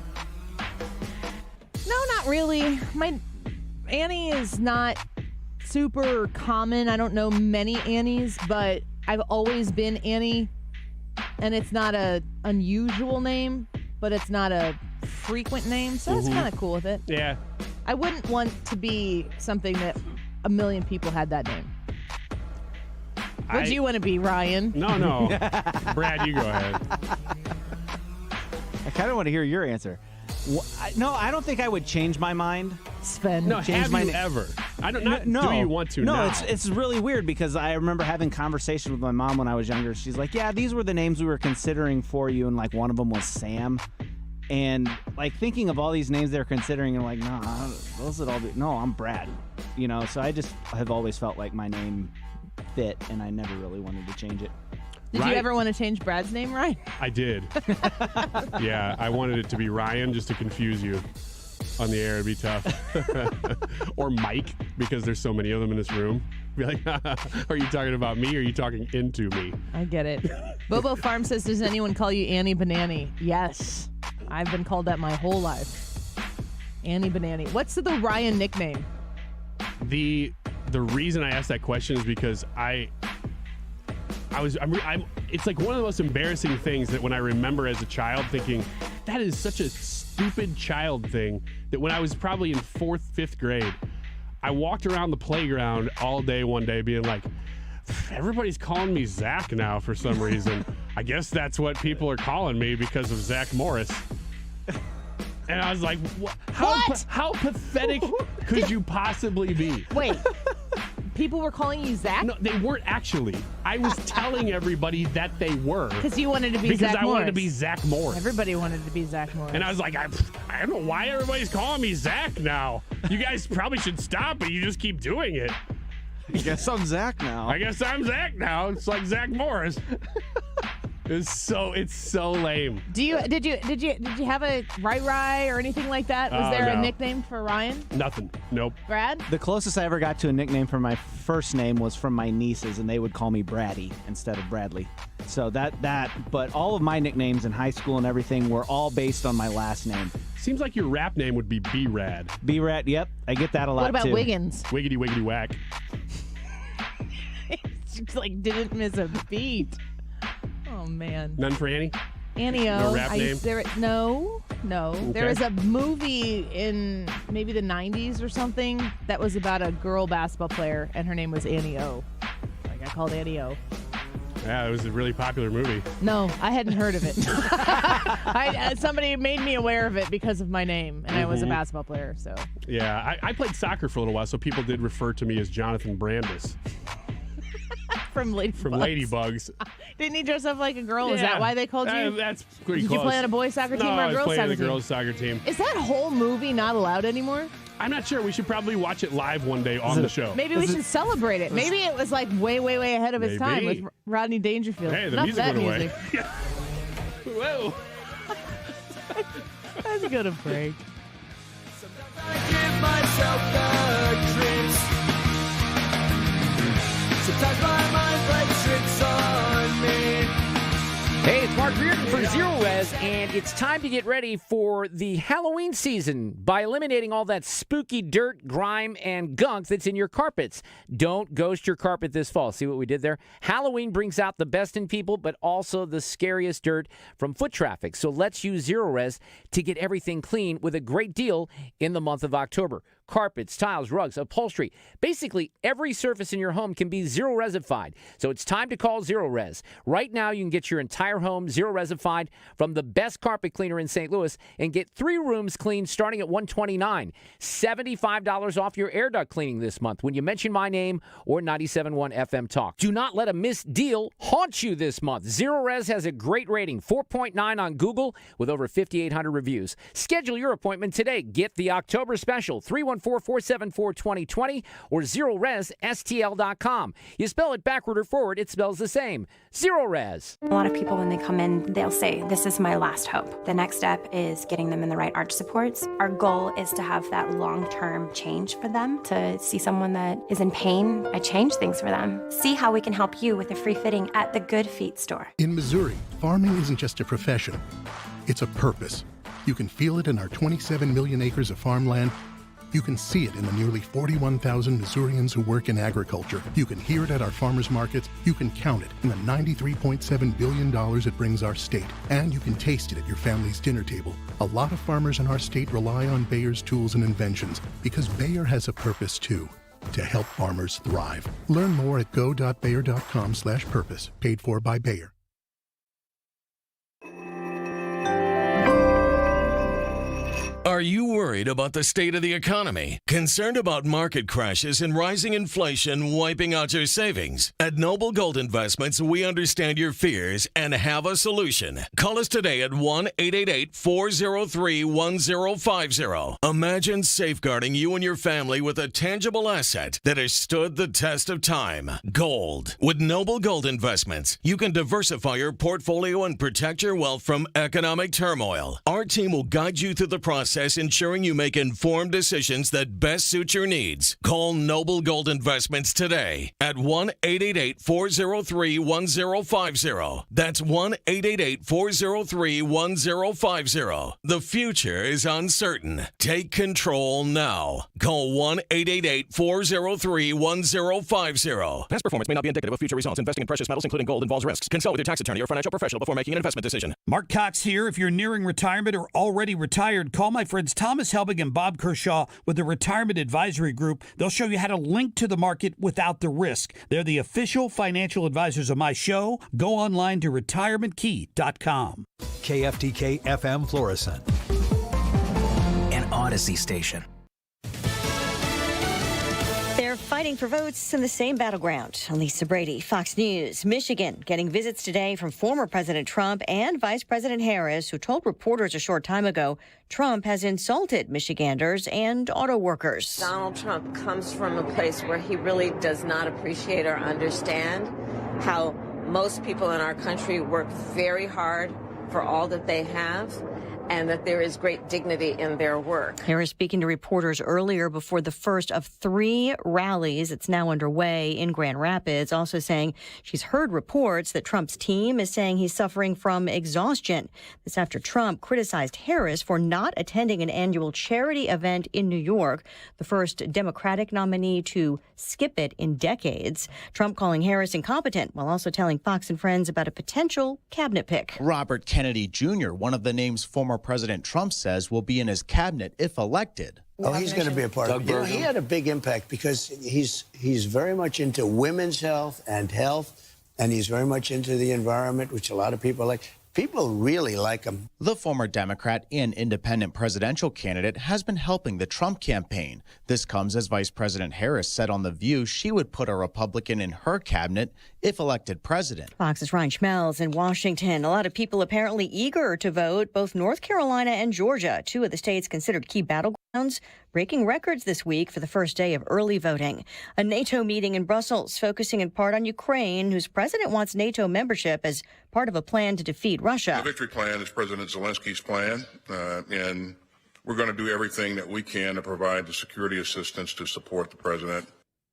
No, not really. My Annie is not super common. I don't know many Annies, but I've always been Annie, and it's not a unusual name, but it's not a frequent name, so that's kind of cool with it. Yeah. I wouldn't want to be something that a million people had that name. What do you want to be, Ryan? No. Brad, you go ahead. I kind of want to hear your answer. No, I don't think I would change my mind. Sven. No, change have my you name. ever? I don't. Not No. do you want to? No, now. it's really weird because I remember having conversation with my mom when I was younger. She's like, "Yeah, these were the names we were considering for you," and like one of them was Sam. And like thinking of all these names they're considering, and like, no, those would all be. No, I'm Brad. You know, so I just have always felt like my name fit, and I never really wanted to change it. Did you ever want to change Brad's name, Ryan? I did. Yeah, I wanted it to be Ryan just to confuse you on the air. It'd be tough. Or Mike, because there's so many of them in this room. Be like, are you talking about me or are you talking into me? I get it. Bobo Farm says, does anyone call you Annie Banani? Yes. I've been called that my whole life. Annie Banani. What's the Ryan nickname? The reason I asked that question is because I'm it's like one of the most embarrassing things that when I remember as a child thinking that is such a stupid child thing that when I was probably in 4th, 5th grade, I walked around the playground all day one day being like, everybody's calling me Zach now for some reason. I guess that's what people are calling me because of Zach Morris. And I was like, how pathetic could you possibly be? Wait. People were calling you Zach? No, they weren't actually. I was telling everybody that they were. Because you wanted to be Zach Morris. Because I wanted to Morris. be Zach Morris. Everybody wanted to be Zach Morris. And I was like, I don't know why everybody's calling me Zach now. You guys probably should stop, but you just keep doing it. I guess I'm Zach now. It's like Zach Morris. It's so lame. Did you have a Rai or anything like that? Was there a no. nickname for Ryan? Nothing. Nope. Brad? The closest I ever got to a nickname for my first name was from my nieces, and they would call me Braddy instead of Bradley. So but all of my nicknames in high school and everything were all based on my last name. Seems like your rap name would be B-Rad. B-Rad, yep. I get that a lot, What about too. Wiggins? Wiggity, wiggity, whack. It's like didn't miss a beat. Oh, man. None for Annie? Annie-O. No rap name? No. Okay. There was a movie in maybe the 90s or something that was about a girl basketball player, and her name was Annie-O. I got called Annie-O. Yeah, it was a really popular movie. No, I hadn't heard of it. Somebody made me aware of it because of my name, and I was a basketball player. So Yeah, I played soccer for a little while, so people did refer to me as Jonathan Brandis. From Ladybugs. From Ladybugs. Didn't he dress up like a girl? Is that why they called you? That's pretty Did close. you play on a boys soccer team No, or I a was girls playing soccer on the team? girls soccer team. Is that whole movie not allowed anymore? I'm not sure. We should probably watch it live one day on the show. Maybe we should celebrate it. Maybe it was like way, way, way ahead of its time Maybe. with Rodney Dangerfield. Hey, the Enough music of that went away. music. Whoa. Let's go to break. Give myself the creeps. Sometimes my mind plays tricks on me. Hey, it's Mark Reardon for Zero Res, and it's time to get ready for the Halloween season by eliminating all that spooky dirt, grime, and gunk that's in your carpets. Don't ghost your carpet this fall. See what we did there? Halloween brings out the best in people, but also the scariest dirt from foot traffic. So let's use Zero Res to get everything clean with a great deal in the month of October. Carpets, tiles, rugs, upholstery. Basically, every surface in your home can be Zero Resified. So it's time to call Zero Res. Right now, you can get your entire home Zero Resified from the best carpet cleaner in St. Louis and get 3 rooms cleaned starting at $129. $75 off your air duct cleaning this month when you mention my name or 97.1 FM Talk. Do not let a missed deal haunt you this month. Zero Res has a great rating, 4.9 on Google with over 5,800 reviews. Schedule your appointment today. Get the October special, 314 814-474-2020 or ZeroResSTL.com. You spell it backward or forward, it spells the same. Zero Res. A lot of people, when they come in, they'll say, this is my last hope. The next step is getting them in the right arch supports. Our goal is to have that long-term change for them. To see someone that is in pain, I change things for them. See how we can help you with a free fitting at the Good Feet store. In Missouri, farming isn't just a profession, it's a purpose. You can feel it in our 27 million acres of farmland. You can see it in the nearly 41,000 Missourians who work in agriculture. You can hear it at our farmers markets. You can count it in the $93.7 billion it brings our state. And you can taste it at your family's dinner table. A lot of farmers in our state rely on Bayer's tools and inventions because Bayer has a purpose too, to help farmers thrive. Learn more at go.bayer.com/purpose, paid for by Bayer. Are you worried about the state of the economy? Concerned about market crashes and rising inflation wiping out your savings? At Noble Gold Investments, we understand your fears and have a solution. Call us today at 1-888-403-1050. Imagine safeguarding you and your family with a tangible asset that has stood the test of time. Gold. With Noble Gold Investments, you can diversify your portfolio and protect your wealth from economic turmoil. Our team will guide you through the process, ensuring you make informed decisions that best suit your needs. Call Noble Gold Investments today at 1-888-403-1050. That's 1-888-403-1050. The future is uncertain. Take control now. Call 1-888-403-1050. Past performance may not be indicative of future results. Investing in precious metals, including gold, involves risks. Consult with your tax attorney or financial professional before making an investment decision. Mark Cox here. If you're nearing retirement or already retired, call my friends Thomas Helbig and Bob Kershaw with the Retirement Advisory Group. They'll show you how to link to the market without the risk. They're the official financial advisors of my show. Go online to retirementkey.com. KFTK FM Florissant. An Odyssey station. They're fighting for votes in the same battleground. Lisa Brady, Fox News. Michigan getting visits today from former President Trump and Vice President Harris, who told reporters a short time ago Trump has insulted Michiganders and auto workers. Donald Trump comes from a place where he really does not appreciate or understand how most people in our country work very hard for all that they have, and that there is great dignity in their work. Harris speaking to reporters earlier before the first of 3 rallies that's now underway in Grand Rapids, also saying she's heard reports that Trump's team is saying he's suffering from exhaustion. This after Trump criticized Harris for not attending an annual charity event in New York, the first Democratic nominee to skip it in decades. Trump calling Harris incompetent while also telling Fox and Friends about a potential cabinet pick. Robert Kennedy Jr., one of the names former President Trump says will be in his cabinet if elected. Oh, he's going to be a part of it. He had a big impact because he's very much into women's health, and he's very much into the environment, which a lot of people like. People really like him. The former Democrat and independent presidential candidate has been helping the Trump campaign. This comes as Vice President Harris said on The View she would put a Republican in her cabinet if elected president. Fox's Ryan Schmelz in Washington. A lot of people apparently eager to vote. Both North Carolina and Georgia, 2 of the states considered key battlegrounds, breaking records this week for the first day of early voting. A NATO meeting in Brussels focusing in part on Ukraine, whose president wants NATO membership as part of a plan to defeat Russia. The victory plan is President Zelensky's plan, and we're going to do everything that we can to provide the security assistance to support the president.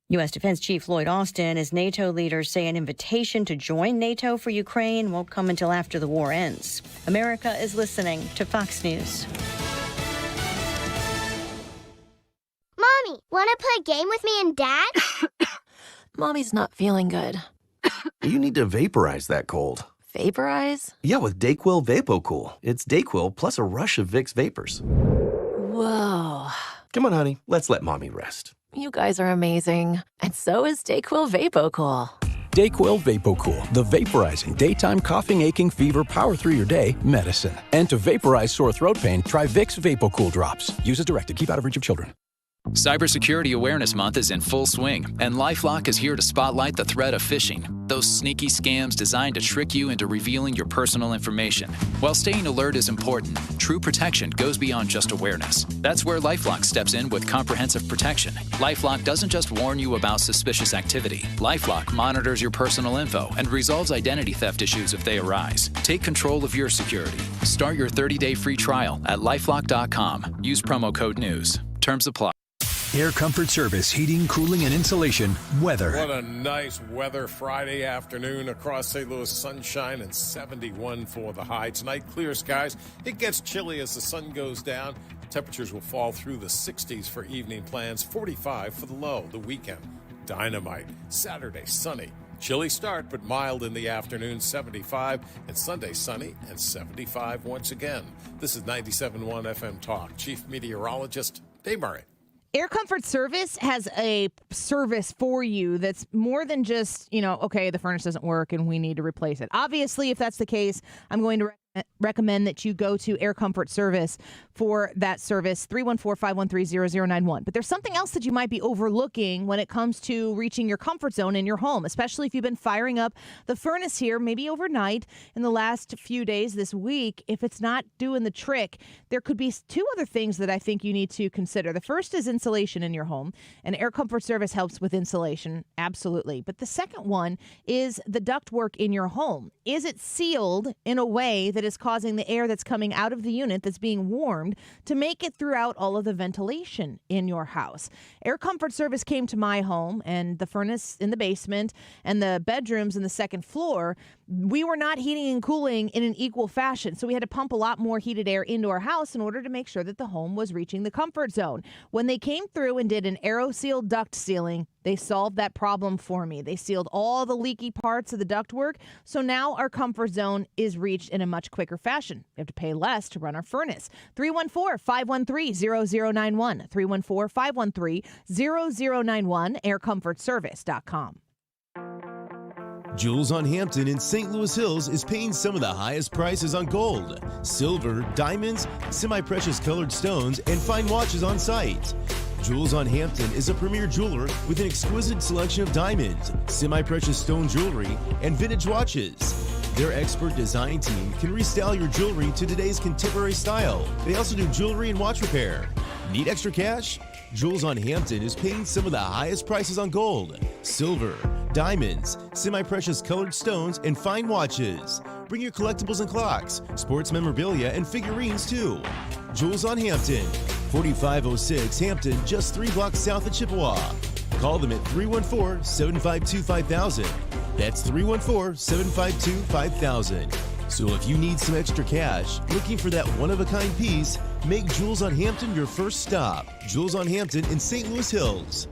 U.S. Defense Chief Lloyd Austin, as NATO leaders say an invitation to join NATO for Ukraine won't come until after the war ends. America is listening to Fox News. Mommy, want to play a game with me and Dad? Mommy's not feeling good. You need to vaporize that cold. Vaporize? Yeah, with DayQuil VapoCool. It's DayQuil plus a rush of Vicks vapors. Whoa. Come on, honey. Let's let Mommy rest. You guys are amazing. And so is DayQuil VapoCool. DayQuil VapoCool, the vaporizing daytime coughing, aching, fever, power through your day medicine. And to vaporize sore throat pain, try Vicks VapoCool drops. Use as directed. Keep out of reach of children. Cybersecurity Awareness Month is in full swing, and LifeLock is here to spotlight the threat of phishing, those sneaky scams designed to trick you into revealing your personal information. While staying alert is important, true protection goes beyond just awareness. That's where LifeLock steps in with comprehensive protection. LifeLock doesn't just warn you about suspicious activity. LifeLock monitors your personal info and resolves identity theft issues if they arise. Take control of your security. Start your 30-day free trial at LifeLock.com. Use promo code NEWS. Terms apply. Air Comfort Service, heating, cooling, and insulation, weather. What a nice weather Friday afternoon across St. Louis. Sunshine and 71 for the high. Tonight, clear skies. It gets chilly as the sun goes down. Temperatures will fall through the 60s for evening plans. 45 for the low. The weekend, dynamite. Saturday, sunny. Chilly start, but mild in the afternoon, 75. And Sunday, sunny and 75 once again. This is 97.1 FM Talk. Chief Meteorologist Dave Murray. Air Comfort Service has a service for you that's more than just, okay, the furnace doesn't work and we need to replace it. Obviously, if that's the case, I'm going to recommend that you go to Air Comfort Service for that service, 314-513-0091. But there's something else that you might be overlooking when it comes to reaching your comfort zone in your home, especially if you've been firing up the furnace here, maybe overnight in the last few days this week. If it's not doing the trick, there could be two other things that I think you need to consider. The first is insulation in your home, and Air Comfort Service helps with insulation, absolutely. But the second one is the ductwork in your home. Is it sealed in a way that is causing the air that's coming out of the unit that's being warmed to make it throughout all of the ventilation in your house? Air Comfort Service came to my home, and the furnace in the basement and the bedrooms in the second floor, we were not heating and cooling in an equal fashion. So we had to pump a lot more heated air into our house in order to make sure that the home was reaching the comfort zone. When they came through and did an AeroSeal duct sealing, they solved that problem for me. They sealed all the leaky parts of the ductwork, so now our comfort zone is reached in a much quicker fashion. We have to pay less to run our furnace. 314-513-0091. 314-513-0091. AirComfortService.com. Jewels on Hampton in St. Louis Hills is paying some of the highest prices on gold, silver, diamonds, semi-precious colored stones, and fine watches on site. Jewels on Hampton is a premier jeweler with an exquisite selection of diamonds, semi-precious stone jewelry, and vintage watches. Their expert design team can restyle your jewelry to today's contemporary style. They also do jewelry and watch repair. Need extra cash? Jewels on Hampton is paying some of the highest prices on gold, silver, diamonds, semi-precious colored stones, and fine watches. Bring your collectibles and clocks, sports memorabilia, and figurines too. Jewels on Hampton, 4506 Hampton, just 3 blocks south of Chippewa. Call them at 314-752-5000. That's 314-752-5000. So if you need some extra cash, looking for that one-of-a-kind piece, make Jewels on Hampton your first stop. Jewels on Hampton in St. Louis Hills.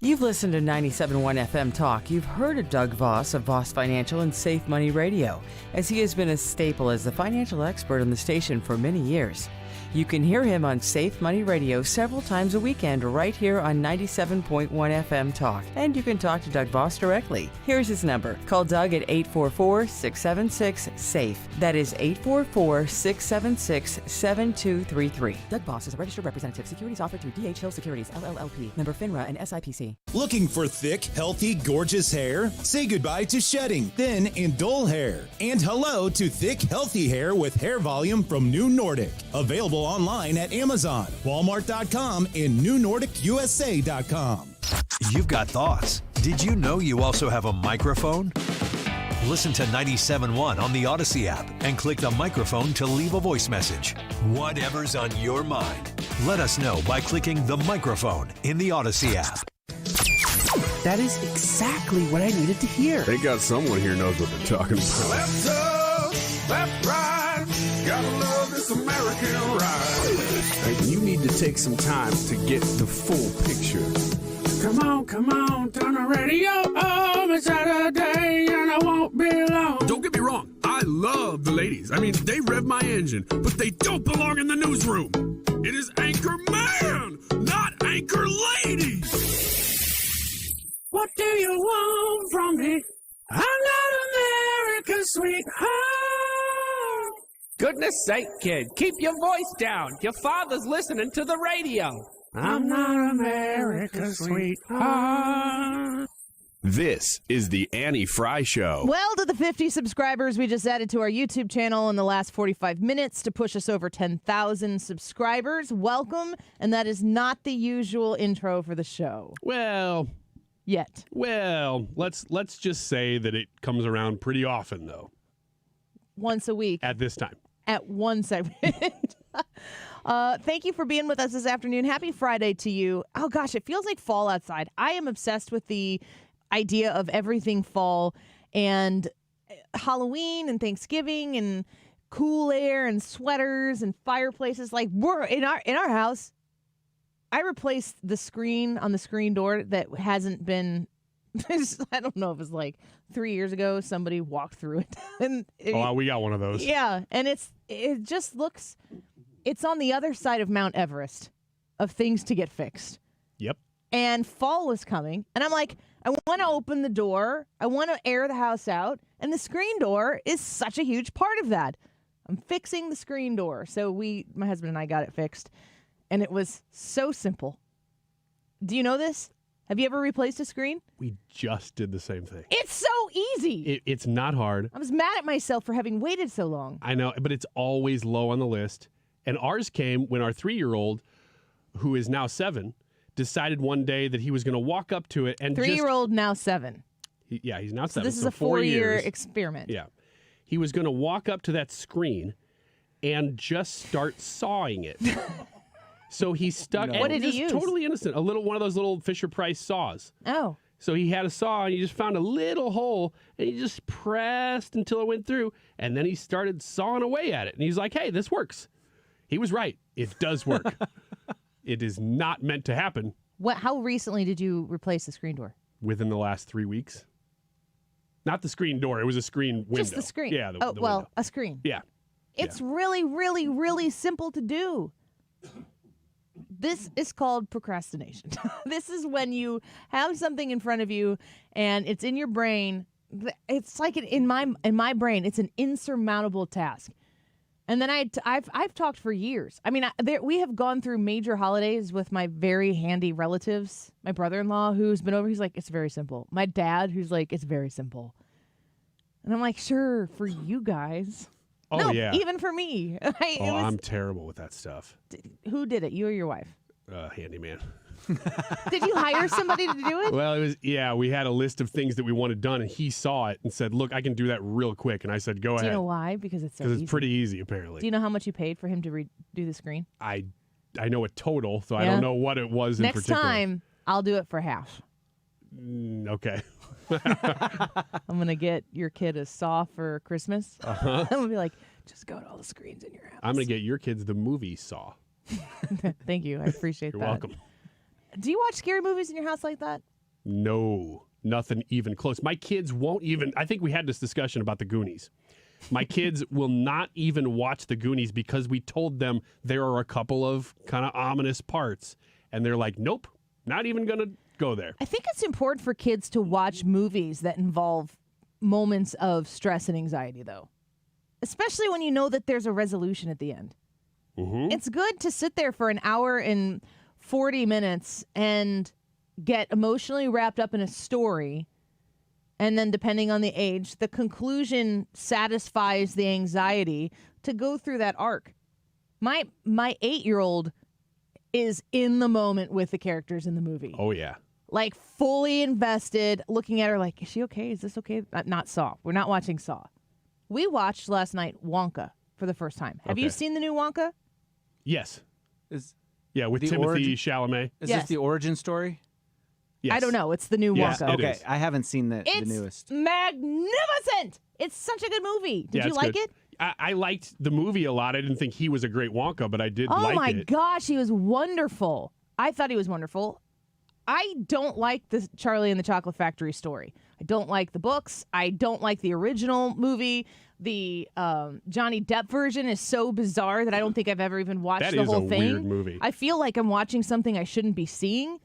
You've listened to 97.1 FM Talk. You've heard of Doug Voss of Voss Financial and Safe Money Radio, as he has been a staple as the financial expert on the station for many years. You can hear him on Safe Money Radio several times a weekend right here on 97.1 FM Talk. And you can talk to Doug Voss directly. Here's his number. Call Doug at 844-676-SAFE. That is 844-676-7233. Doug Voss is a registered representative. Securities offered through D.H. Hill Securities, LLLP. Member FINRA and SIPC. Looking for thick, healthy, gorgeous hair? Say goodbye to shedding, thin, and dull hair. And hello to thick, healthy hair with hair volume from New Nordic. Available online at Amazon, Walmart.com, and NewNordicUSA.com. You've got thoughts. Did you know you also have a microphone? Listen to 97.1 on the Odyssey app and click the microphone to leave a voice message. Whatever's on your mind, let us know by clicking the microphone in the Odyssey app. That is exactly what I needed to hear. They got someone here knows what they're talking about. Left up, left right, gotta love this American ride. Like, you need to take some time to get the full picture. Come on, turn the radio on. It's Saturday and I won't be long. Don't get me wrong, I love the ladies. I mean, they rev my engine, but they don't belong in the newsroom. It is Anchor Man, not Anchor Lady. What do you want from me? I'm not America's sweetheart. Goodness sake, kid, keep your voice down. Your father's listening to the radio. I'm not America's sweetheart. This is the Annie Fry Show. Well, to the 50 subscribers we just added to our YouTube channel in the last 45 minutes to push us over 10,000 subscribers, welcome. And that is not the usual intro for the show. Well, let's just say that it comes around pretty often, though. Once a week. At this time. At one segment. Thank you for being with us this afternoon. Happy Friday to you. Oh, gosh, it feels like fall outside. I am obsessed with the idea of everything fall and Halloween and Thanksgiving and cool air and sweaters and fireplaces. Like, we're in our house. I replaced the screen on the screen door that hasn't been. I don't know if it's like 3 years ago somebody walked through it. And we got one of those. Yeah, and it just looks. It's on the other side of Mount Everest of things to get fixed. Yep. And fall is coming, and I'm like, I want to open the door. I want to air the house out, and the screen door is such a huge part of that. I'm fixing the screen door. So my husband and I got it fixed, and it was so simple. Do you know this? Have you ever replaced a screen? We just did the same thing. It's so easy. It's not hard. I was mad at myself for having waited so long. I know, but it's always low on the list. And ours came when our 3-year-old, who is now 7, decided one day that he was going to walk up to it and 3-year-old, now 7. He's now 7. So this is a 4 4-year years. experiment. Yeah. He was going to walk up to that screen and just start sawing it. So he stuck. What did he use? Totally innocent. One of those little Fisher-Price saws. Oh. So he had a saw and he just found a little hole and he just pressed until it went through. And then he started sawing away at it. And he's like, hey, this works. He was right. It does work. It is not meant to happen. How recently did you replace the screen door? Within the last 3 weeks. Not the screen door. It was a screen window. Just the screen. Yeah. The window. A screen. Yeah. It's really, really, really simple to do. This is called procrastination. This is when you have something in front of you and it's in your brain. It's like in my brain, it's an insurmountable task. And then I've talked for years. I mean, we have gone through major holidays with my very handy relatives. My brother-in-law, who's been over, he's like, it's very simple. My dad, who's like, it's very simple. And I'm like, sure, for you guys. Oh, no, yeah. Even for me. I'm terrible with that stuff. Who did it? You or your wife? Handyman. Did you hire somebody to do it? Well, we had a list of things that we wanted done, and he saw it and said, look, I can do that real quick. And I said, go ahead. Do you know why? Because it's so easy. Because it's pretty easy, apparently. Do you know how much you paid for him to redo the screen? I know a total, so I don't know what it was in particular. Next time, I'll do it for half. Okay. I'm going to get your kid a saw for Christmas. Uh-huh. I'm going to be like, just go to all the screens in your house. I'm going to get your kids the movie Saw. Thank you. I appreciate that. You're welcome. Do you watch scary movies in your house like that? No, nothing even close. My kids won't even. I think we had this discussion about the Goonies. My kids will not even watch the Goonies because we told them there are a couple of kind of ominous parts. And they're like, nope, not even going to go there. I think it's important for kids to watch movies that involve moments of stress and anxiety, though. Especially when you know that there's a resolution at the end. Mm-hmm. It's good to sit there for an hour and 40 minutes and get emotionally wrapped up in a story. And then depending on the age, the conclusion satisfies the anxiety to go through that arc. My 8-year-old is in the moment with the characters in the movie. Oh, yeah. Like fully invested, looking at her like, is she okay? Is this okay? Not Saw. We're not watching Saw. We watched last night Wonka for the first time. Have you seen the new Wonka? Yes. With Timothée Chalamet. Is this the origin story? Yes. I don't know. It's the new Wonka. Okay, I haven't seen the newest. It's magnificent. It's such a good movie. Did you like it? I liked the movie a lot. I didn't think he was a great Wonka, but I did like it. Oh my gosh, he was wonderful. I thought he was wonderful. I don't like the Charlie and the Chocolate Factory story. I don't like the books. I don't like the original movie. The Johnny Depp version is so bizarre that I don't think I've ever even watched the whole thing. That is a weird movie. I feel like I'm watching something I shouldn't be seeing.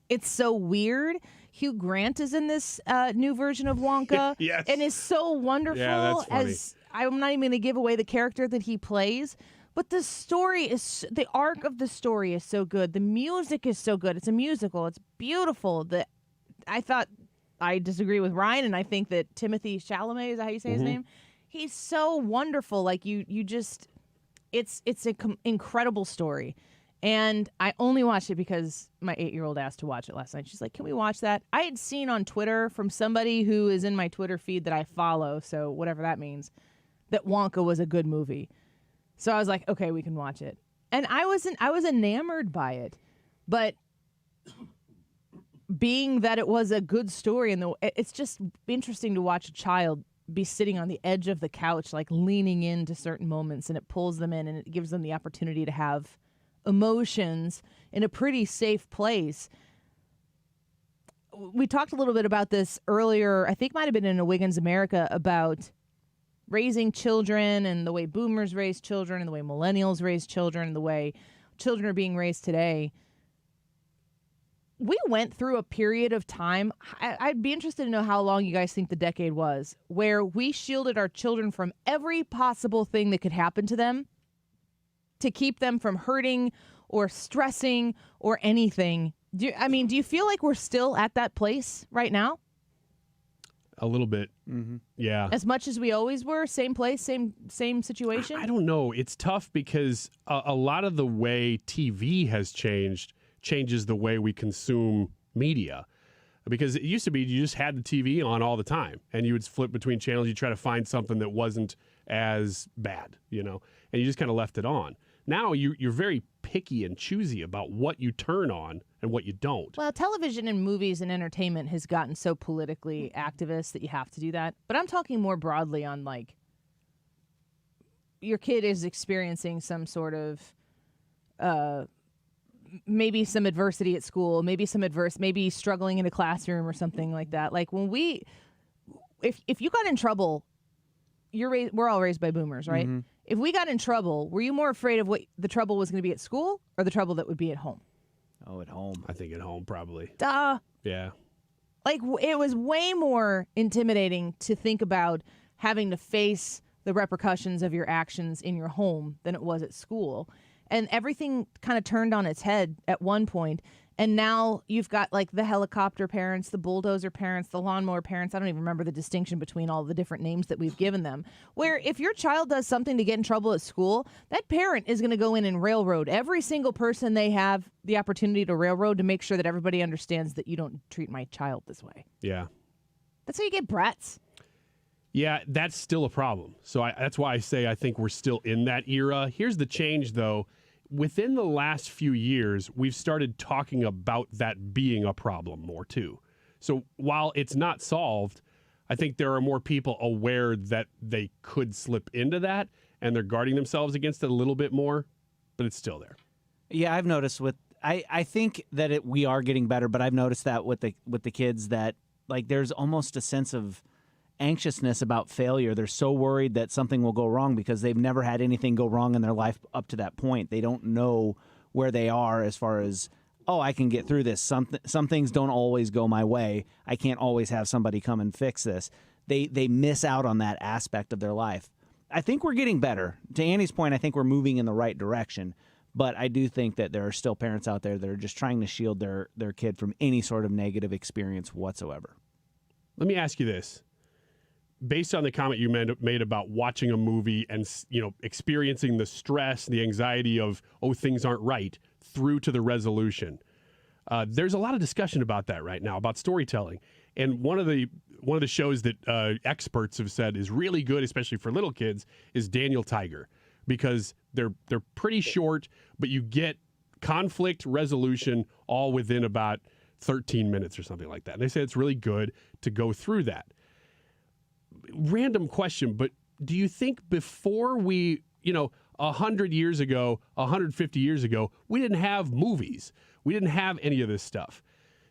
It's so weird. Hugh Grant is in this new version of Wonka. Yes. And is so wonderful. Yeah, that's funny. I'm not even going to give away the character that he plays, but the arc of the story is so good. The music is so good. It's a musical. It's beautiful. I disagree with Ryan, and I think that Timothy Chalamet, is that how you say his name? He's so wonderful. Like it's an incredible story. And I only watched it because my 8-year-old asked to watch it last night. She's like, can we watch that? I had seen on Twitter from somebody who is in my Twitter feed that I follow, so whatever that means, that Wonka was a good movie. So I was like, okay, we can watch it. And I was enamored by it. But being that it was a good story, and it's just interesting to watch a child be sitting on the edge of the couch, like leaning into certain moments, and it pulls them in and it gives them the opportunity to have emotions in a pretty safe place. We talked a little bit about this earlier. I think might have been in a Wiggins America about raising children and the way boomers raise children and the way millennials raise children and the way children are being raised today. We went through a period of time, I'd be interested to know how long you guys think the decade was, where we shielded our children from every possible thing that could happen to them to keep them from hurting or stressing or anything. Do you feel like we're still at that place right now? A little bit. Mm-hmm. Yeah. As much as we always were, same place, same situation? I don't know. It's tough because a lot of the way TV has changes the way we consume media. Because it used to be you just had the TV on all the time and you would flip between channels. You try to find something that wasn't as bad, and you just kind of left it on. Now you're very picky and choosy about what you turn on and what you don't. Well, television and movies and entertainment has gotten so politically activist that you have to do that. But I'm talking more broadly on, like, your kid is experiencing some sort of maybe some adversity at school, maybe struggling in a classroom or something like that. Like if you got in trouble, we're all raised by boomers, right? Mm-hmm. If we got in trouble, were you more afraid of what the trouble was going to be at school or the trouble that would be at home? Oh, at home. I think at home, probably. Duh. Yeah. Like, it was way more intimidating to think about having to face the repercussions of your actions in your home than it was at school. And everything kind of turned on its head at one point. And now you've got, like, the helicopter parents, the bulldozer parents, the lawnmower parents. I don't even remember the distinction between all the different names that we've given them. Where if your child does something to get in trouble at school, that parent is going to go in and railroad every single person they have the opportunity to railroad to make sure that everybody understands that you don't treat my child this way. Yeah. That's how you get brats. Yeah, that's still a problem. So that's why I say I think we're still in that era. Here's the change, though. Within the last few years, we've started talking about that being a problem more, too. So while it's not solved, I think there are more people aware that they could slip into that, and they're guarding themselves against it a little bit more, but it's still there. Yeah, I've noticed I think that we are getting better, but I've noticed that with the kids that, like, there's almost a sense of anxiousness about failure. They're so worried that something will go wrong because they've never had anything go wrong in their life up to that point. They don't know where they are as far as, I can get through this. Some things don't always go my way. I can't always have somebody come and fix this. They miss out on that aspect of their life. I think we're getting better. To Annie's point, I think we're moving in the right direction. But I do think that there are still parents out there that are just trying to shield their kid from any sort of negative experience whatsoever. Let me ask you this. Based on the comment you made about watching a movie and, experiencing the stress, the anxiety of, things aren't right, through to the resolution, there's a lot of discussion about that right now, about storytelling. And one of the shows that experts have said is really good, especially for little kids, is Daniel Tiger, because they're pretty short, but you get conflict resolution all within about 13 minutes or something like that. And they say it's really good to go through that. Random question, but do you think before we, 100 years ago, 150 years ago, we didn't have movies. We didn't have any of this stuff.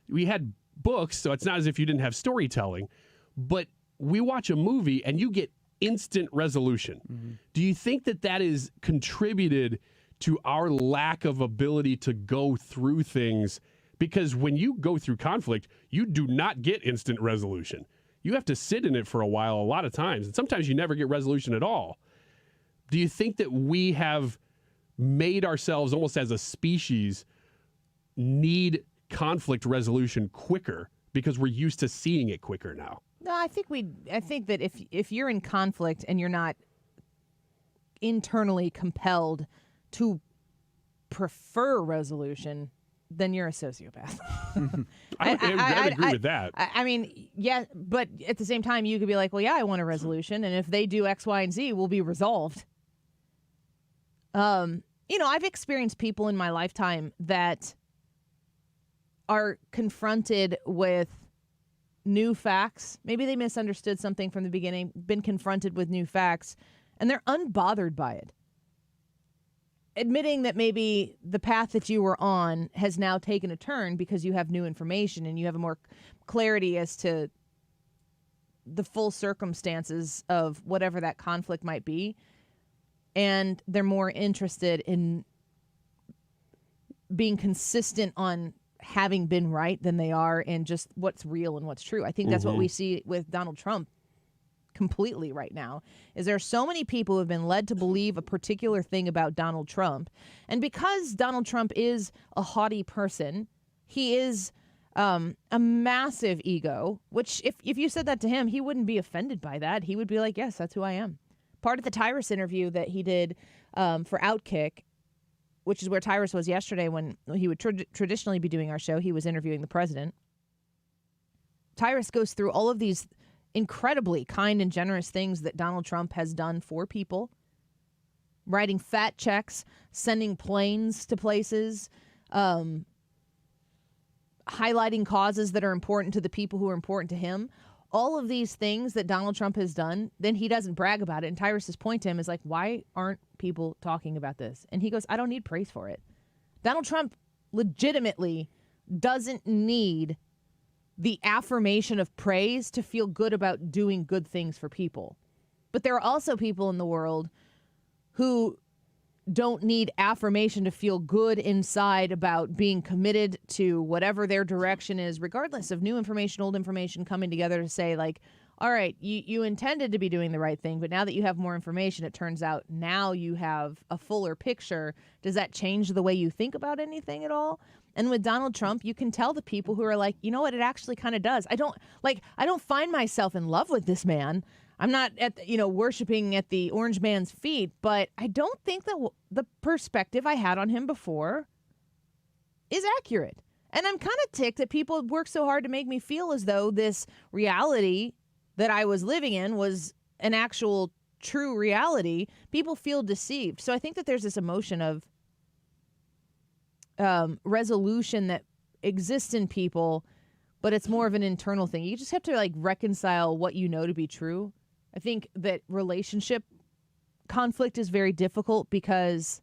We had books, so it's not as if you didn't have storytelling, but we watch a movie and you get instant resolution. Mm-hmm. Do you think that is contributed to our lack of ability to go through things? Because when you go through conflict, you do not get instant resolution. you have to sit in it for a while a lot of times, and sometimes you never get resolution at all. Do you think that we have made ourselves almost as a species need conflict resolution quicker because we're used to seeing it quicker now? No, I think that if you're in conflict and you're not internally compelled to prefer resolution, then you're a sociopath. I'd agree with that. I mean, yeah, but at the same time, you could be like, well, yeah, I want a resolution, and if they do X, Y, and Z, we'll be resolved. I've experienced people in my lifetime that are confronted with new facts. Maybe they misunderstood something from the beginning, been confronted with new facts, and they're unbothered by it. Admitting that maybe the path that you were on has now taken a turn because you have new information and you have more clarity as to the full circumstances of whatever that conflict might be. And they're more interested in being consistent on having been right than they are in just what's real and what's true. I think that's what we see with Donald Trump completely right now, is there are so many people who have been led to believe a particular thing about Donald Trump. And because Donald Trump is a haughty person, he is a massive ego, which if you said that to him, he wouldn't be offended by that. He would be like, yes, that's who I am. Part of the Tyrus interview that he did for Outkick, which is where Tyrus was yesterday when he would traditionally be doing our show, he was interviewing the president. Tyrus goes through all of these incredibly kind and generous things that Donald Trump has done for people, writing fat checks, sending planes to places, highlighting causes that are important to the people who are important to him. All of these things that Donald Trump has done, then he doesn't brag about it. And Tyrus's point to him is like, why aren't people talking about this? And he goes, I don't need praise for it. Donald Trump legitimately doesn't need the affirmation of praise to feel good about doing good things for people. But there are also people in the world who don't need affirmation to feel good inside about being committed to whatever their direction is, regardless of new information, old information coming together to say, like, all right, you intended to be doing the right thing, but now that you have more information, it turns out now you have a fuller picture. Does that change the way you think about anything at all? And with Donald Trump, you can tell the people who are like, you know what, it actually kind of does. I don't find myself in love with this man. I'm not worshiping at the orange man's feet, but I don't think that the perspective I had on him before is accurate. And I'm kind of ticked that people work so hard to make me feel as though this reality that I was living in was an actual true reality. People feel deceived. So I think that there's this emotion of resolution that exists in people, but it's more of an internal thing. You just have to reconcile what you know to be true. I think that relationship conflict is very difficult because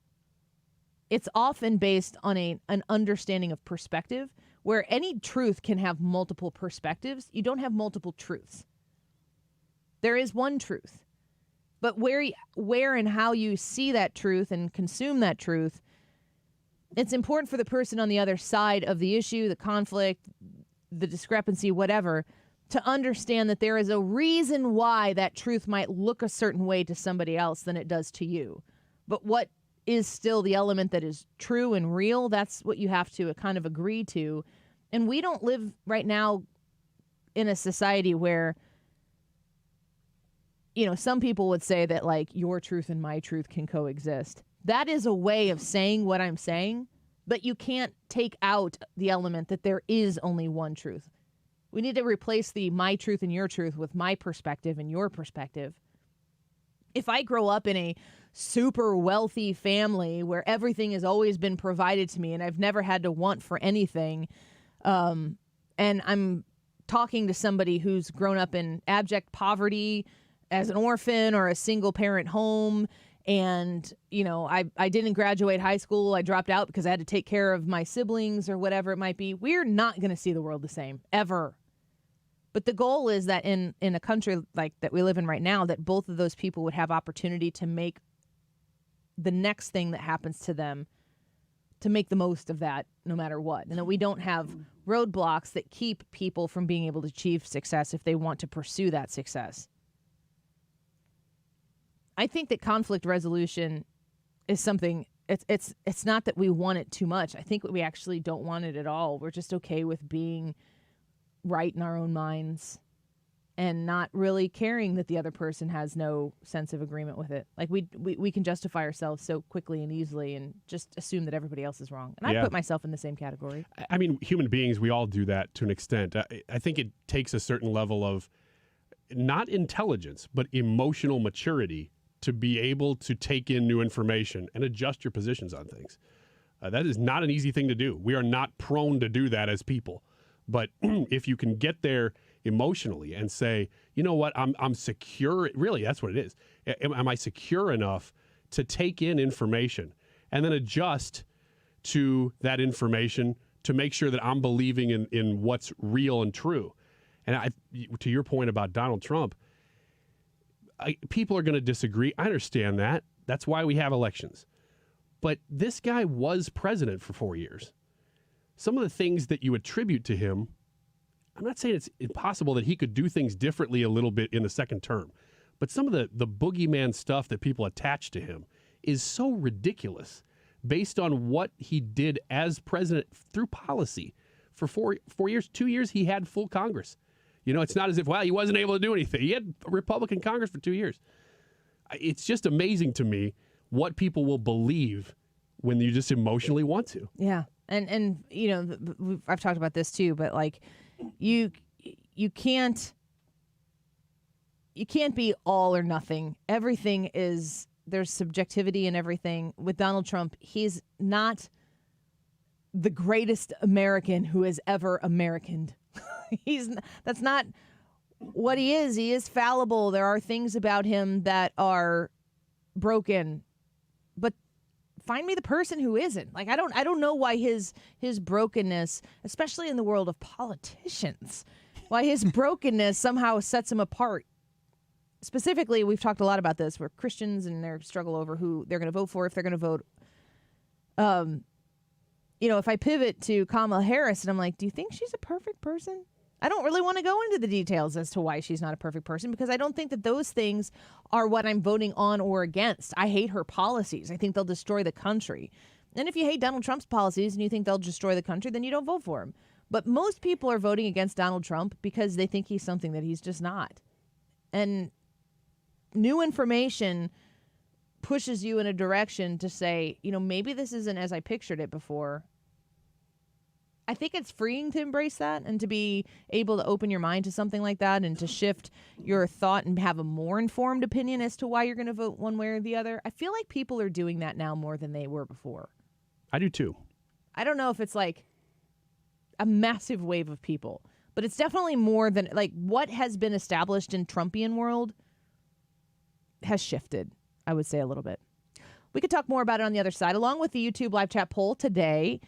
it's often based on an understanding of perspective, where any truth can have multiple perspectives. You don't have multiple truths. There is one truth. But where and how you see that truth and consume that truth, it's important for the person on the other side of the issue, the conflict, the discrepancy, whatever, to understand that there is a reason why that truth might look a certain way to somebody else than it does to you. But what is still the element that is true and real, that's what you have to kind of agree to. And we don't live right now in a society where, some people would say that your truth and my truth can coexist. That is a way of saying what I'm saying, but you can't take out the element that there is only one truth. We need to replace the my truth and your truth with my perspective and your perspective. If I grow up in a super wealthy family where everything has always been provided to me and I've never had to want for anything, and I'm talking to somebody who's grown up in abject poverty as an orphan or a single parent home, and, I didn't graduate high school, I dropped out because I had to take care of my siblings or whatever it might be, we're not going to see the world the same, ever. But the goal is that in a country like that we live in right now, that both of those people would have opportunity to make the next thing that happens to them to make the most of that no matter what, and that we don't have roadblocks that keep people from being able to achieve success if they want to pursue that success. I think that conflict resolution is something, it's not that we want it too much. I think we actually don't want it at all. We're just okay with being right in our own minds and not really caring that the other person has no sense of agreement with it. Like we can justify ourselves so quickly and easily and just assume that everybody else is wrong. And I put myself in the same category. I mean, human beings, we all do that to an extent. I think it takes a certain level of not intelligence, but emotional maturity to be able to take in new information and adjust your positions on things. That is not an easy thing to do. We are not prone to do that as people. But if you can get there emotionally and say, you know what, I'm secure. Really, that's what it is. Am I secure enough to take in information and then adjust to that information to make sure that I'm believing in what's real and true? And to your point about Donald Trump, people are going to disagree. I understand that. That's why we have elections. But this guy was president for 4 years. Some of the things that you attribute to him, I'm not saying it's impossible that he could do things differently a little bit in the second term, but some of the boogeyman stuff that people attach to him is so ridiculous based on what he did as president through policy. For 4 years, 2 years, he had full Congress. You know, it's not as if, he wasn't able to do anything. He had a Republican Congress for 2 years. It's just amazing to me what people will believe when you just emotionally want to. Yeah. And you know, I've talked about this too, but like you can't be all or nothing. Everything is, there's subjectivity in everything. With Donald Trump, he's not the greatest American who has ever Americaned. That's not what he is. He is fallible. There are things about him that are broken, but find me the person who isn't. Like, I don't know why his brokenness, especially in the world of politicians, why his brokenness somehow sets him apart. Specifically, we've talked a lot about this, where Christians and their struggle over who they're going to vote for, if they're going to vote. You know, if I pivot to Kamala Harris and I'm like, do you think she's a perfect person? I don't really want to go into the details as to why she's not a perfect person, because I don't think that those things are what I'm voting on or against. I hate her policies. I think they'll destroy the country. And if you hate Donald Trump's policies and you think they'll destroy the country, then you don't vote for him. But most people are voting against Donald Trump because they think he's something that he's just not. And new information pushes you in a direction to say, you know, maybe this isn't as I pictured it before. I think it's freeing to embrace that and to be able to open your mind to something like that and to shift your thought and have a more informed opinion as to why you're going to vote one way or the other. I feel like people are doing that now more than they were before. I do too. I don't know if it's like a massive wave of people, but it's definitely more than like what has been established in Trumpian world has shifted, I would say, a little bit. We could talk more about it on the other side, along with the YouTube live chat poll today.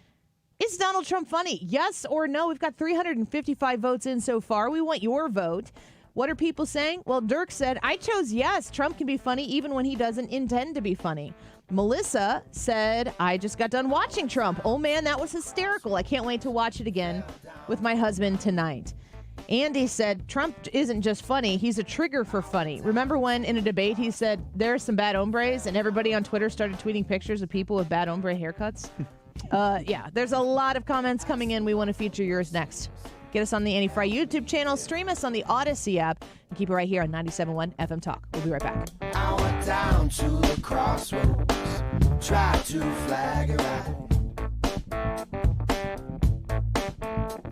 Is Donald Trump funny? Yes or no? We've got 355 votes in so far. We want your vote. What are people saying? Well, Dirk said, I chose yes. Trump can be funny even when he doesn't intend to be funny. Melissa said, I just got done watching Trump. Oh, man, that was hysterical. I can't wait to watch it again with my husband tonight. Andy said, Trump isn't just funny. He's a trigger for funny. Remember when in a debate he said, there are some bad hombres, and everybody on Twitter started tweeting pictures of people with bad hombre haircuts? Yeah, there's a lot of comments coming in. We want to feature yours next. Get us on the Annie Fry YouTube channel. Stream us on the Odyssey app. And keep it right here on 97.1 FM Talk. We'll be right back. I went down to the crossroads, tried to flag it right.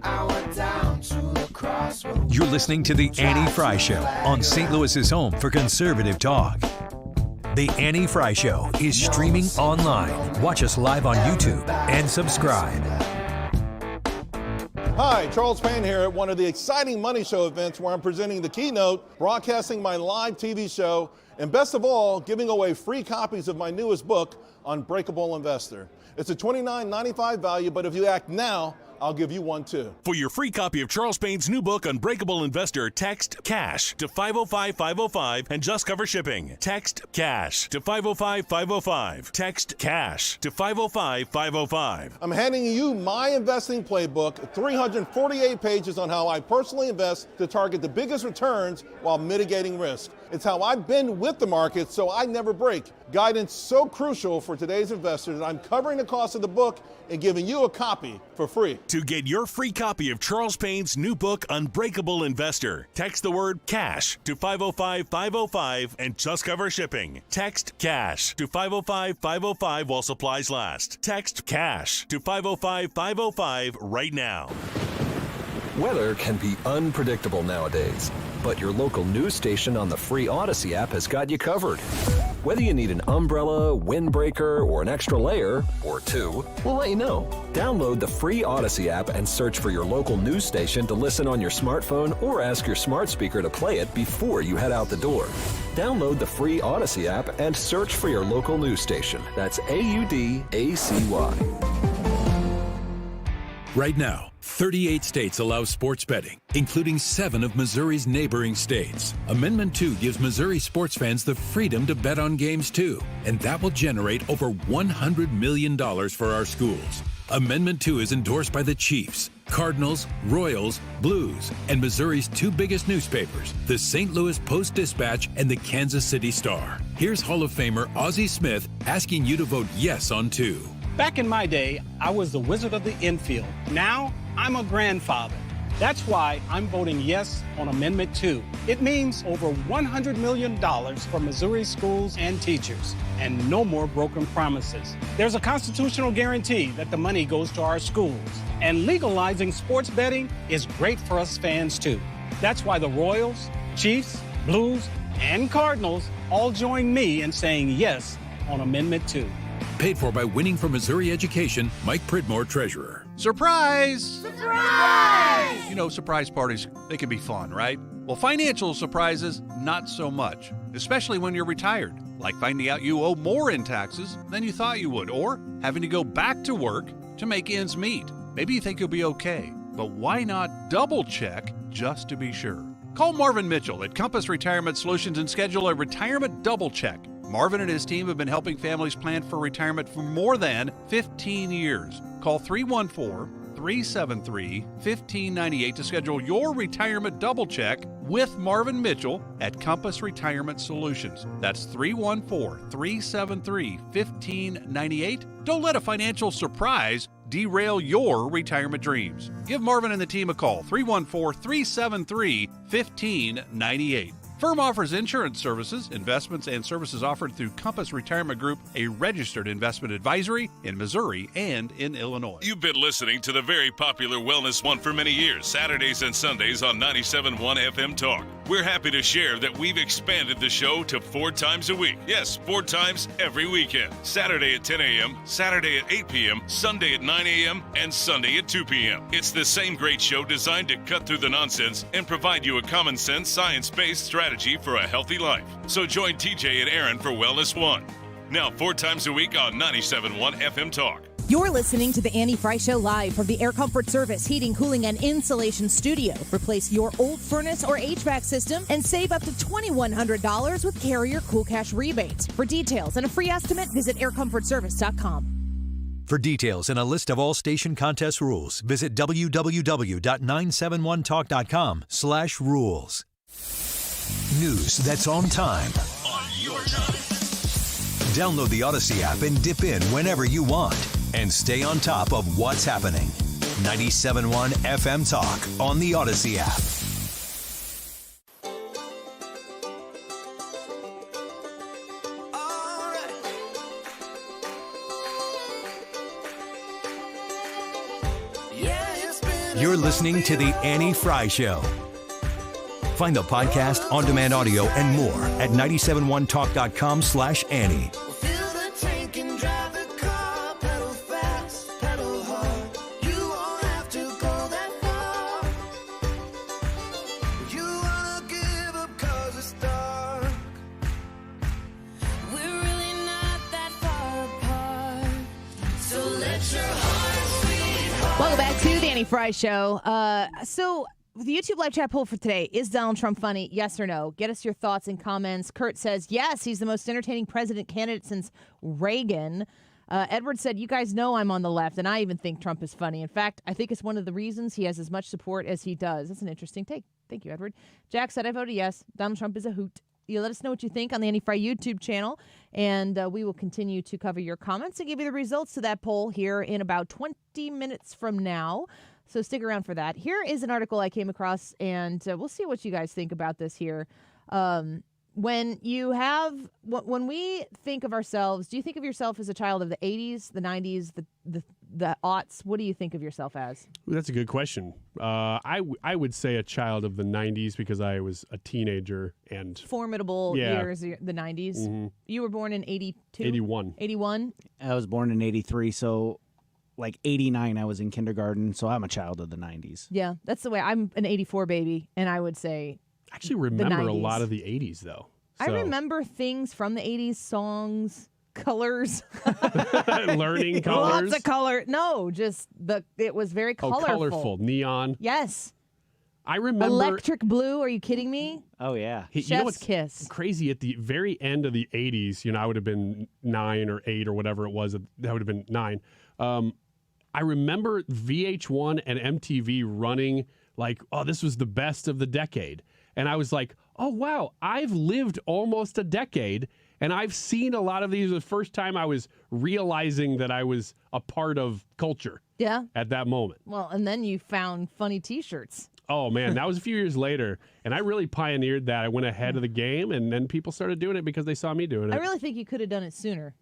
I went down to the crossroads. You're listening to The Annie Fry Show on St. Louis's home for conservative talk. The Annie Fry Show is streaming online. Watch us live on YouTube and subscribe. Hi, Charles Payne here at one of the exciting Money Show events where I'm presenting the keynote, broadcasting my live TV show, and best of all, giving away free copies of my newest book, Unbreakable Investor. It's a $29.95 value, but if you act now, I'll give you one too. For your free copy of Charles Payne's new book, Unbreakable Investor, text CASH to 505-505 and just cover shipping. Text CASH to 505-505. Text CASH to 505-505. I'm handing you my investing playbook, 348 pages on how I personally invest to target the biggest returns while mitigating risk. It's how I've been with the market, so I never break. Guidance so crucial for today's investors that I'm covering the cost of the book and giving you a copy for free. To get your free copy of Charles Payne's new book, Unbreakable Investor, text the word CASH to 505-505 and just cover shipping. Text CASH to 505-505 while supplies last. Text CASH to 505-505 right now. Weather can be unpredictable nowadays, but your local news station on the free Odyssey app has got you covered. Whether you need an umbrella, windbreaker, or an extra layer, or two, we'll let you know. Download the free Odyssey app and search for your local news station to listen on your smartphone or ask your smart speaker to play it before you head out the door. Download the free Odyssey app and search for your local news station. That's AUDACY. Right now, 38 states allow sports betting, including 7 of Missouri's neighboring states. Amendment 2 gives Missouri sports fans the freedom to bet on games too, and that will generate over $100 million for our schools. Amendment 2 is endorsed by the Chiefs, Cardinals, Royals, Blues, and Missouri's 2 biggest newspapers, the St. Louis Post-Dispatch and the Kansas City Star. Here's Hall of Famer Ozzie Smith asking you to vote yes on 2. Back in my day, I was the wizard of the infield. Now, I'm a grandfather. That's why I'm voting yes on Amendment 2. It means over $100 million for Missouri schools and teachers, and no more broken promises. There's a constitutional guarantee that the money goes to our schools, and legalizing sports betting is great for us fans too. That's why the Royals, Chiefs, Blues, and Cardinals all join me in saying yes on Amendment 2. Paid for by Winning for Missouri Education, Mike Pridmore, Treasurer. Surprise! Surprise! You know, surprise parties, they can be fun, right? Well, financial surprises, not so much, especially when you're retired, like finding out you owe more in taxes than you thought you would, or having to go back to work to make ends meet. Maybe you think you'll be okay, but why not double check just to be sure? Call Marvin Mitchell at Compass Retirement Solutions and schedule a retirement double check. Marvin and his team have been helping families plan for retirement for more than 15 years. Call 314-373-1598 to schedule your retirement double check with Marvin Mitchell at Compass Retirement Solutions. That's 314-373-1598. Don't let a financial surprise derail your retirement dreams. Give Marvin and the team a call, 314-373-1598. Firm offers insurance services, investments, and services offered through Compass Retirement Group, a registered investment advisory in Missouri and in Illinois. You've been listening to the very popular Wellness One for many years, Saturdays and Sundays on 97.1 FM Talk. We're happy to share that we've expanded the show to 4 times a week. Yes, 4 times every weekend. Saturday at 10 a.m., Saturday at 8 p.m., Sunday at 9 a.m., and Sunday at 2 p.m. It's the same great show designed to cut through the nonsense and provide you a common sense, science-based strategy for a healthy life. So join TJ and Aaron for Wellness One. Now 4 times a week on 97.1 FM Talk. You're listening to the Annie Fry Show live from the Air Comfort Service Heating, Cooling, and Insulation Studio. Replace your old furnace or HVAC system and save up to $2,100 with Carrier Cool Cash rebates. For details and a free estimate, visit aircomfortservice.com. For details and a list of all station contest rules, visit www.971talk.com/rules. News that's on time. On your time. Download the Odyssey app and dip in whenever you want. And stay on top of what's happening. 97.1 FM Talk on the Odyssey app. You're listening to The Annie Fry Show. Find the podcast, on-demand audio, and more at 971talk.com/Annie. Welcome back to the Annie Fry Show. So the YouTube live chat poll for today, is Donald Trump funny? Yes or no? Get us your thoughts and comments. Kurt says, yes, he's the most entertaining president candidate since Reagan. Edward said, you guys know I'm on the left, and I even think Trump is funny. In fact, I think it's one of the reasons he has as much support as he does. That's an interesting take. Thank you, Edward. Jack said, I voted yes. Donald Trump is a hoot. You let us know what you think on the Annie Fry YouTube channel, and we will continue to cover your comments and give you the results to that poll here in about 20 minutes from now. So stick around for that. Here is an article I came across, and we'll see what you guys think about this here. When we think of ourselves, do you think of yourself as a child of the 80s, the 90s, the aughts? What do you think of yourself as? That's a good question. I would say a child of the 90s because I was a teenager and formidable years, the 90s. Mm-hmm. You were born in 82? 81. 81? I was born in 83, so like 89 I was in kindergarten, so I'm a child of the 90s. Yeah, that's the way. I'm an 84 baby, and I would say I actually remember a lot of the 80s, though. I remember things from the 80s, songs, colors. Learning colors? Lots of color. No, just it was very colorful. Oh, colorful. Neon. Yes. I remember. Electric blue. Are you kidding me? Oh, yeah. Chef's kiss. Crazy at the very end of the 80s, I would have been 9 or 8 or whatever it was. That would have been 9. I remember VH1 and MTV running like, oh, this was the best of the decade. And I was like, oh, wow, I've lived almost a decade, and I've seen a lot of these. The first time I was realizing that I was a part of culture at that moment. Well, and then you found funny T-shirts. Oh, man, that was a few years later, and I really pioneered that. I went ahead of the game, and then people started doing it because they saw me doing it. I really think you could have done it sooner.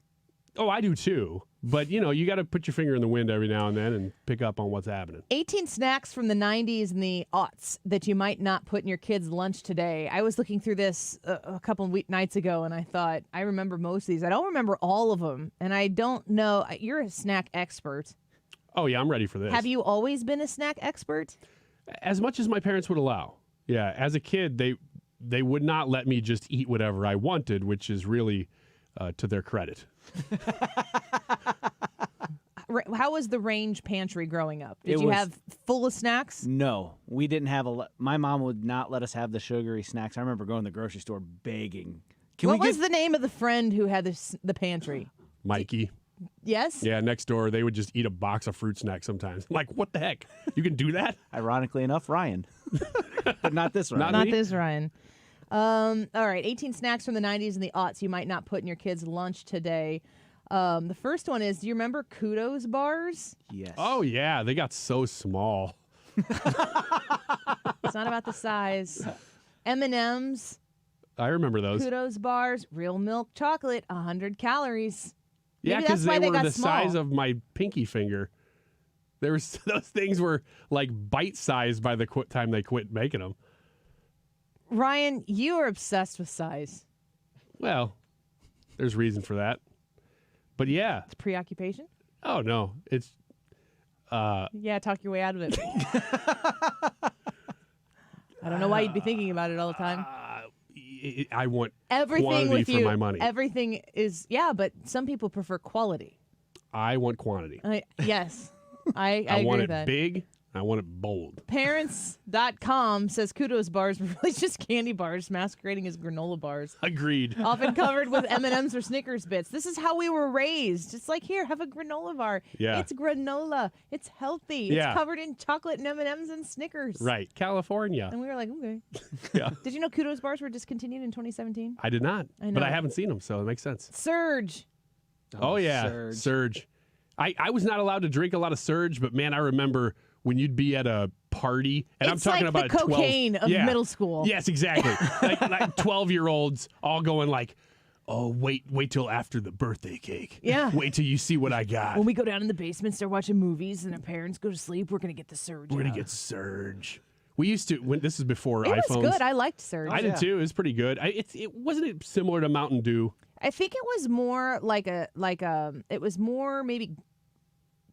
Oh, I do too. But, you got to put your finger in the wind every now and then and pick up on what's happening. 18 snacks from the 90s and the aughts that you might not put in your kids' lunch today. I was looking through this a couple of nights ago, and I thought, I remember most of these. I don't remember all of them, and I don't know. You're a snack expert. Oh, yeah, I'm ready for this. Have you always been a snack expert? As much as my parents would allow. Yeah, as a kid, they would not let me just eat whatever I wanted, which is really to their credit. How was the range pantry growing up? Did you have full of snacks? No, we didn't have my mom would not let us have the sugary snacks. I remember going to the grocery store begging. What was the name of the friend who had the pantry? Mikey. Yes? Yeah, next door, they would just eat a box of fruit snacks sometimes. Like, what the heck? You can do that? Ironically enough, Ryan. But not this Ryan. Not this Ryan. All right, 18 snacks from the 90s and the aughts you might not put in your kids' lunch today. The first one is, do you remember Kudos bars? Yes. Oh, yeah. They got so small. It's not about the size. M&M's. I remember those. Kudos bars, real milk chocolate, 100 calories. Yeah, because they were the size of my pinky finger. Those things were like bite-sized by the time they quit making them. Ryan, you are obsessed with size. Well, there's reason for that. But yeah. It's preoccupation? Oh, no. It's... yeah, talk your way out of it. I don't know why you'd be thinking about it all the time. I want everything quantity with for you, my money. Everything is... Yeah, but some people prefer quality. I want quantity. Yes. I agree want with it that. big. I want it bold. Parents.com says Kudos bars were really just candy bars masquerading as granola bars. Agreed. Often covered with M&Ms or Snickers bits. This is how we were raised. It's like, here, have a granola bar. Yeah. It's granola. It's healthy. Yeah. It's covered in chocolate and M&Ms and Snickers. Right. California. And we were like, okay. Yeah. Did you know Kudos bars were discontinued in 2017? I did not. I know. But I haven't seen them, so it makes sense. Surge. Oh yeah. Surge. I was not allowed to drink a lot of Surge, but man, I remember when you'd be at a party, and It's I'm talking like about the cocaine of middle school. Yes, exactly. like 12-year-olds all going like, oh, wait till after the birthday cake. Yeah. Wait till you see what I got. When we go down in the basement, start watching movies, and our parents go to sleep, we're going to get the Surge. We're going to get Surge. We used to, when this is before It iPhones. was good. I liked Surge. I did too. It was pretty good. It wasn't similar to Mountain Dew. I think it was more it was more maybe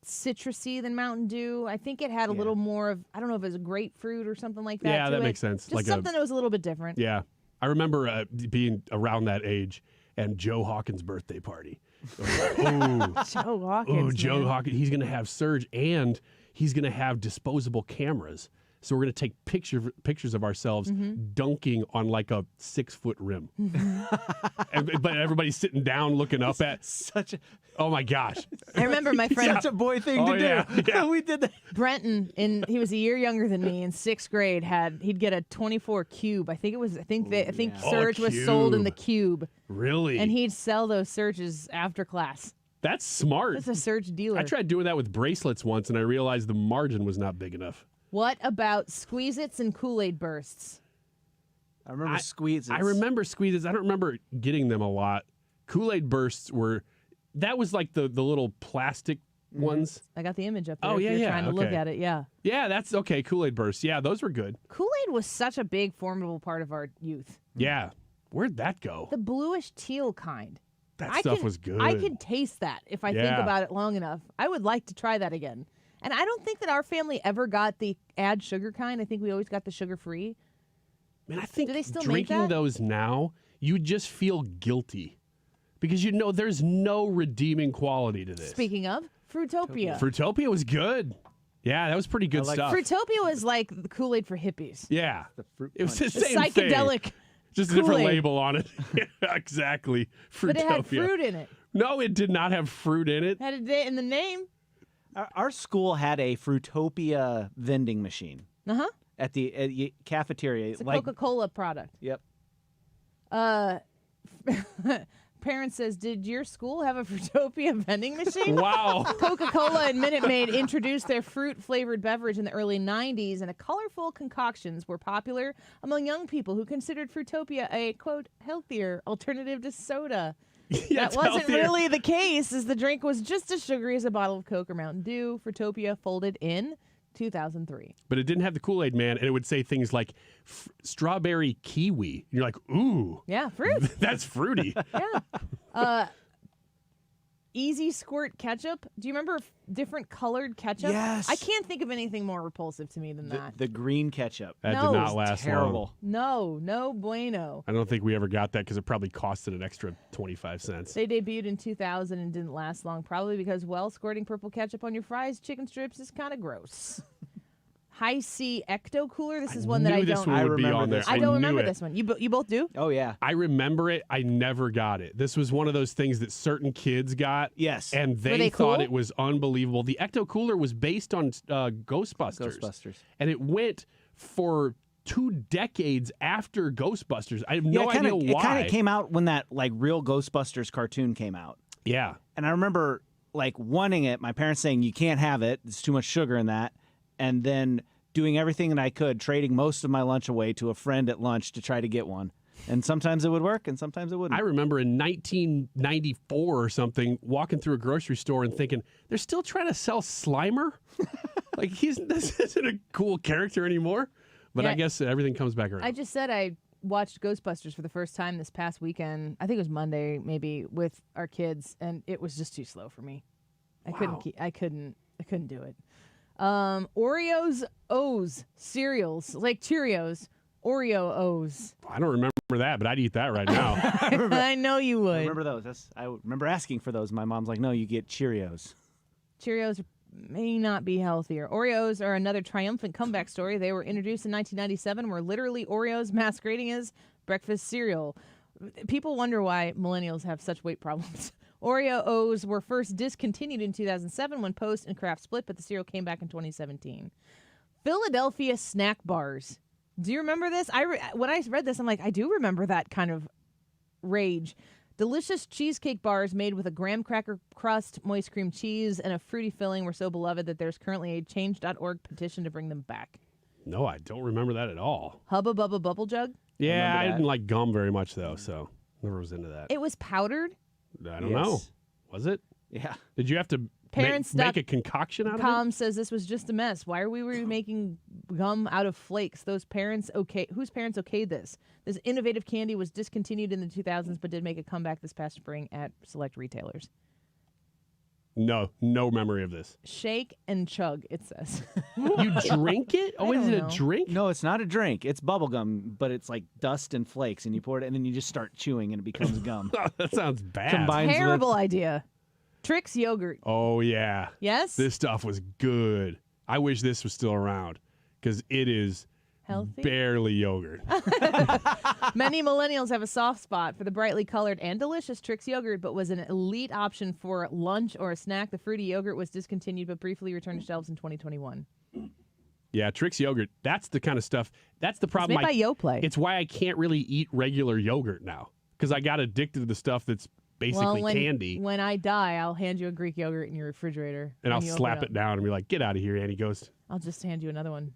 citrusy than Mountain Dew. I think it had a little more of, I don't know if it was a grapefruit or something like that. Yeah, to that it. makes sense. Just something that was a little bit different. Yeah. I remember being around that age and Joe Hawkins' birthday party. Joe Hawkins. Oh, Joe man. Hawkins. He's going to have Surge, and he's going to have disposable cameras. So we're going to take pictures of ourselves dunking on like a 6-foot rim. But everybody's sitting down looking up at. Oh my gosh. I remember my friend. Such a boy thing to do. Yeah. We did that. Brenton, he was a year younger than me. In 6th grade, he'd get a 24 cube. I think Surge was sold in the cube. Really? And he'd sell those Surges after class. That's smart. That's a Surge dealer. I tried doing that with bracelets once, and I realized the margin was not big enough. What about Squeeze-Its and Kool-Aid bursts? I remember Squeeze-Its. I remember Squeeze-Its. I don't remember getting them a lot. Kool-Aid bursts that was like the little plastic ones. I got the image up there. Oh, if yeah, you're yeah. trying to look at it, yeah. Yeah, that's okay. Kool-Aid bursts. Yeah, those were good. Kool-Aid was such a big, formidable part of our youth. Yeah. Where'd that go? The bluish teal kind. That stuff was good. I could taste that if I think about it long enough. I would like to try that again. And I don't think that our family ever got the add sugar kind. I think we always got the sugar-free. Man, I think Do they still make drinking that? those now, you just feel guilty. Because there's no redeeming quality to this. Speaking of, Fruitopia. Fruitopia was good. Yeah, that was pretty good stuff. Fruitopia was like the Kool-Aid for hippies. Yeah. It was the The same psychedelic thing. Just a different Kool-Aid. label on it. Yeah, exactly. Fruitopia. But it had fruit in it. No, it did not have fruit in it. Had a day in the name. Our school had a Fruitopia vending machine Uh-huh. at the cafeteria. It's a Coca-Cola product. Yep. Parent says, did your school have a Fruitopia vending machine? Wow. Coca-Cola and Minute Maid introduced their fruit-flavored beverage in the early 90s, and colorful concoctions were popular among young people who considered Fruitopia a, quote, healthier alternative to soda. Yeah, that wasn't healthier. really the case, as the drink was just as sugary as a bottle of Coke or Mountain Dew. Fruitopia folded in 2003. But it didn't have the Kool-Aid Man, and it would say things like strawberry kiwi. And you're like, ooh. Yeah, fruit. That's fruity. Yeah. Easy Squirt ketchup. Do you remember different colored ketchup? Yes. I can't think of anything more repulsive to me than that. The green ketchup. That No. did not last Terrible. long. No bueno. I don't think we ever got that because it probably costed an extra 25 cents. They debuted in 2000 and didn't last long, probably because, squirting purple ketchup on your fries, chicken strips is kind of gross. High C Ecto Cooler. This is one that I knew this don't. one I would be remember on there. this I don't knew remember it. this one. You both do? Oh, yeah. I remember it. I never got it. This was one of those things that certain kids got. Yes. And Were they they thought cool? it was unbelievable. The Ecto Cooler was based on Ghostbusters. And it went for 2 decades after Ghostbusters. I have no idea why. It kind of came out when that real Ghostbusters cartoon came out. Yeah. And I remember wanting it, my parents saying you can't have it, there's too much sugar in that, and then doing everything that I could, trading most of my lunch away to a friend at lunch to try to get one. And sometimes it would work and sometimes it wouldn't. I remember in 1994 or something walking through a grocery store and thinking, they're still trying to sell Slimer? This isn't a cool character anymore. But Yeah. I guess everything comes back around. I just said I watched Ghostbusters for the first time this past weekend. I think it was Monday, maybe, with our kids, and it was just too slow for me. I couldn't do it. Oreos O's cereals, like Cheerios. Oreo O's. I don't remember that, but I'd eat that right now. I know you would. I remember those. I remember asking for those. My mom's like, no, you get Cheerios. Cheerios may not be healthier. Oreos are another triumphant comeback story. They were introduced in 1997, were literally Oreos masquerading as breakfast cereal. People wonder why millennials have such weight problems. Oreo O's were first discontinued in 2007 when Post and Kraft split, but the cereal came back in 2017. Philadelphia snack bars. Do you remember this? When I read this, I'm like, I do remember that kind of rage. Delicious cheesecake bars made with a graham cracker crust, moist cream cheese, and a fruity filling were so beloved that there's currently a Change.org petition to bring them back. No, I don't remember that at all. Hubba Bubba Bubble Jug? Yeah, I didn't like gum very much, though, so never was into that. It was powdered. I don't know. Was it? Yeah. Did you have to make a concoction out of it? Com says this was just a mess. Why are we making gum out of flakes? Whose parents okayed this? This innovative candy was discontinued in the 2000s, but did make a comeback this past spring at select retailers. No memory of this. Shake and chug, it says. You drink it? Oh, is it a drink? No, it's not a drink. It's bubble gum, but it's like dust and flakes, and you pour it, and then you just start chewing, and it becomes gum. That sounds bad. Terrible idea. Trix yogurt. Oh, yeah. Yes? This stuff was good. I wish this was still around because it is Healthy? barely yogurt. Many millennials have a soft spot for the brightly colored and delicious Trix yogurt, but was an elite option for lunch or a snack. The fruity yogurt was discontinued but briefly returned to shelves in 2021. Yeah, Trix yogurt. That's the kind of stuff. That's the problem. It's made by Yoplait. It's why I can't really eat regular yogurt now because I got addicted to the stuff that's basically candy. When I die, I'll hand you a Greek yogurt in your refrigerator. And I'll slap it down and be like, get out of here, Annie Ghost. I'll just hand you another one.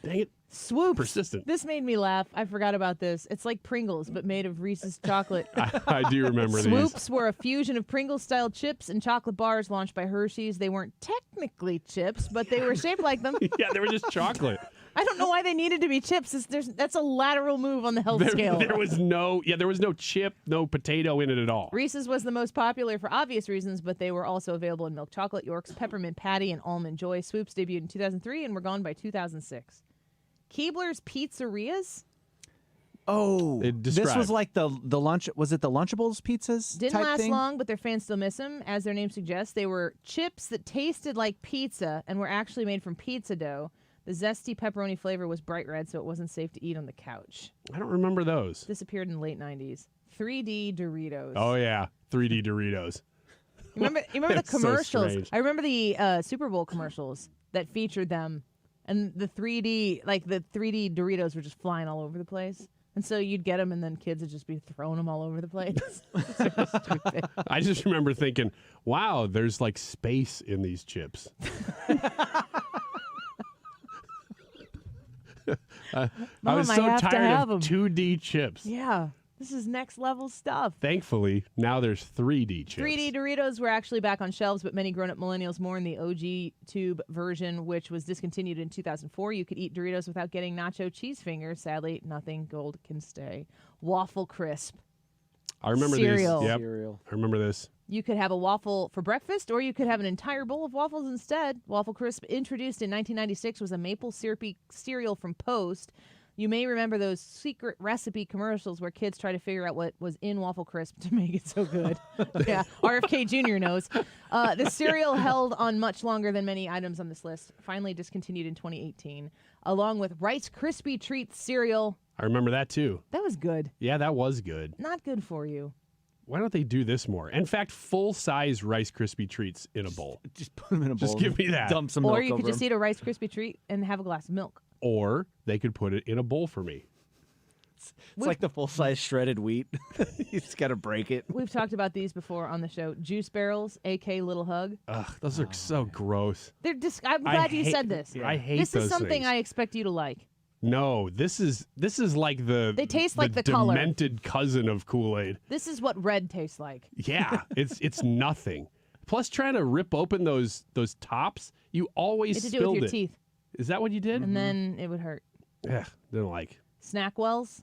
Dang it. Swoops. Persistent. This made me laugh. I forgot about this. It's like Pringles, but made of Reese's chocolate. I do remember these. Swoops were a fusion of Pringles-style chips and chocolate bars launched by Hershey's. They weren't technically chips, but they were shaped like them. Yeah, they were just chocolate. I don't know why they needed to be chips. That's a lateral move on the health scale. There was no chip, no potato in it at all. Reese's was the most popular for obvious reasons, but they were also available in milk chocolate, York's, peppermint patty, and almond joy. Swoops debuted in 2003 and were gone by 2006. Keebler's Pizzerias? Oh, this was like the lunch. Was it the Lunchables pizzas? Didn't type last thing? long, but their fans still miss them. As their name suggests, they were chips that tasted like pizza and were actually made from pizza dough. The zesty pepperoni flavor was bright red, so it wasn't safe to eat on the couch. I don't remember those. This appeared in the late 90s. 3D Doritos. Oh, yeah. 3D Doritos. You remember the commercials? strange. I remember the Super Bowl commercials that featured them. And the 3D Doritos were just flying all over the place. And so you'd get them, and then kids would just be throwing them all over the place. So stupid. I just remember thinking, wow, there's like space in these chips. I was Mom, so I have to tired have of 'em. 2D chips. Yeah, this is next level stuff. Thankfully, now there's 3D chips. 3D Doritos were actually back on shelves, but many grown-up millennials mourn the OG tube version, which was discontinued in 2004. You could eat Doritos without getting nacho cheese fingers. Sadly, nothing gold can stay. Waffle Crisp. I remember Cereal. these. Yep. Cereal. I remember this. You could have a waffle for breakfast, or you could have an entire bowl of waffles instead. Waffle Crisp, introduced in 1996, was a maple syrupy cereal from Post. You may remember those secret recipe commercials where kids try to figure out what was in Waffle Crisp to make it so good. Yeah, RFK Jr. knows. The cereal held on much longer than many items on this list. Finally discontinued in 2018, along with Rice Krispie Treats cereal. I remember that too. That was good. Yeah, that was good. Not good for you. Why don't they do this more? In fact, full-size Rice Krispie Treats in a bowl. Just put them in a bowl. Just give me that. Dump some milk Or you could over just eat a Rice Krispie treat and have a glass of milk. Or they could put it in a bowl for me. It's like the full-size shredded wheat. You just got to break it. We've talked about these before on the show. Juice barrels, a.k.a. Little Hug. Ugh, those are so gross. They're I'm glad you hate- said this. I hate This those is something things. I expect you to like. No, this is like the They taste like the color. demented cousin of Kool-Aid. This is what red tastes like. Yeah, it's nothing. Plus, trying to rip open those tops, you always You had to do spilled it with your teeth, Is that what you did? and then it would hurt. Ugh, didn't like. Snackwells.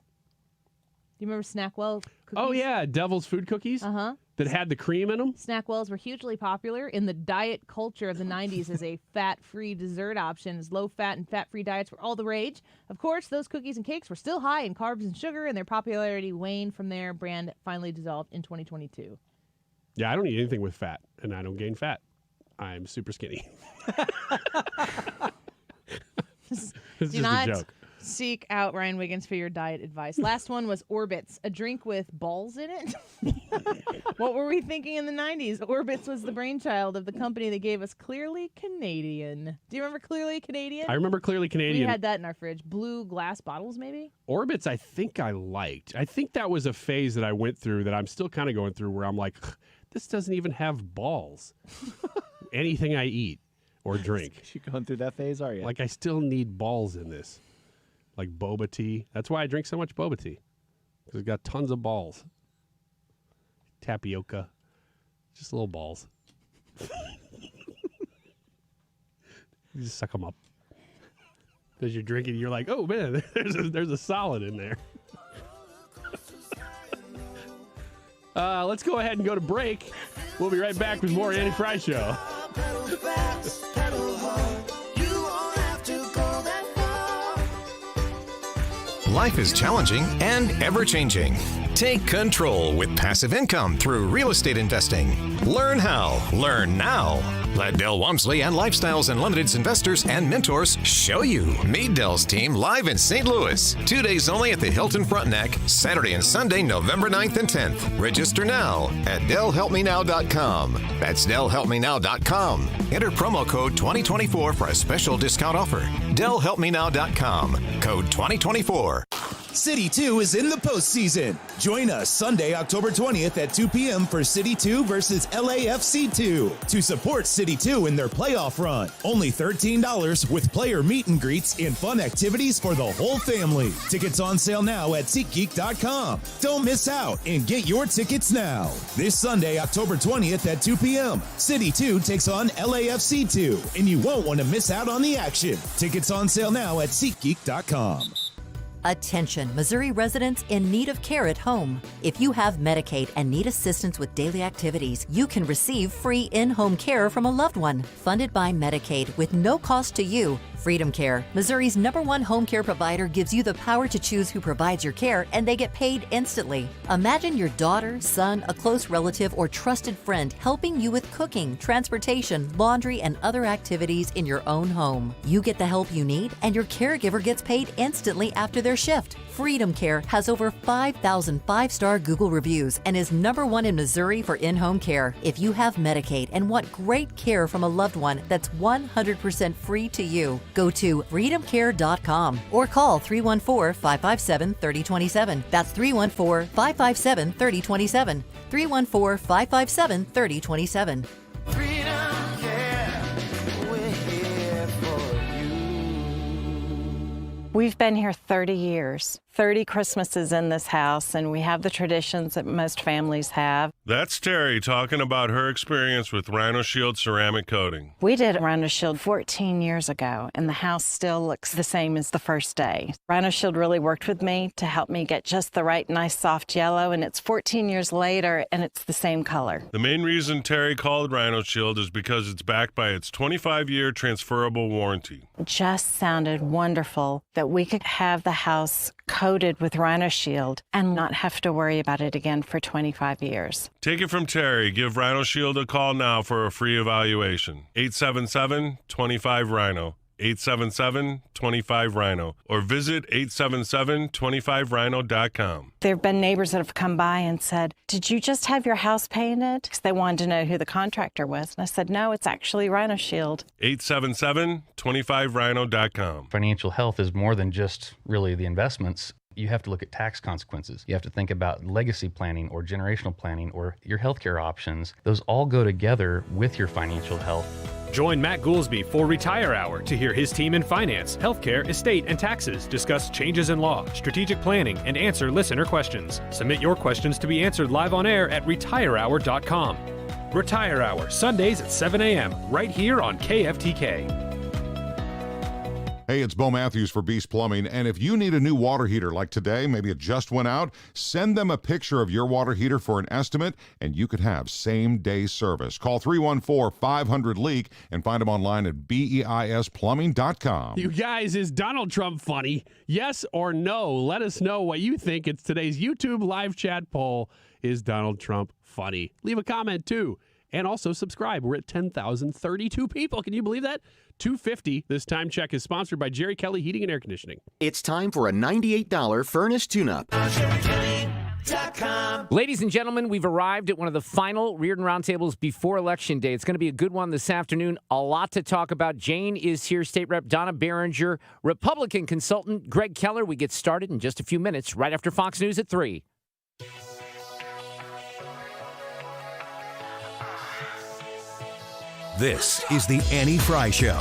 Do you remember Snackwell cookies? Oh yeah, Devil's Food Cookies. Uh-huh. That had the cream in them. Snackwells were hugely popular in the diet culture of the 90s as a fat-free dessert option. As low-fat and fat-free diets were all the rage. Of course, those cookies and cakes were still high in carbs and sugar, and their popularity waned from there. Brand finally dissolved in 2022. Yeah, I don't eat anything with fat, and I don't gain fat. I'm super skinny. It's Do just a not joke. seek out Ryan Wiggins for your diet advice. Last one was Orbits, a drink with balls in it. What were we thinking in the 90s? Orbits was the brainchild of the company that gave us Clearly Canadian. Do you remember Clearly Canadian? I remember Clearly Canadian. We had that in our fridge. Blue glass bottles, maybe? Orbits, I think I liked. I think that was a phase that I went through that I'm still kind of going through where I'm like, this doesn't even have balls. Anything I eat or drink. You going through that phase, are you? Like, I still need balls in this. Like boba tea. That's why I drink so much boba tea. Because it's got tons of balls. Tapioca. Just little balls. You just suck them up. As you're drinking, you're like, oh, man, there's a solid in there. Let's go ahead and go to break. We'll be right back with more Andy Fry Show. Life is challenging and ever-changing. Take control with passive income through real estate investing. Learn how. Learn now. Let Del Walmsley and Lifestyles Unlimited's investors and mentors show you. Meet Del's team live in St. Louis. 2 days only at the Hilton Frontenac, Saturday and Sunday, November 9th and 10th. Register now at DelHelpMeNow.com. That's DelHelpMeNow.com. Enter promo code 2024 for a special discount offer. DelHelpMeNow.com. Code 2024. City 2 is in the postseason. Join us Sunday, October 20th at 2 p.m. for City 2 versus LAFC 2 to support City 2 in their playoff run. Only $13 with player meet and greets and fun activities for the whole family. Tickets on sale now at SeatGeek.com. Don't miss out and get your tickets now. This Sunday, October 20th at 2 p.m. City 2 takes on LAFC 2, and you won't want to miss out on the action. Tickets on sale now at SeatGeek.com. Attention, Missouri residents in need of care at home. If you have Medicaid and need assistance with daily activities, you can receive free in-home care from a loved one, funded by Medicaid with no cost to you. Freedom Care, Missouri's #1 home care provider, gives you the power to choose who provides your care, and they get paid instantly. Imagine your daughter, son, a close relative, or trusted friend helping you with cooking, transportation, laundry, and other activities in your own home. You get the help you need, and your caregiver gets paid instantly after their shift. Freedom Care has over 5,000 five-star Google reviews and is #1 in Missouri for in-home care. If you have Medicaid and want great care from a loved one that's 100% free to you, go to freedomcare.com or call 314-557-3027. That's 314-557-3027. 314-557-3027. We've been here 30 years, 30 Christmases in this house, and we have the traditions that most families have. That's Terry talking about her experience with Rhino Shield ceramic coating. We did Rhino Shield 14 years ago, and the house still looks the same as the first day. Rhino Shield really worked with me to help me get just the right nice soft yellow, and it's 14 years later, and it's the same color. The main reason Terry called Rhino Shield is because it's backed by its 25-year transferable warranty. It just sounded wonderful that we could have the house coated with Rhino Shield and not have to worry about it again for 25 years. Take it from Terry. Give Rhino Shield a call now for a free evaluation. 877-25-RHINO. 877-25-RHINO. Or visit 877-25rhino.com. There have been neighbors that have come by and said, "Did you just have your house painted?" Because they wanted to know who the contractor was. And I said, "No, it's actually Rhino Shield." 877-25rhino.com. Financial health is more than just really the investments. You have to look at tax consequences. You have to think about legacy planning or generational planning or your healthcare options. Those all go together with your financial health. Join Matt Goolsby for Retire Hour to hear his team in finance, healthcare, estate, and taxes discuss changes in law, strategic planning, and answer listener questions. Submit your questions to be answered live on air at retirehour.com. Retire Hour, Sundays at 7 a.m., right here on KFTK. Hey, it's Bo Matthews for Beast Plumbing, and if you need a new water heater like today, maybe it just went out, send them a picture of your water heater for an estimate, and you could have same-day service. Call 314-500-LEAK and find them online at BEISplumbing.com. You guys, is Donald Trump funny? Yes or no? Let us know what you think. It's today's YouTube live chat poll. Is Donald Trump funny? Leave a comment, too. And also subscribe. We're at 10,032 people. Can you believe that? 250. This time check is sponsored by Jerry Kelly Heating and Air Conditioning. It's time for a $98 furnace tune-up. Ladies and gentlemen, we've arrived at one of the final Reardon Roundtables before Election Day. It's going to be a good one this afternoon. A lot to talk about. Jane is here, State Rep Donna Behringer, Republican consultant Greg Keller. We get started in just a few minutes, right after Fox News at 3. This is the Annie Fry Show.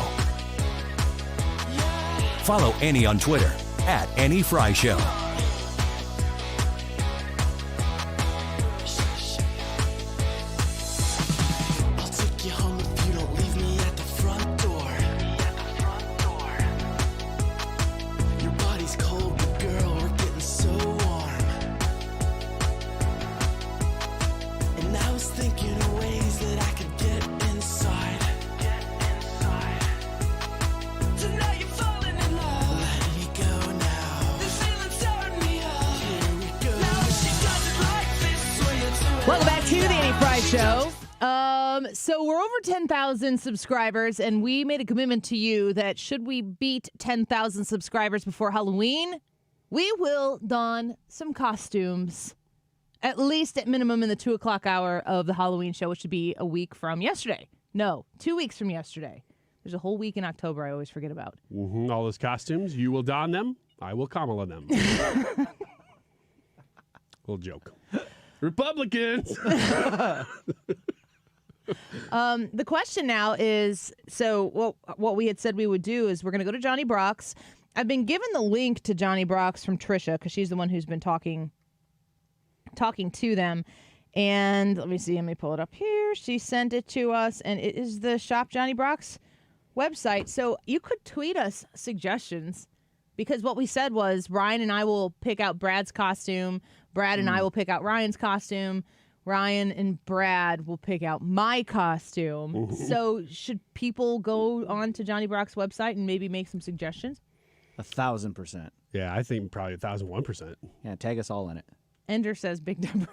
Follow Annie on Twitter at Annie Fry Show. I'll take you home if you don't leave me at the front door. Your body's cold, but girl, we're getting so warm. And I was thinking of ways that I could get inside. Tonight you're falling in love. Letting you go now. This feeling's tearing me up. Here we go. Now she does it like this. Swing it to Welcome back to the Annie Fry Show. So we're over 10,000 subscribers, and we made a commitment to you that should we beat 10,000 subscribers before Halloween, we will don some costumes, at least at minimum in the 2 o'clock hour of the Halloween show, which should be a week from yesterday. No, 2 weeks from yesterday. There's a whole week in October I always forget about. Mm-hmm. All those costumes, you will don them, I will Kamala them. Little joke. Republicans! The question now is, so what we had said we would do is we're going to go to Johnny Brock's. I've been given the link to Johnny Brock's from Trisha because she's the one who's been talking to them. And let me pull it up here. She sent it to us, and it is the Shop Johnny Brock's website. So you could tweet us suggestions because what we said was Ryan and I will pick out Brad's costume. Brad and I will pick out Ryan's costume. Ryan and Brad will pick out my costume. Mm-hmm. So should people go on to Johnny Brock's website and maybe make some suggestions? 1,000%. Yeah, I think probably 1,001%. Yeah, tag us all in it. Ender says Big Deborah.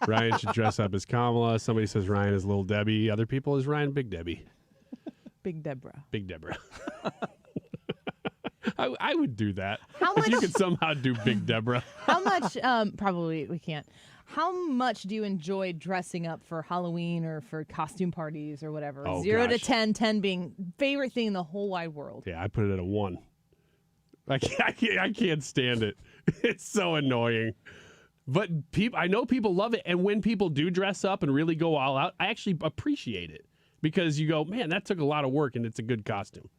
Ryan should dress up as Kamala. Somebody says Ryan is Little Debbie. Other people is Ryan Big Debbie. Big Deborah. Big Deborah. I would do that. How If you much- could somehow do Big Deborah. How much, probably we can't. How much do you enjoy dressing up for Halloween or for costume parties or whatever? Oh, 0 to gosh. 10, 10 being favorite thing in the whole wide world. Yeah, I put it at a 1. I can't stand it. It's so annoying. But I know people love it. And when people do dress up and really go all out, I actually appreciate it. Because you go, man, that took a lot of work and it's a good costume.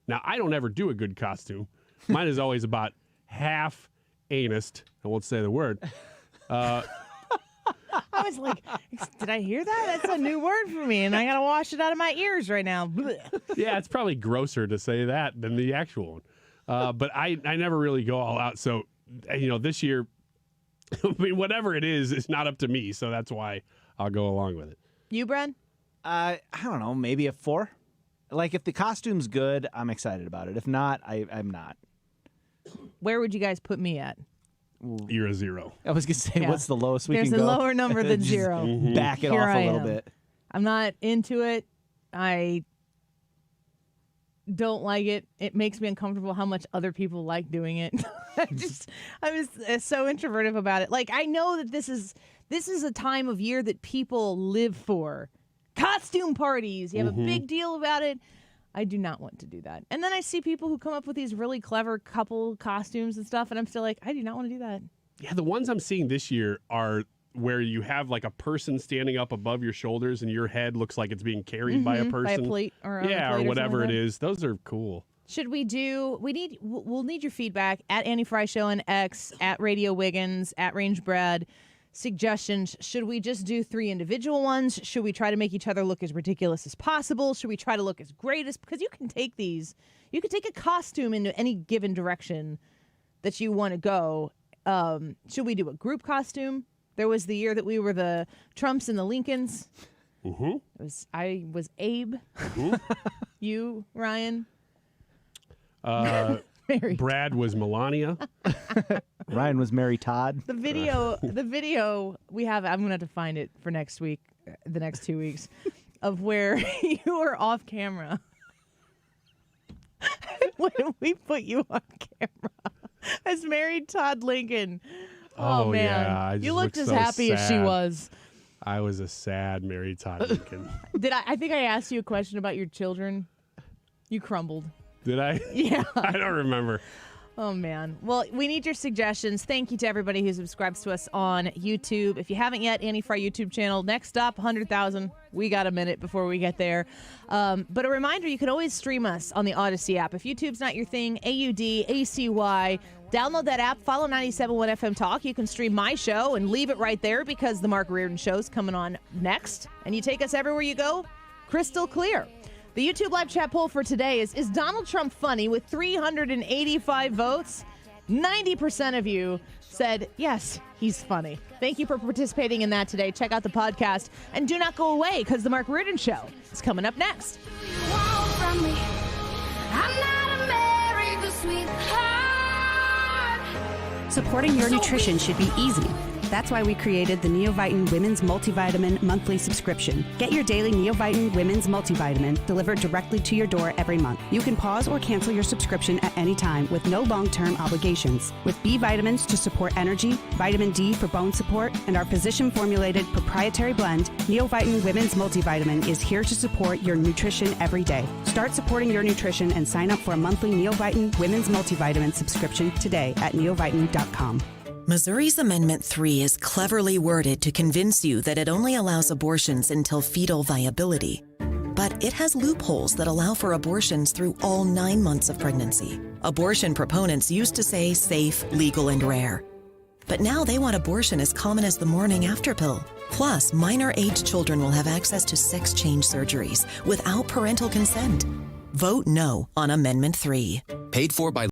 Now, I don't ever do a good costume. Mine is always about half anused. I won't say the word. I was like, did I hear that? That's a new word for me, and I got to wash it out of my ears right now. Blech. Yeah, it's probably grosser to say that than the actual one. But I never really go all out. So, this year, I mean, whatever it is, it's not up to me. So that's why I'll go along with it. You, Brad? I don't know, maybe a 4. Like, if the costume's good, I'm excited about it. If not, I'm not. Where would you guys put me at? You're a 0. I was going to say, Yeah. what's the lowest we There's can a go? lower number than Just 0. Back it Here off I a little am. bit. I'm not into it. I don't like it. It makes me uncomfortable how much other people like doing it. I was so introverted about it. Like, I know that this is a time of year that people live for. Costume parties. You have a big deal about it. I do not want to do that. And then I see people who come up with these really clever couple costumes and stuff, and I'm still like, I do not want to do that. Yeah, the ones I'm seeing this year are where you have like a person standing up above your shoulders and your head looks like it's being carried by a person. By a plate or on a yeah, plate or or whatever something it like is. Those are cool. Should we do? We'll need your feedback at Annie Fry Show on X, at Radio Wiggins, at Range Brad. Suggestions. Should we just do 3 individual ones? Should we try to make each other look as ridiculous as possible? Should we try to look as great as? Because you can take a costume into any given direction that you want to go. Should we do a group costume? There was the year that we were the Trumps and the Lincolns. Mm-hmm. I was Abe. Mm-hmm. You, Ryan. Brad was Melania. Ryan was Mary Todd. The video we have, I'm going to have to find it for next week, the next 2 weeks, of where you were off camera. When we put you on camera as Mary Todd Lincoln. Oh man. Yeah, I you just looked as so happy as she sad. was. I was a sad Mary Todd Lincoln. I think I asked you a question about your children. You crumbled. Did I? Yeah. I don't remember. Oh, man. Well, we need your suggestions. Thank you to everybody who subscribes to us on YouTube. If you haven't yet, Annie Fry YouTube channel. Next up, 100,000. We got a minute before we get there. But a reminder, you can always stream us on the Odyssey app. If YouTube's not your thing, AUDACY. Download that app. Follow 97.1 FM Talk. You can stream my show and leave it right there because the Mark Reardon Show's coming on next. And you take us everywhere you go, crystal clear. The YouTube live chat poll for today is Donald Trump funny? With 385 votes, 90% of you said, yes, he's funny. Thank you for participating in that today. Check out the podcast. And do not go away because the Mark Reardon Show is coming up next. Supporting your nutrition should be easy. That's why we created the Neovitin Women's Multivitamin monthly subscription. Get your daily Neovitin Women's Multivitamin delivered directly to your door every month. You can pause or cancel your subscription at any time with no long-term obligations. With B vitamins to support energy, vitamin D for bone support, and our physician-formulated proprietary blend, Neovitin Women's Multivitamin is here to support your nutrition every day. Start supporting your nutrition and sign up for a monthly Neovitin Women's Multivitamin subscription today at neovitin.com. Missouri's Amendment 3 is cleverly worded to convince you that it only allows abortions until fetal viability. But it has loopholes that allow for abortions through all 9 months of pregnancy. Abortion proponents used to say safe, legal, and rare. But now they want abortion as common as the morning after pill. Plus, minor-aged children will have access to sex change surgeries without parental consent. Vote no on Amendment 3. Paid for by